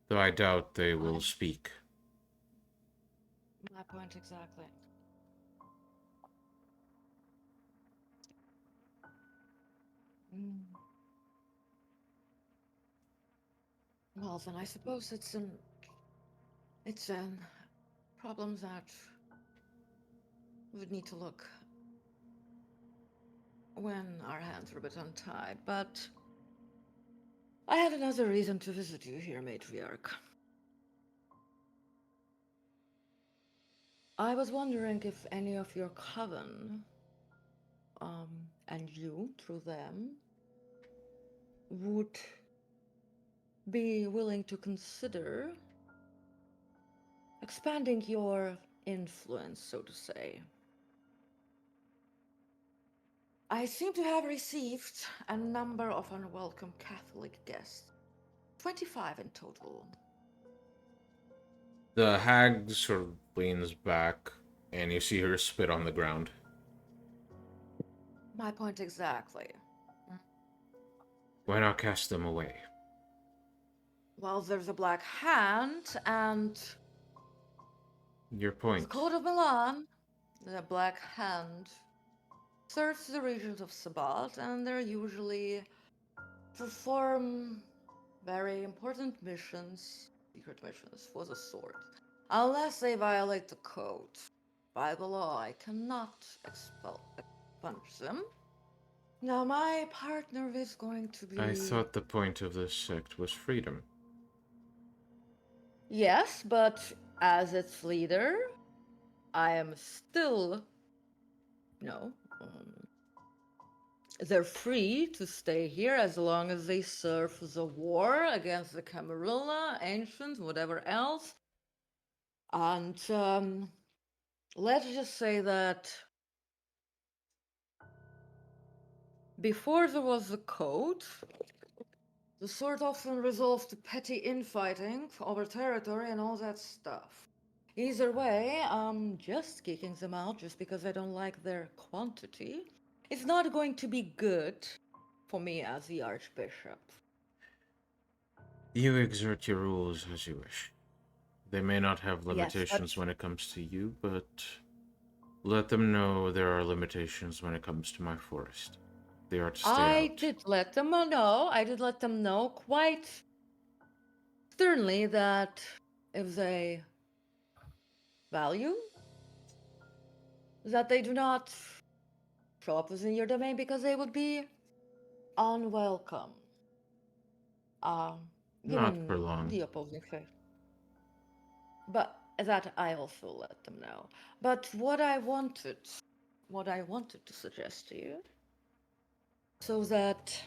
Though I doubt they will speak. My point exactly. Well, then I suppose it's an problem that we would need to look when our hands are a bit untied, but I had another reason to visit you here, matriarch. I was wondering if any of your coven, and you, through them, would be willing to consider expanding your influence, so to say. I seem to have received a number of unwelcome Catholic guests, 25 in total. The hag sort of leans back, and you see her spit on the ground. My point exactly. Why not cast them away? Well, there's a Black Hand, and Your the point. Code of Milan, the Black Hand, search the regions of Sabbat, and they usually perform very important missions, secret missions for the sword. Unless they violate the code. By the law, I cannot expunge them. Now, my partner is going to be... I thought the point of this sect was freedom. Yes, but as its leader, I am still... No. They're free to stay here as long as they serve the war against the Camarilla, Ancients, whatever else. And let's just say that before there was the code, the sword often resolved to petty infighting over territory and all that stuff. Either way, I'm just kicking them out just because I don't like their quantity. It's not going to be good for me as the Archbishop. You exert your rules as you wish. They may not have limitations Yes, when it comes to you, but let them know there are limitations when it comes to my forest. They are to stay I out. did let them know. I did let them know quite sternly that if they value, that they do not show up within your domain because they would be unwelcome. Not for Given long. the opposing faith. But that I also let them know. But what I wanted to suggest to you, so that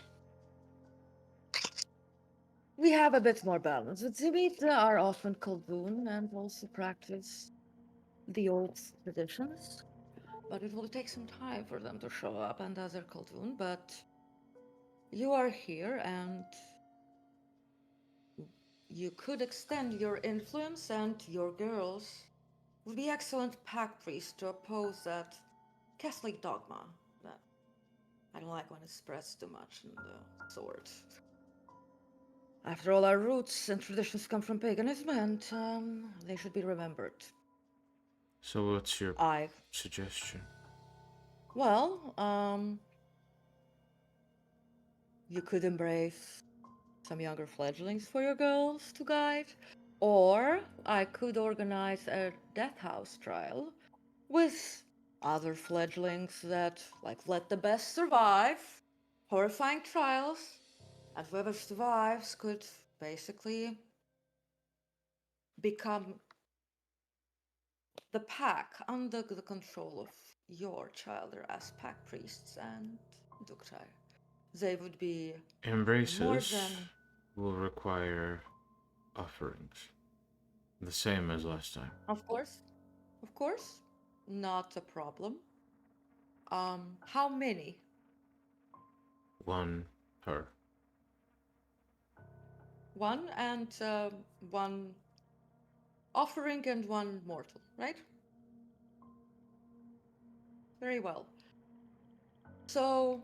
we have a bit more balance. The Tibet are often Kaldun and also practice the old traditions, but it will take some time for them to show up and other Kaldun. But you are here, and you could extend your influence, and your girls would be excellent pack priests to oppose that Catholic dogma that I don't like when it spreads too much in the sword. After all, our roots and traditions come from paganism, and they should be remembered. So what's your I suggestion? Well, you could embrace some younger fledglings for your girls to guide, or I could organize a death house trial with other fledglings that, like, let the best survive, horrifying trials, and whoever survives could basically become the pack under the control of your child as pack priests and Duktai. They would be more Embraces than... will require offerings. The same as last time. Of course, not a problem. How many? One per. One and one offering and one mortal, right? Very well. So,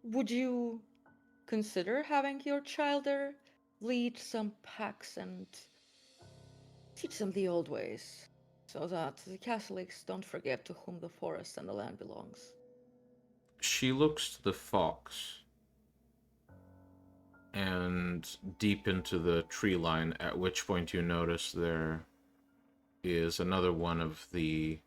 would you consider having your child there lead some packs and teach them the old ways, so that the Catholics don't forget to whom the forest and the land belongs? She looks to the fox. and deep into the tree line, at which point you notice there is another one of the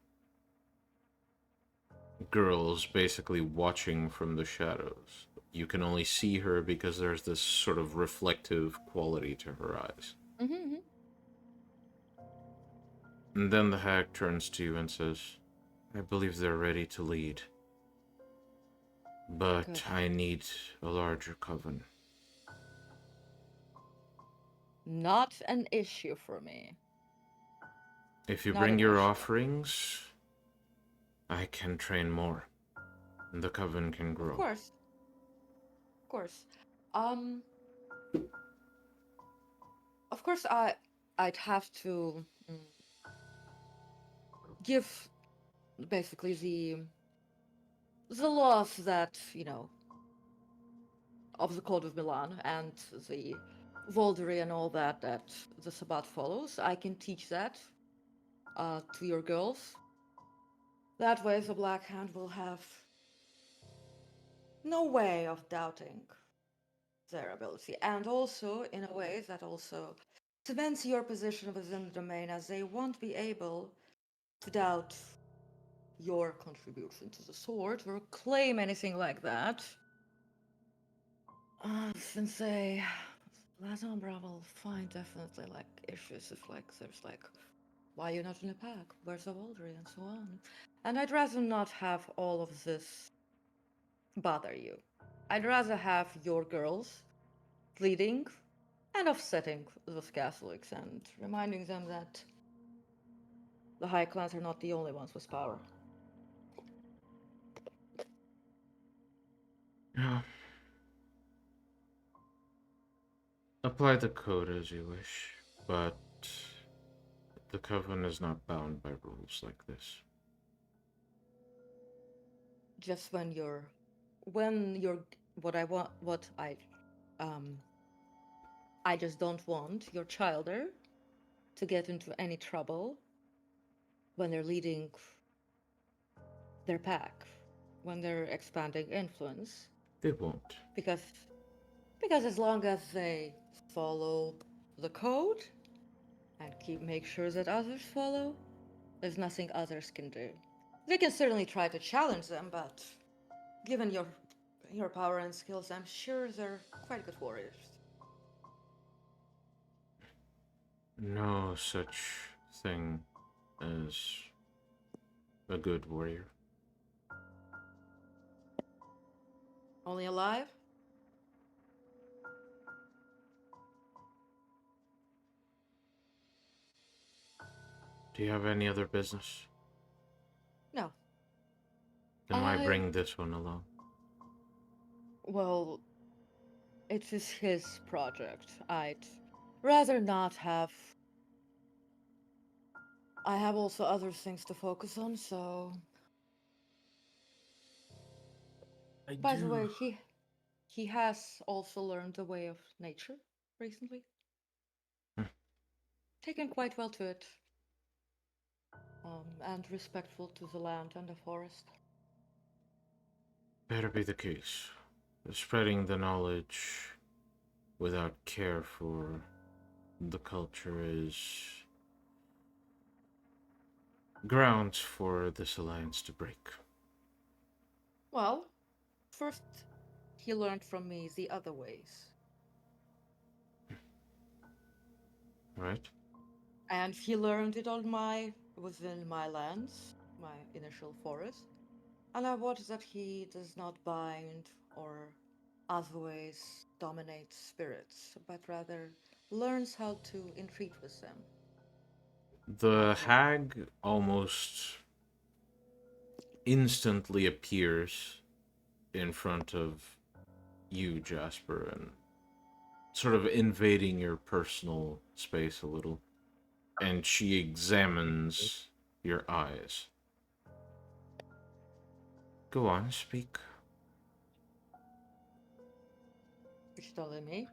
girls basically watching from the shadows. You can only see her because there's this sort of reflective quality to her eyes. Mm-hmm. And then the hag turns to you and says, I believe they're ready to lead. But Good. I need a larger coven. Not an issue for me. If you Not bring an your issue. offerings, I can train more. And the coven can grow. Of course. Of course. Of course, I'd have to give basically the laws that, you know, of the Code of Milan and the Voldery and all that the Sabbat follows. I can teach that to your girls. That way the Black Hand will have no way of doubting their ability. And also, in a way, that also cements your position within the domain, as they won't be able to doubt your contribution to the sword or claim anything like that. Since they, that Umbra will find definitely like issues if like there's like, why you're not in a pack, where's the Waldry and so on. And I'd rather not have all of this bother you. I'd rather have your girls leading and offsetting those Catholics and reminding them that the High Clans are not the only ones with power. Yeah. Apply the code as you wish, but the coven is not bound by rules like this. Just when you're, what I just don't want your childer to get into any trouble when they're leading their pack, when they're expanding influence. They won't. Because as long as they follow the code and make sure that others follow, there's nothing others can do. They can certainly try to challenge them, but given your power and skills, I'm sure they're quite good warriors. No such thing as a good warrior. Only alive? Do you have any other business? No. Then why bring this one along? Well, it is his project. I'd rather not have. I have also other things to focus on, so. By the way, he has also learned the way of nature recently. Taken quite well to it. And respectful to the land and the forest. Better be the case. Spreading the knowledge without care for the culture is grounds for this alliance to break. Well, first he learned from me the other ways. Right? And he learned it within my lands, my initial forest. And I watch that he does not bind or otherwise dominate spirits, but rather learns how to entreat with them. The hag almost instantly appears in front of you, Jasper, and sort of invading your personal space a little. And she examines your eyes. Go on, speak. You're telling me?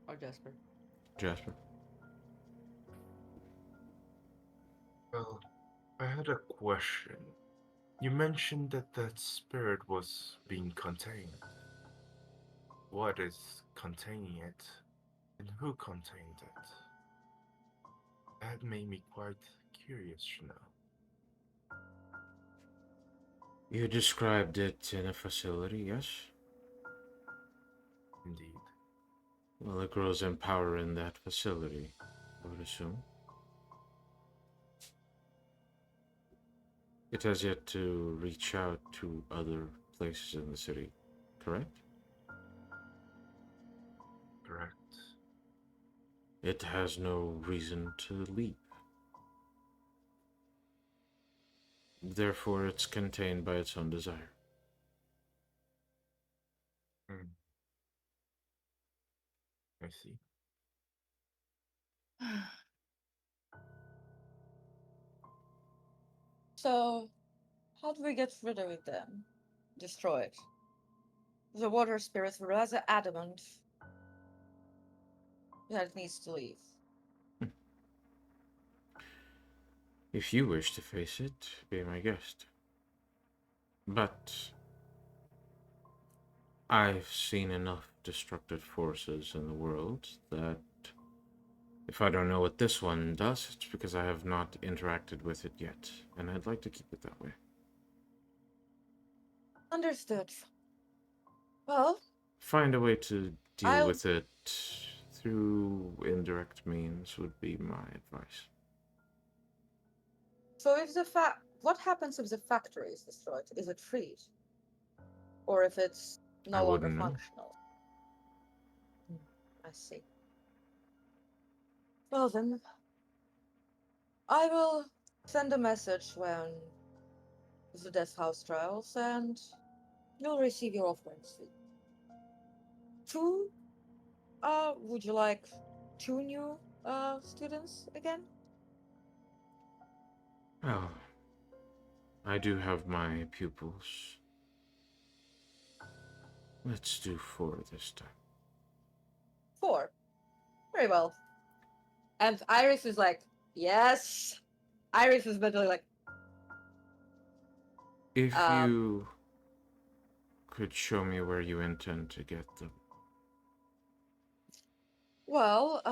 Or Jasper? Jasper. Well, I had a question. You mentioned that spirit was being contained. what is containing it and who contained it. That made me quite curious to know. You described it in a facility, yes? Indeed. Well, it grows in power in that facility, I would assume. It has yet to reach out to other places in the city, correct? Correct. It has no reason to leap. Therefore, it's contained by its own desire. I see. So, how do we get rid of it then? Destroy it. The water spirits were rather adamant that it needs to leave. If you wish to face it, be my guest. But I've seen enough destructive forces in the world that if I don't know what this one does, it's because I have not interacted with it yet, and I'd like to keep it that way. Understood. Well, Find a way to deal I'll- with it through indirect means would be my advice. so if what happens if the factory is destroyed? Is it freed? Or if it's I no longer wouldn't know. functional? I see. Well then, I will send a message when the Death House trials, and you'll receive your offerings fee. Two? Would you like 2 new students again? Oh, I do have my pupils. Let's do 4 this time. 4. Very well. And Iris is like, yes. Iris is literally like, If you could show me where you intend to get them. well,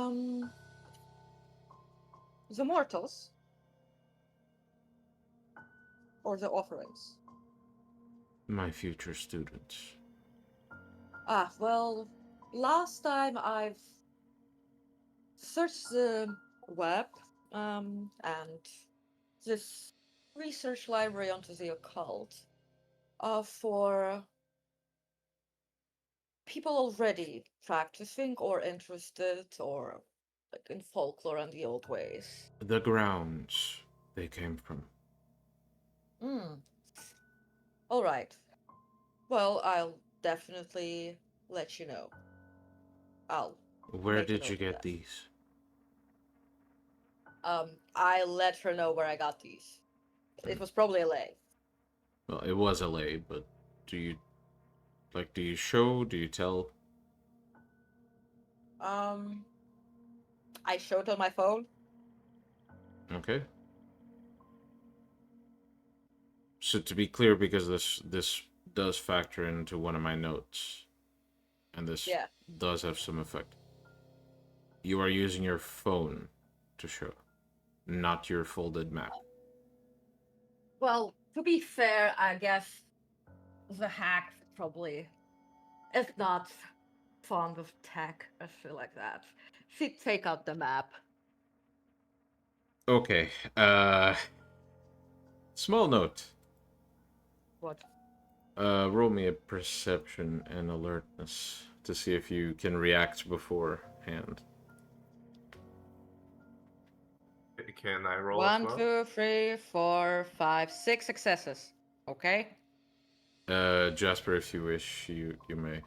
the mortals. Or the offerings. My future students. Well, last time I've searched the web, and this research library onto the occult, for people already practicing or interested or like in folklore and the old ways. The grounds they came from. All right. Well, I'll definitely let you know. I'll Where make a did note you of get that. these? I let her know where I got these. It was probably a lay. Well, it was LA, but do you show? Do you tell? I showed on my phone. Okay. So to be clear, because this does factor into one of my notes, and this Yeah. does have some effect. You are using your phone to show, not your folded map. Well, to be fair, I guess the hack probably is not fond of tech or shit like that. She'd take out the map. Okay. Small note. What? Roll me a perception and alertness to see if you can react beforehand. Can I roll as 1, well? 2, 3, 4, 5, 6 successes. Okay. Jasper, if you wish, you may.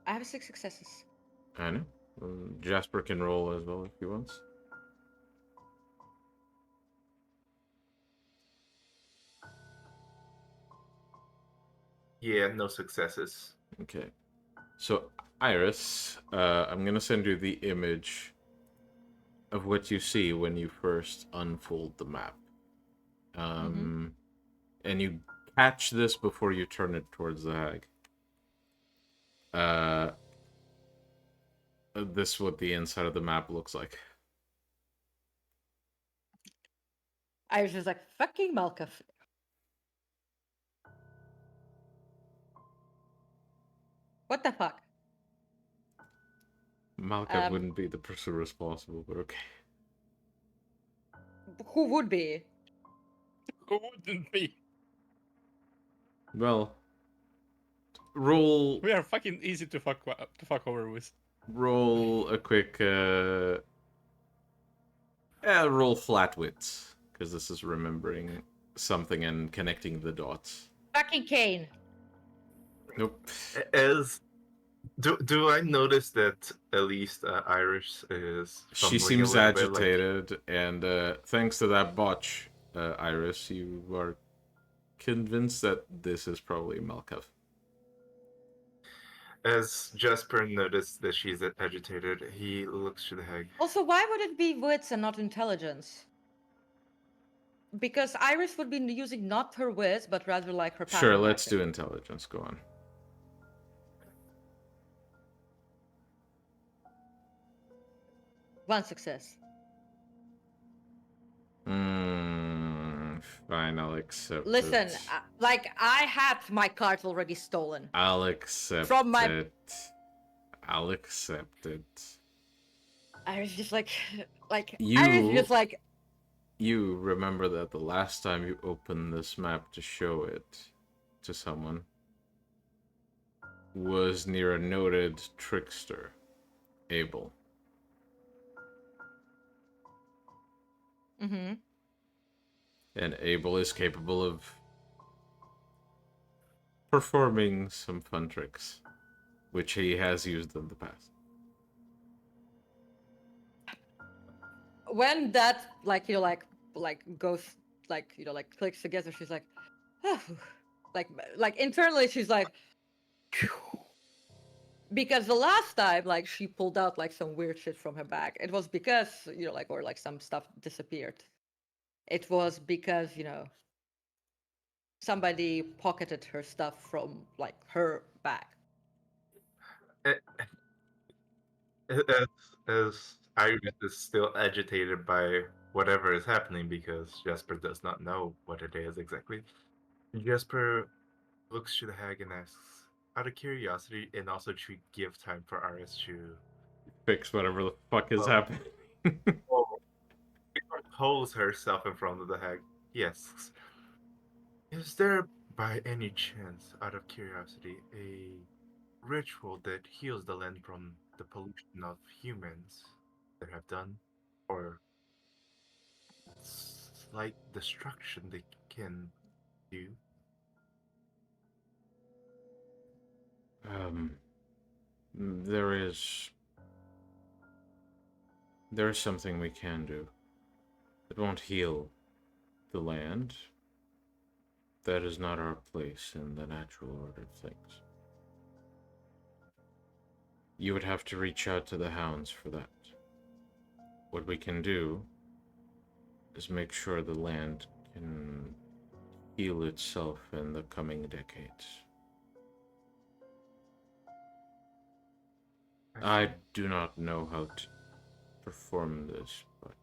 I have 6 successes. I know. Jasper can roll as well if he wants. Yeah, no successes. Okay. So, Iris, I'm gonna send you the image of what you see when you first unfold the map. And you catch this before you turn it towards the hag. This is what the inside of the map looks like. I was just like, fucking Malkov. What the fuck? Malka wouldn't be the person responsible, but okay. Who would be? Who wouldn't be? Well, roll We are fucking easy to fuck over with. roll a quick roll flat wits, because this is remembering something and connecting the dots. Fucking Kane. Nope. Do I notice that at least Iris is She fumbling seems a little bit, agitated, and thanks to that botch, Iris, you are convinced that this is probably Malkov. As Jasper noticed that she's agitated, he looks to the hag. Also, why would it be wits and not intelligence? Because Iris would be using not her wits, but rather like her power. Sure, let's do intelligence. Go on. One success. Fine, I'll accept Listen, it. I had my card already stolen. I'll accept From my... it. I'll accept it. Iris just like... You... Iris just like... You remember that the last time you opened this map to show it to someone was near a noted trickster, Abel. Mm-hmm. And Abel is capable of performing some fun tricks, which he has used in the past. When that, goes, clicks together, she's like, oh. like internally, she's like, phew. Because the last time, she pulled out, some weird shit from her bag. It was because, some stuff disappeared. It was because, somebody pocketed her stuff from, her bag. As Iris is still agitated by whatever is happening because Jasper does not know what it is exactly, Jasper looks to the hag and asks, out of curiosity, and also to give time for Iris to fix whatever the fuck is happening. Holds herself in front of the hag. Yes. Is there, by any chance, out of curiosity, a ritual that heals the land from the pollution of humans that have done, or slight destruction they can do? There is something we can do. It won't heal the land. That is not our place in the natural order of things. You would have to reach out to the hounds for that. What we can do is make sure the land can heal itself in the coming decades. I do not know how to perform this, but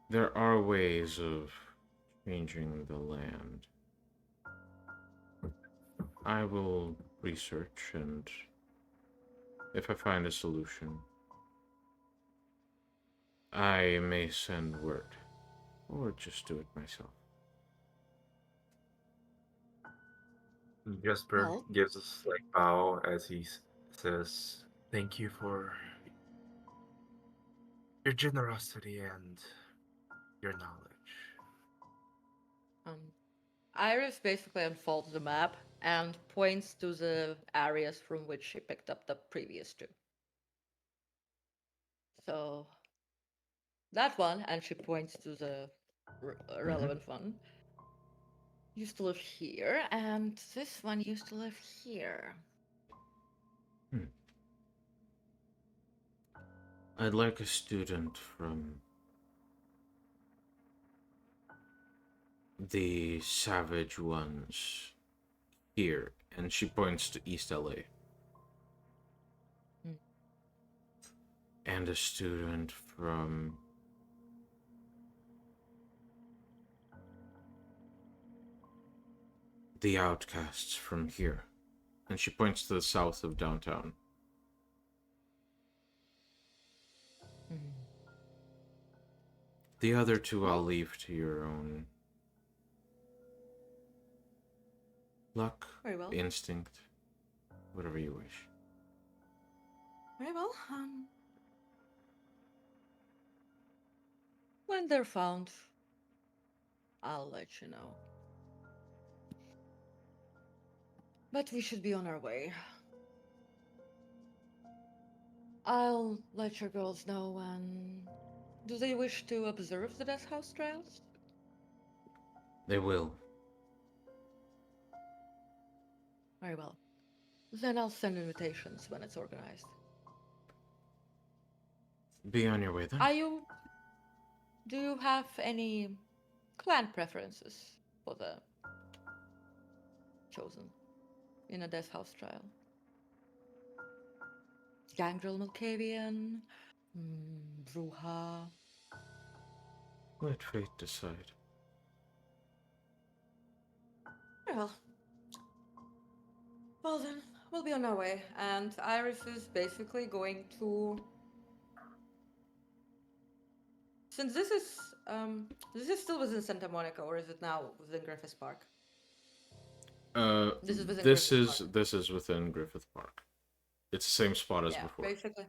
there are ways of changing the land. I will research, and if I find a solution, I may send word, or just do it myself. Jasper gives a slight bow as he says, "Thank you for your generosity and your knowledge." Iris basically unfolds the map and points to the areas from which she picked up the previous two. So that one, and she points to the relevant one, used to live here, and this one used to live here. I'd like a student from the Savage Ones here, and she points to East LA. Hmm. And a student from the Outcasts from here. And she points to the south of downtown. Mhm. The other two I'll leave to your own luck, Very well. instinct, whatever you wish. Very well. When they're found, I'll let you know. But we should be on our way. I'll let your girls know when. Do they wish to observe the Death House trials? They will. Very well. Then I'll send invitations when it's organized. Be on your way then. Do you have any clan preferences for the chosen in a Death House trial? Gangrel Malkavian, Bruja. Let fate decide. Very well. Well then, we'll be on our way, and Iris is basically going to. Since this is still within Santa Monica, or is it now within Griffith Park? This is within Griffith Park. This is within Griffith Park. It's the same spot as Yeah, before. basically.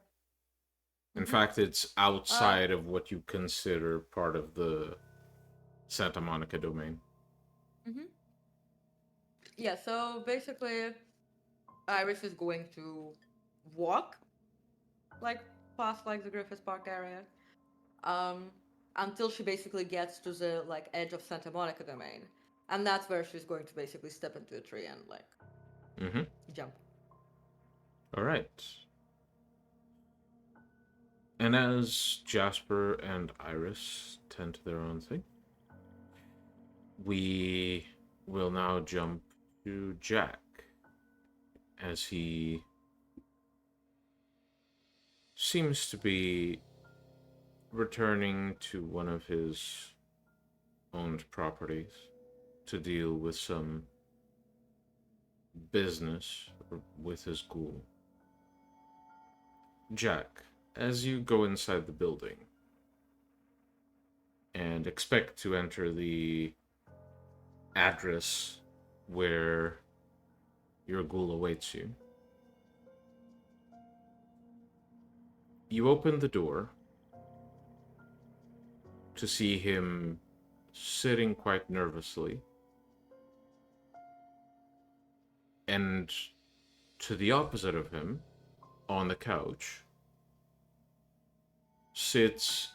In fact, it's outside of what you consider part of the Santa Monica domain. Yeah, so basically, Iris is going to walk, like, past, like, the Griffith Park area, until she basically gets to the, like, edge of Santa Monica domain. And that's where she's going to basically step into a tree and, like, jump. All right. And as Jasper and Iris tend to their own thing, we will now jump to Jack as he seems to be returning to one of his owned properties to deal with some business with his ghoul. Jack, as you go inside the building and expect to enter the address where your ghoul awaits you, you open the door to see him sitting quite nervously, and to the opposite of him, on the couch, sits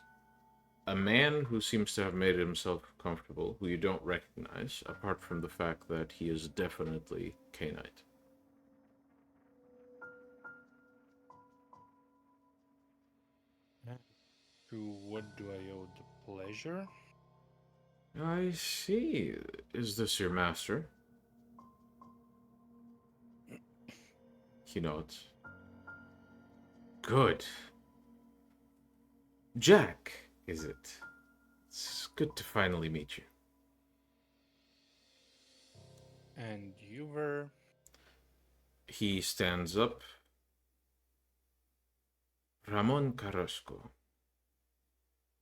a man who seems to have made himself comfortable, who you don't recognize, apart from the fact that he is definitely Cainite. To what do I owe the pleasure? I see. Is this your master? He nods. Good. Jack, is it? It's good to finally meet you. And you were... He stands up. Ramon Carrasco,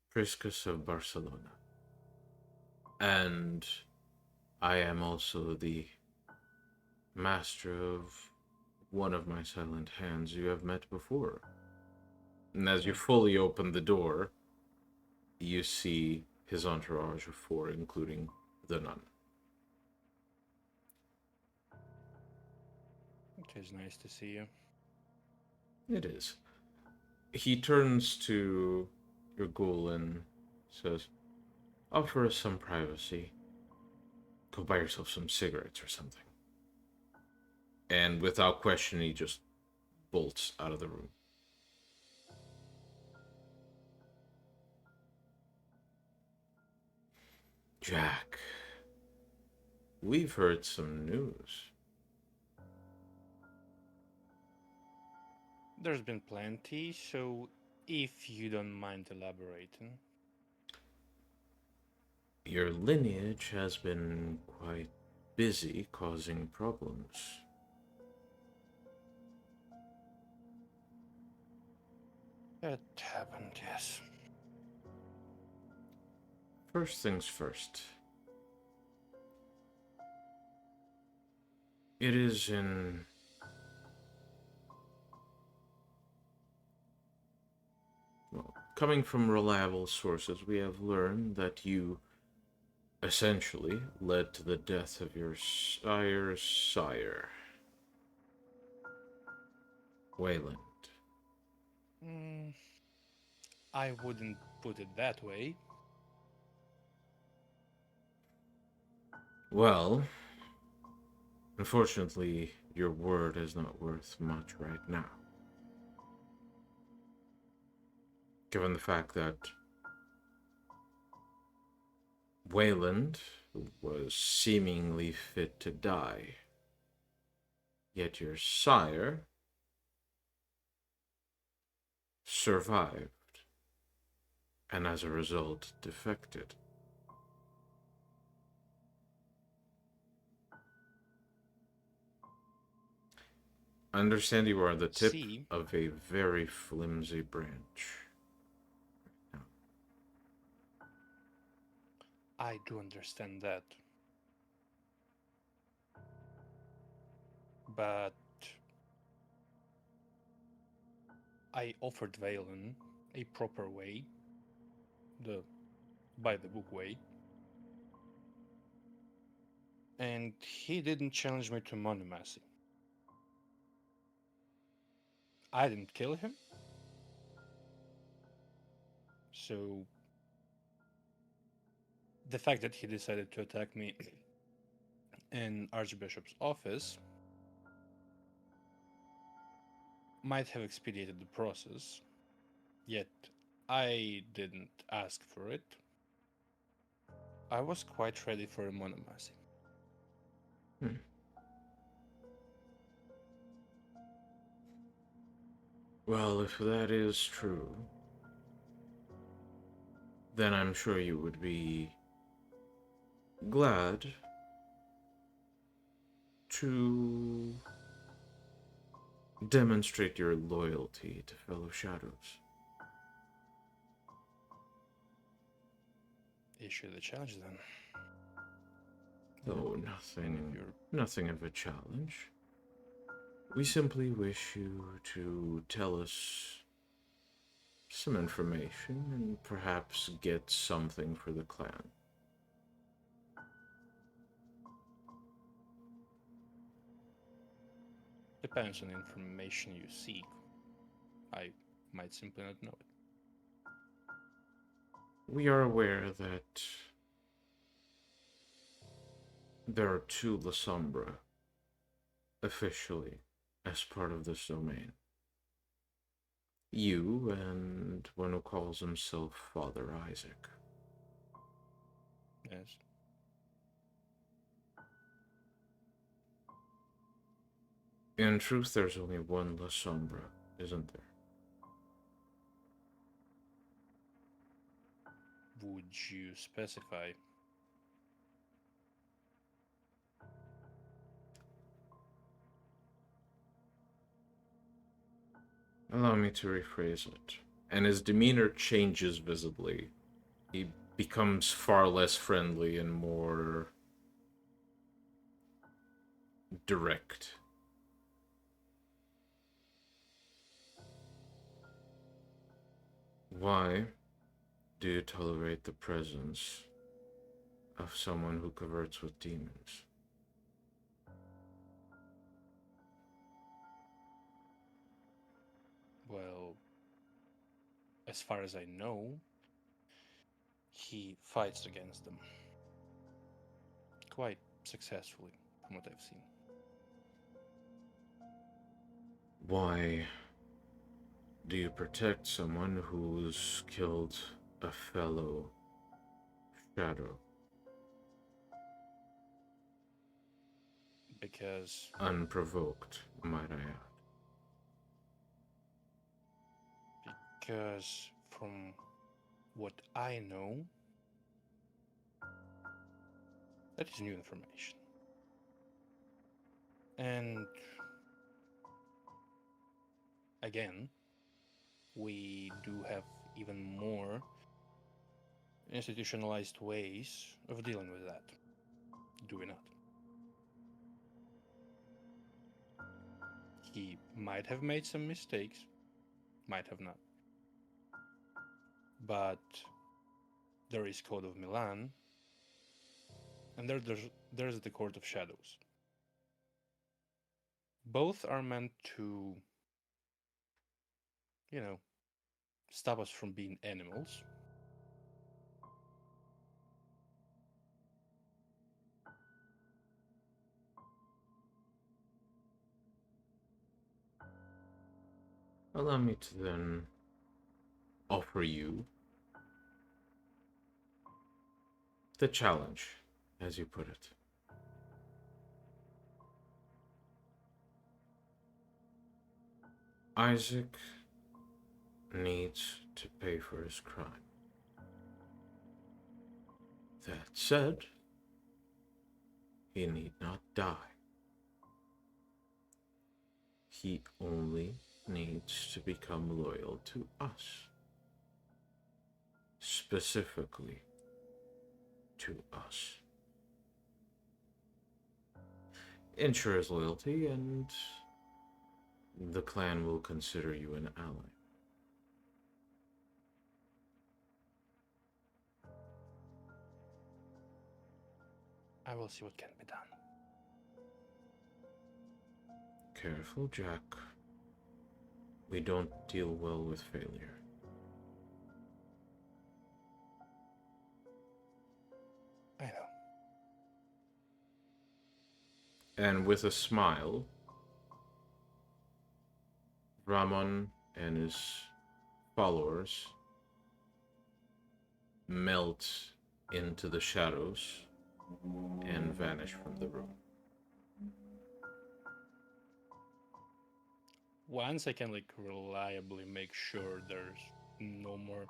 Priscus of Barcelona. And I am also the master of one of my silent hands you have met before. And as you fully open the door, you see his entourage of four, including the nun. It is nice to see you. It is. He turns to your ghoul and says, offer us some privacy. Go buy yourself some cigarettes or something. And without question, he just bolts out of the room. Jack, we've heard some news. There's been plenty, so if you don't mind elaborating. Your lineage has been quite busy causing problems. That happened, yes. First things first. It is in... Well, coming from reliable sources, we have learned that you essentially led to the death of your sire's sire, Wayland. I wouldn't put it that way. Well, unfortunately, your word is not worth much right now. Given the fact that Wayland was seemingly fit to die, yet your sire survived, and as a result, defected. I understand you are the tip of a very flimsy branch. I do understand that. But I offered Valen a proper way, the by the book way, and he didn't challenge me to monomacy. I didn't kill him, so the fact that he decided to attack me in Archbishop's office might have expedited the process, yet I didn't ask for it. I was quite ready for a monomacy. Well, if that is true, then I'm sure you would be glad to demonstrate your loyalty to fellow shadows. Issue the challenge then. Oh, nothing of a challenge. We simply wish you to tell us some information and perhaps get something for the clan. Depends on the information you seek. I might simply not know it. We are aware that there are two La Sombra officially as part of this domain. You and one who calls himself Father Isaac. Yes. In truth, there's only one La Sombra, isn't there? Would you specify? Allow me to rephrase it. And his demeanor changes visibly. He becomes far less friendly and more direct. Why do you tolerate the presence of someone who converts with demons? Well, as far as I know, he fights against them. Quite successfully, from what I've seen. Why do you protect someone who's killed a fellow shadow? Because Unprovoked, might I add. because from what I know, that is new information. And again, we do have even more institutionalized ways of dealing with that. Do we not? He might have made some mistakes, might have not. But there is Code of Milan, and there's the Court of Shadows. Both are meant to, stop us from being animals. Allow me to then offer you the challenge, as you put it. Isaac needs to pay for his crime. That said, he need not die. He only needs to become loyal to us. Specifically to us. Ensure his loyalty, and the clan will consider you an ally. I will see what can be done. Careful, Jack. We don't deal well with failure. I know. And with a smile, Ramon and his followers melt into the shadows and vanish from the room. Once I can reliably make sure there's no more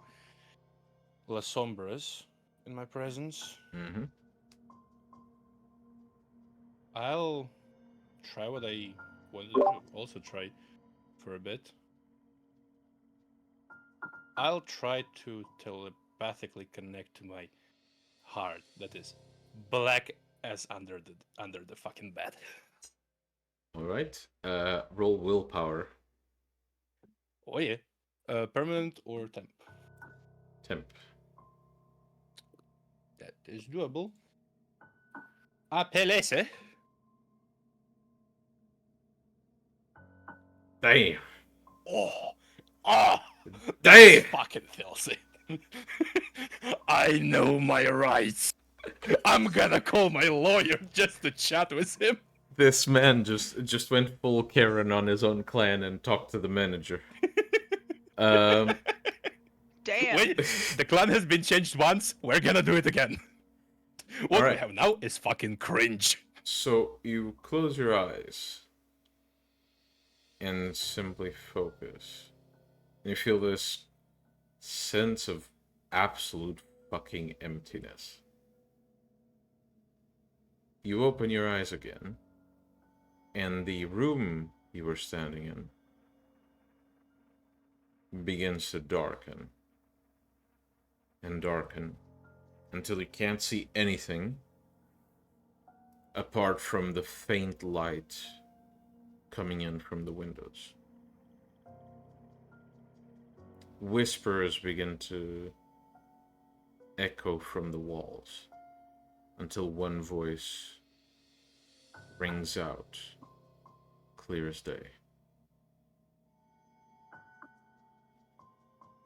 La Sombras in my presence, Mm-hmm. I'll try what I wanted to also try for a bit. I'll try to telepathically connect to my heart that is black as under the fucking bed. All right. Roll willpower. Oh yeah. Permanent or temp? Temp. That is doable. Appelese. Damn. Oh, Damn. that's fucking filthy. I know my rights. I'm gonna call my lawyer just to chat with him. This man just went full Karen on his own clan and talked to the manager. Damn. Wait, the clan has been changed once. We're gonna do it again. What we Alright. have now is fucking cringe. So you close your eyes and simply focus. You feel this sense of absolute fucking emptiness. You open your eyes again, and the room you were standing in begins to darken and darken until you can't see anything apart from the faint light coming in from the windows. Whispers begin to echo from the walls until one voice rings out clear as day.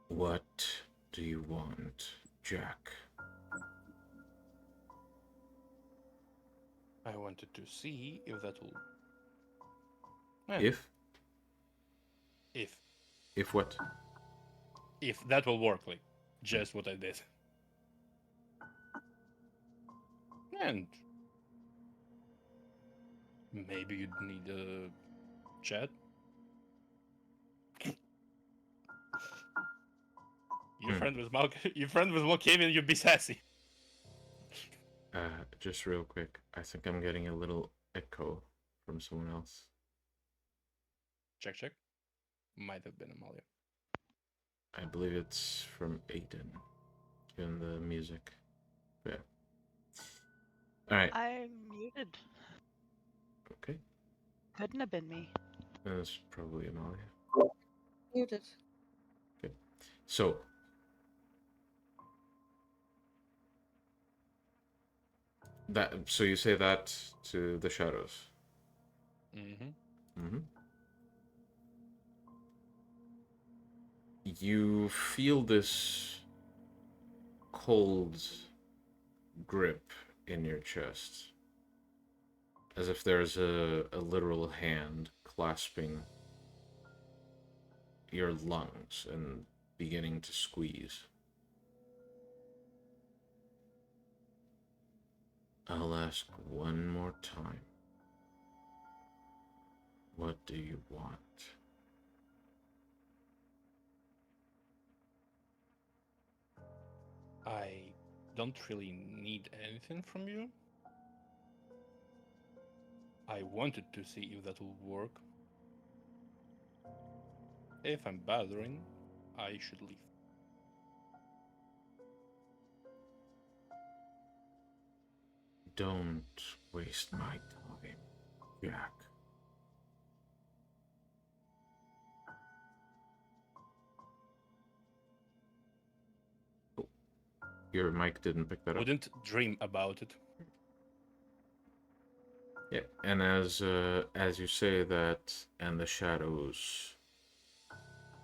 What do you want, Jack? I wanted to see if that will. If If what? if that will work, like just what I did. And Maybe you'd need a chat. Your friend was your friend was Malkavian, you'd be sassy. Just real quick, I think I'm getting a little echo from someone else. Check. Might have been Amalia. I believe it's from Aiden in the music. Yeah. Alright. I'm muted. Okay. Couldn't have been me. That's probably Amalia. Muted. Okay. So you say that to the shadows. Mm-hmm. You feel this cold grip in your chest, as if there's a literal hand clasping your lungs and beginning to squeeze. I'll ask one more time. What do you want? I don't really need anything from you. I wanted to see if that will work. If I'm bothering, I should leave. Don't waste my time, Jack. Oh, your mic didn't pick that up. Wouldn't dream about it. Yeah, and as you say that, and the shadows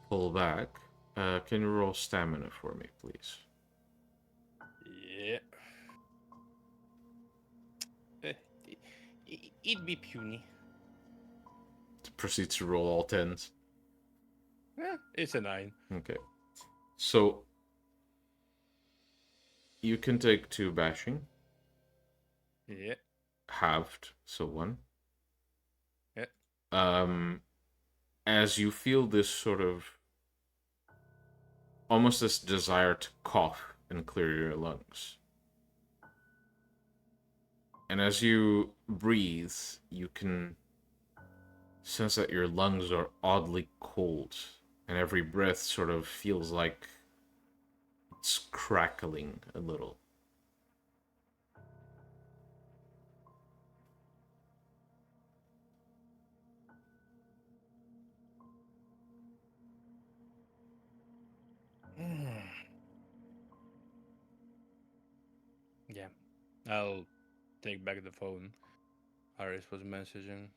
pull back, can you roll stamina for me, please? Yeah. It'd be puny. Proceed to roll all 10s. It's a 9. Okay. So you can take 2 bashing. Yeah. Halved, so 1. Yeah. As you feel this sort of almost this desire to cough and clear your lungs. And as you breathe, you can sense that your lungs are oddly cold, and every breath sort of feels like it's crackling a little. Yeah. I'll take back the phone. Iris was messaging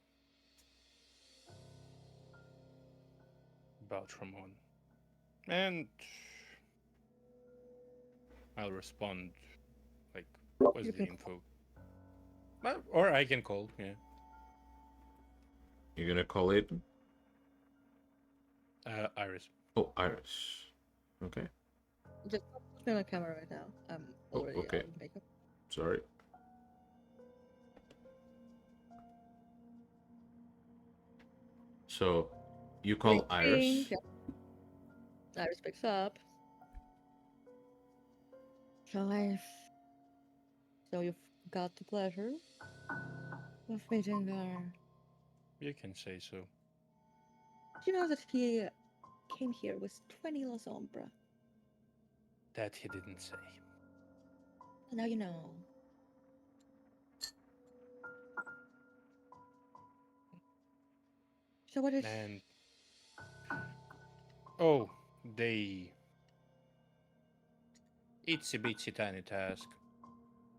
about Ramon. And I'll respond like, what's You the can info? Or I can call, yeah. You're gonna call Aiden? Iris. Oh, Iris. Okay. just put me on camera right now. I'm already okay. out of makeup. Sorry. So, you call Iris. Yeah. Iris picks up. So you've got the pleasure of meeting her. You can say so. Do you know that he came here with 20 La Sombra? That he didn't say. Now you know. So what is... And oh, they itsy bitsy tiny task.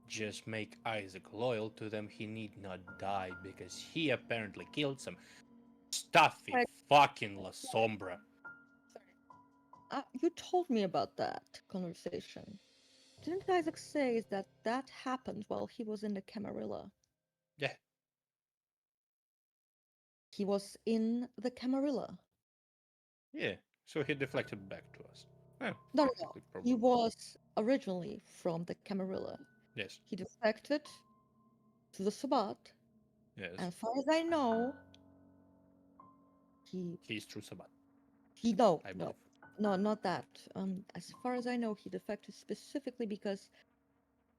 Just make Isaac loyal to them. He need not die because he apparently killed some stuffy fucking La Sombra. Sorry. You told me about that conversation. Didn't Isaac say that that happened while he was in the Camarilla? Yeah. He was in the Camarilla. Yeah. So he deflected back to us. No. He was originally from the Camarilla. Yes. He defected to the Sabbat, Yes. As far as I know, he He's true Sabbat, no, I believe. not that. As far as I know, he defected specifically because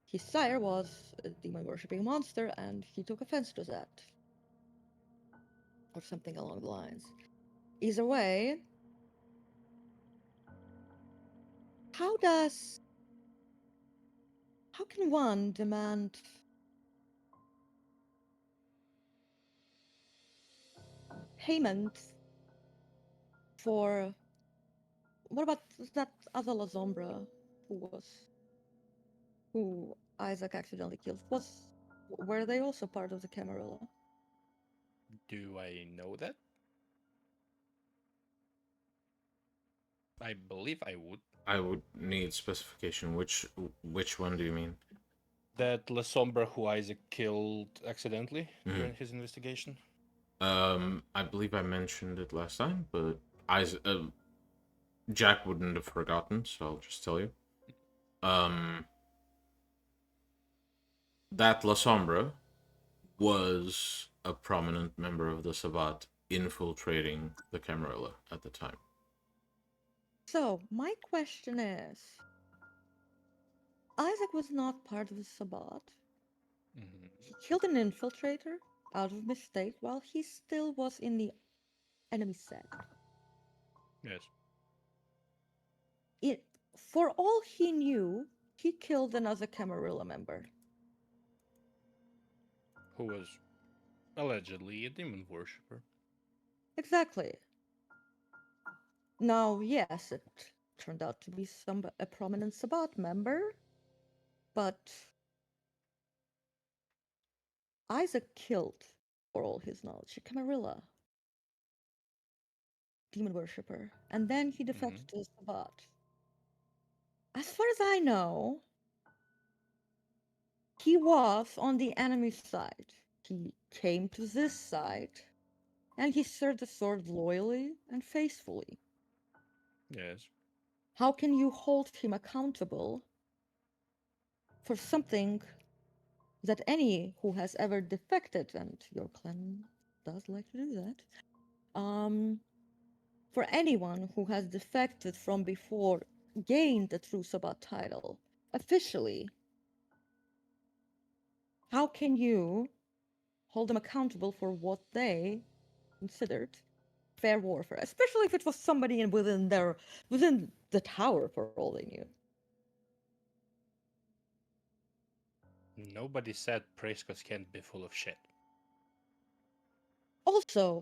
his sire was a demon worshipping monster, and he took offense to that, or something along the lines. Either way, how can one demand payment for what about that other La Sombra who Isaac accidentally killed? Were they also part of the Camarilla? Do I know that? I believe I would. I would need specification. Which one do you mean? That La Sombra who Isaac killed accidentally during his investigation. I believe I mentioned it last time, but Jack wouldn't have forgotten, so I'll just tell you. That La Sombra was a prominent member of the Sabbat infiltrating the Camarilla at the time. So, my question is, Isaac was not part of the Sabbat. Mm-hmm. He killed an infiltrator out of mistake while he still was in the enemy sect. Yes. For all he knew, he killed another Camarilla member. Who was allegedly a demon worshipper. Exactly. Now, yes, it turned out to be a prominent Sabbat member, but Isaac killed, for all his knowledge, a Camarilla demon worshipper, and then he defected to the Sabbat. As far as I know, he was on the enemy side. He came to this side, and he served the sword loyally and faithfully. Yes. How can you hold him accountable for something that any who has ever defected, and your clan does like to do that, for anyone who has defected from before gained the true Sabbat title officially, how can you hold them accountable for what they considered fair warfare, especially if it was somebody within the tower for all they knew? Nobody said Priscus can't be full of shit. Also,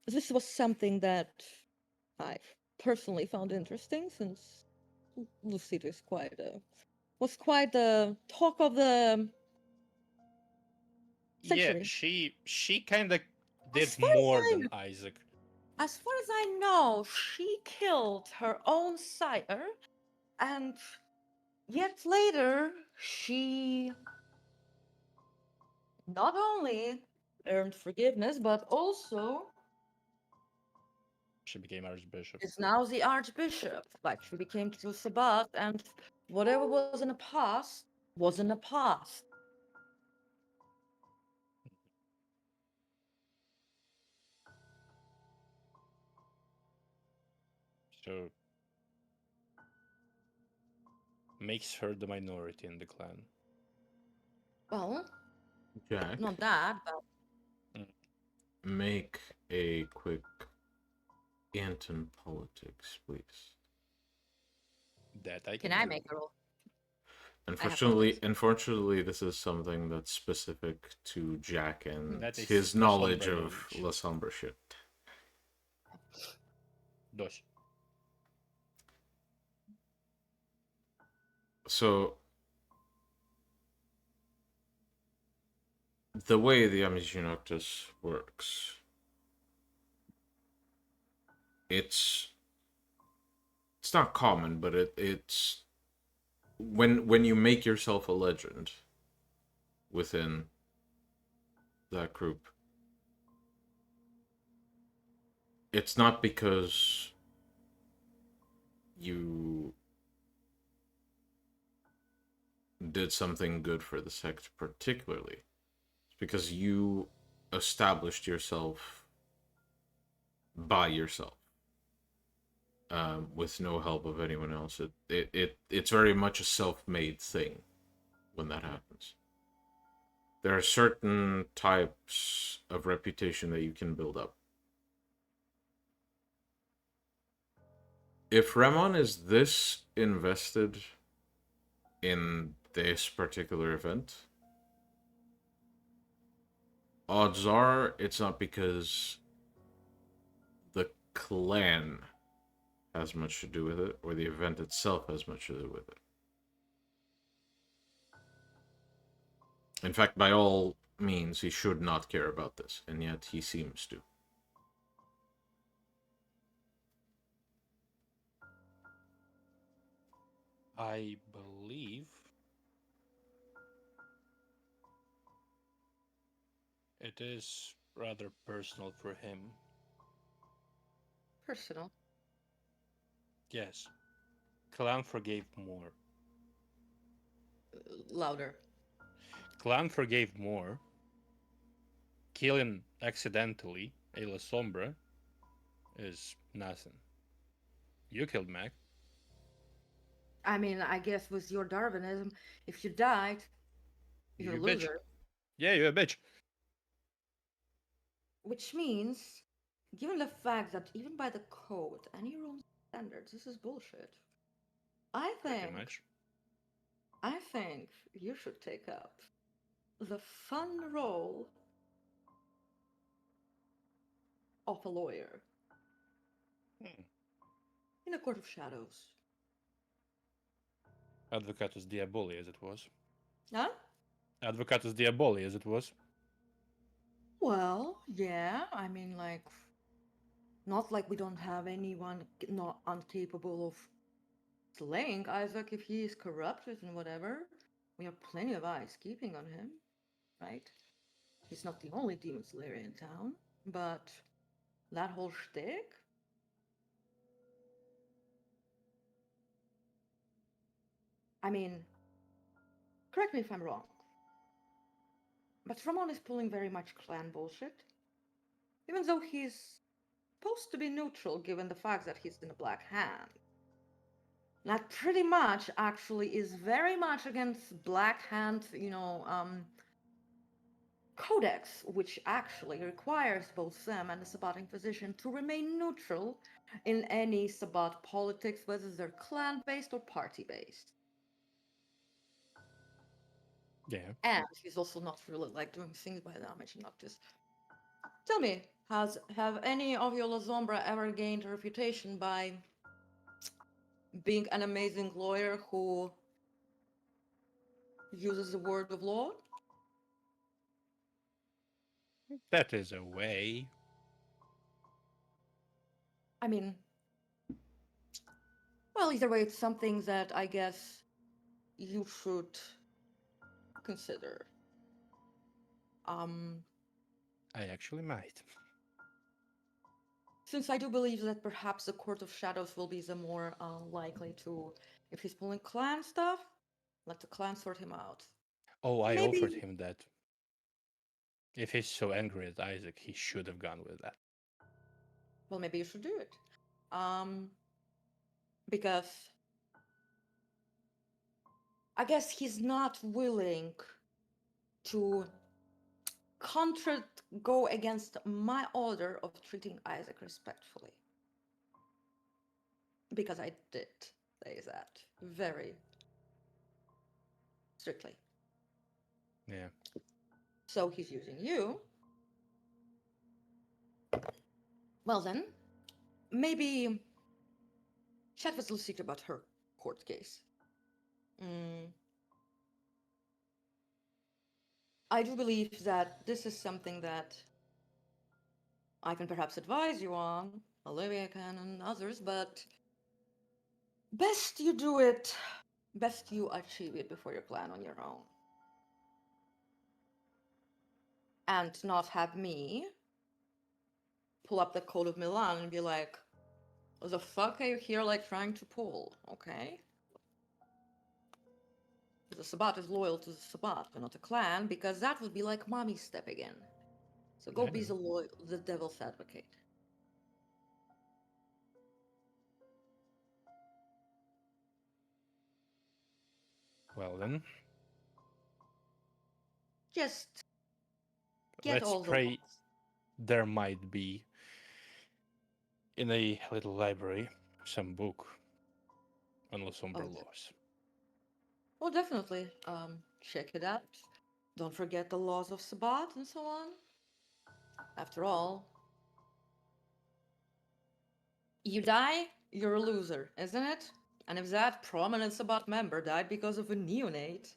this was something that I personally found interesting, since Lucita was quite the talk of the Yeah, century. she kind of did As far as more I than Isaac. As far as I know, she killed her own sire, and yet later she not only earned forgiveness, but also She became archbishop. is now the archbishop. Like, she became true Sabbath, and whatever was in the past was in the past. So makes her the minority in the clan. Well, Jack, not that, but make a quick int in politics, please. That I can can I do. make a roll? Unfortunately, this is something that's specific to Jack and That is his La knowledge Sombra of knowledge. La Sombra shit. Dos. So, the way the Amnesia Noctis works, it's not common, but it's when you make yourself a legend within that group, it's not because you did something good for the sect particularly. because you established yourself by yourself, with no help of anyone else. It's very much a self-made thing when that happens. There are certain types of reputation that you can build up. If Ramon is this invested in this particular event, odds are it's not because the clan has much to do with it, or the event itself has much to do with it. In fact, by all means, he should not care about this, and yet he seems to. I believe it is rather personal for him. Personal. Yes. Clan forgave more. Louder. Clan forgave more. Killing accidentally a La Sombra is nothing. You killed Mac. I mean, I guess with your Darwinism, if you died, you're a You bitch. loser. Yeah, you're a bitch. Which means, given the fact that even by the code, any rule standards, this is bullshit. I Pretty much. think you should take up the fun role of a lawyer in a court of shadows. Advocatus Diaboli, as it was. Huh? Advocatus Diaboli, as it was. Well, yeah, I mean, like, not like we don't have anyone not incapable of slaying Isaac if he is corrupted and whatever. We have plenty of eyes keeping on him, right? He's not the only demon slayer in town, but that whole shtick? I mean, correct me if I'm wrong, but Ramon is pulling very much clan bullshit, even though he's supposed to be neutral given the fact that he's in a black hand. That pretty much actually is very much against black hand, codex, which actually requires both them and the Sabbat Inquisition to remain neutral in any Sabbat politics, whether they're clan-based or party-based. Yeah. And he's also not really like doing things by damage and not just. Tell me, have any of your La Sombra ever gained a reputation by being an amazing lawyer who uses the word of law? That is a way. I mean, well, either way, it's something that I guess you should consider. I actually might. Since I do believe that perhaps the Court of Shadows will be the more likely to, if he's pulling clan stuff, let the clan sort him out. Oh, I Maybe- offered him that. If he's so angry at Isaac, he should have gone with that. Well, maybe you should do it. Because I guess he's not willing to go against my order of treating Isaac respectfully. Because I did say that very strictly. Yeah. So he's using you. Well then, maybe chat with Lucy about her court case. I do believe that this is something that I can perhaps advise you on, Olivia can and others, but best you do it, best you achieve it before you plan on your own. And not have me pull up the Code of Milan and be like, what the fuck are you here like trying to pull, okay? the Sabbat is loyal to the Sabbat, but not a clan, because that would be like mommy stepping in. So go I be know. the devil's advocate. Well then, Just get let's all the pray laws. there might be in a little library some book on the Sombra Oh, laws. well, definitely. Check it out. Don't forget the laws of Sabbat and so on. After all, you die, you're a loser, isn't it? And if that prominent Sabbat member died because of a neonate,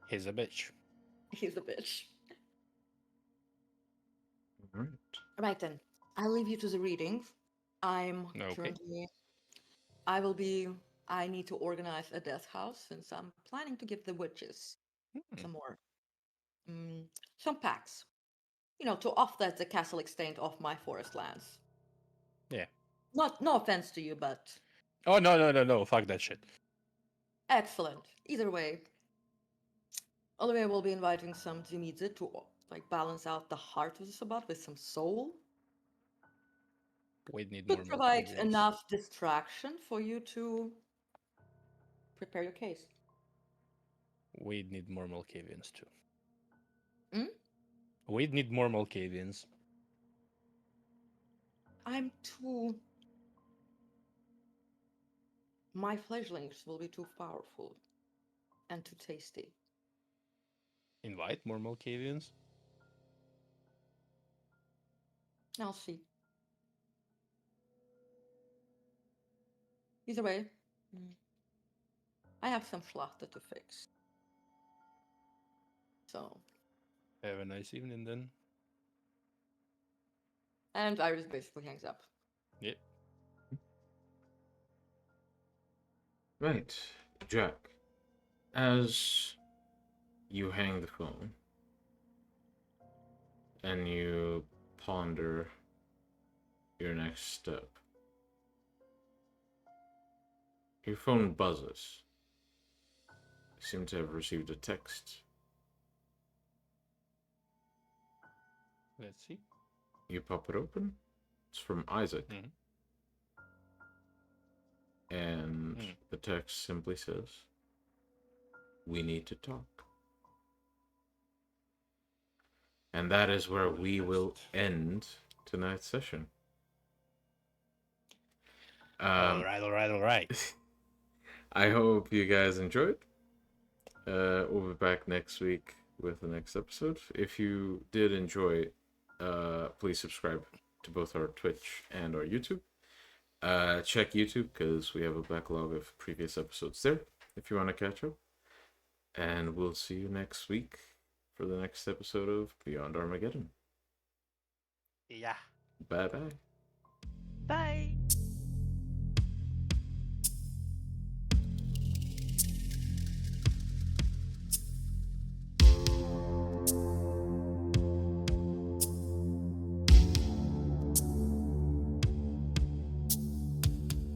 He's a bitch. he's a bitch. All right. Right then, I'll leave you to the readings. I'm Okay. currently. I will be. I need to organize a death house since I'm planning to give the witches some more. Mm, some packs. You know, to offset the castle extent of my forest lands. Yeah. No offense to you, but Oh no! Fuck that shit. excellent. Either way, Olivier will be inviting some Timidze to like balance out the heart of the Sabbat with some soul. We need more Could provide Malkavians. enough distraction for you to prepare your case. We need more Malkavians too. Hmm? We need more Malkavians. I'm too. My fledglings will be too powerful and too tasty. Invite more Malkavians. I'll see. Either way, I have some schlachter to fix. So, Have a nice evening then. and Iris basically hangs up. Yep. Right, Jack. As you hang the phone and you ponder your next step, your phone buzzes. You seem to have received a text. Let's see. You pop it open. It's from Isaac. Mhm. And Mm. the text simply says, "We need to talk." And that is where we will end tonight's session. All right. I hope you guys enjoyed. We'll be back next week with the next episode. If you did enjoy, please subscribe to both our Twitch and our YouTube. Check YouTube because we have a backlog of previous episodes there if you want to catch up. And we'll see you next week for the next episode of Beyond Armageddon. Yeah. Bye bye. Bye.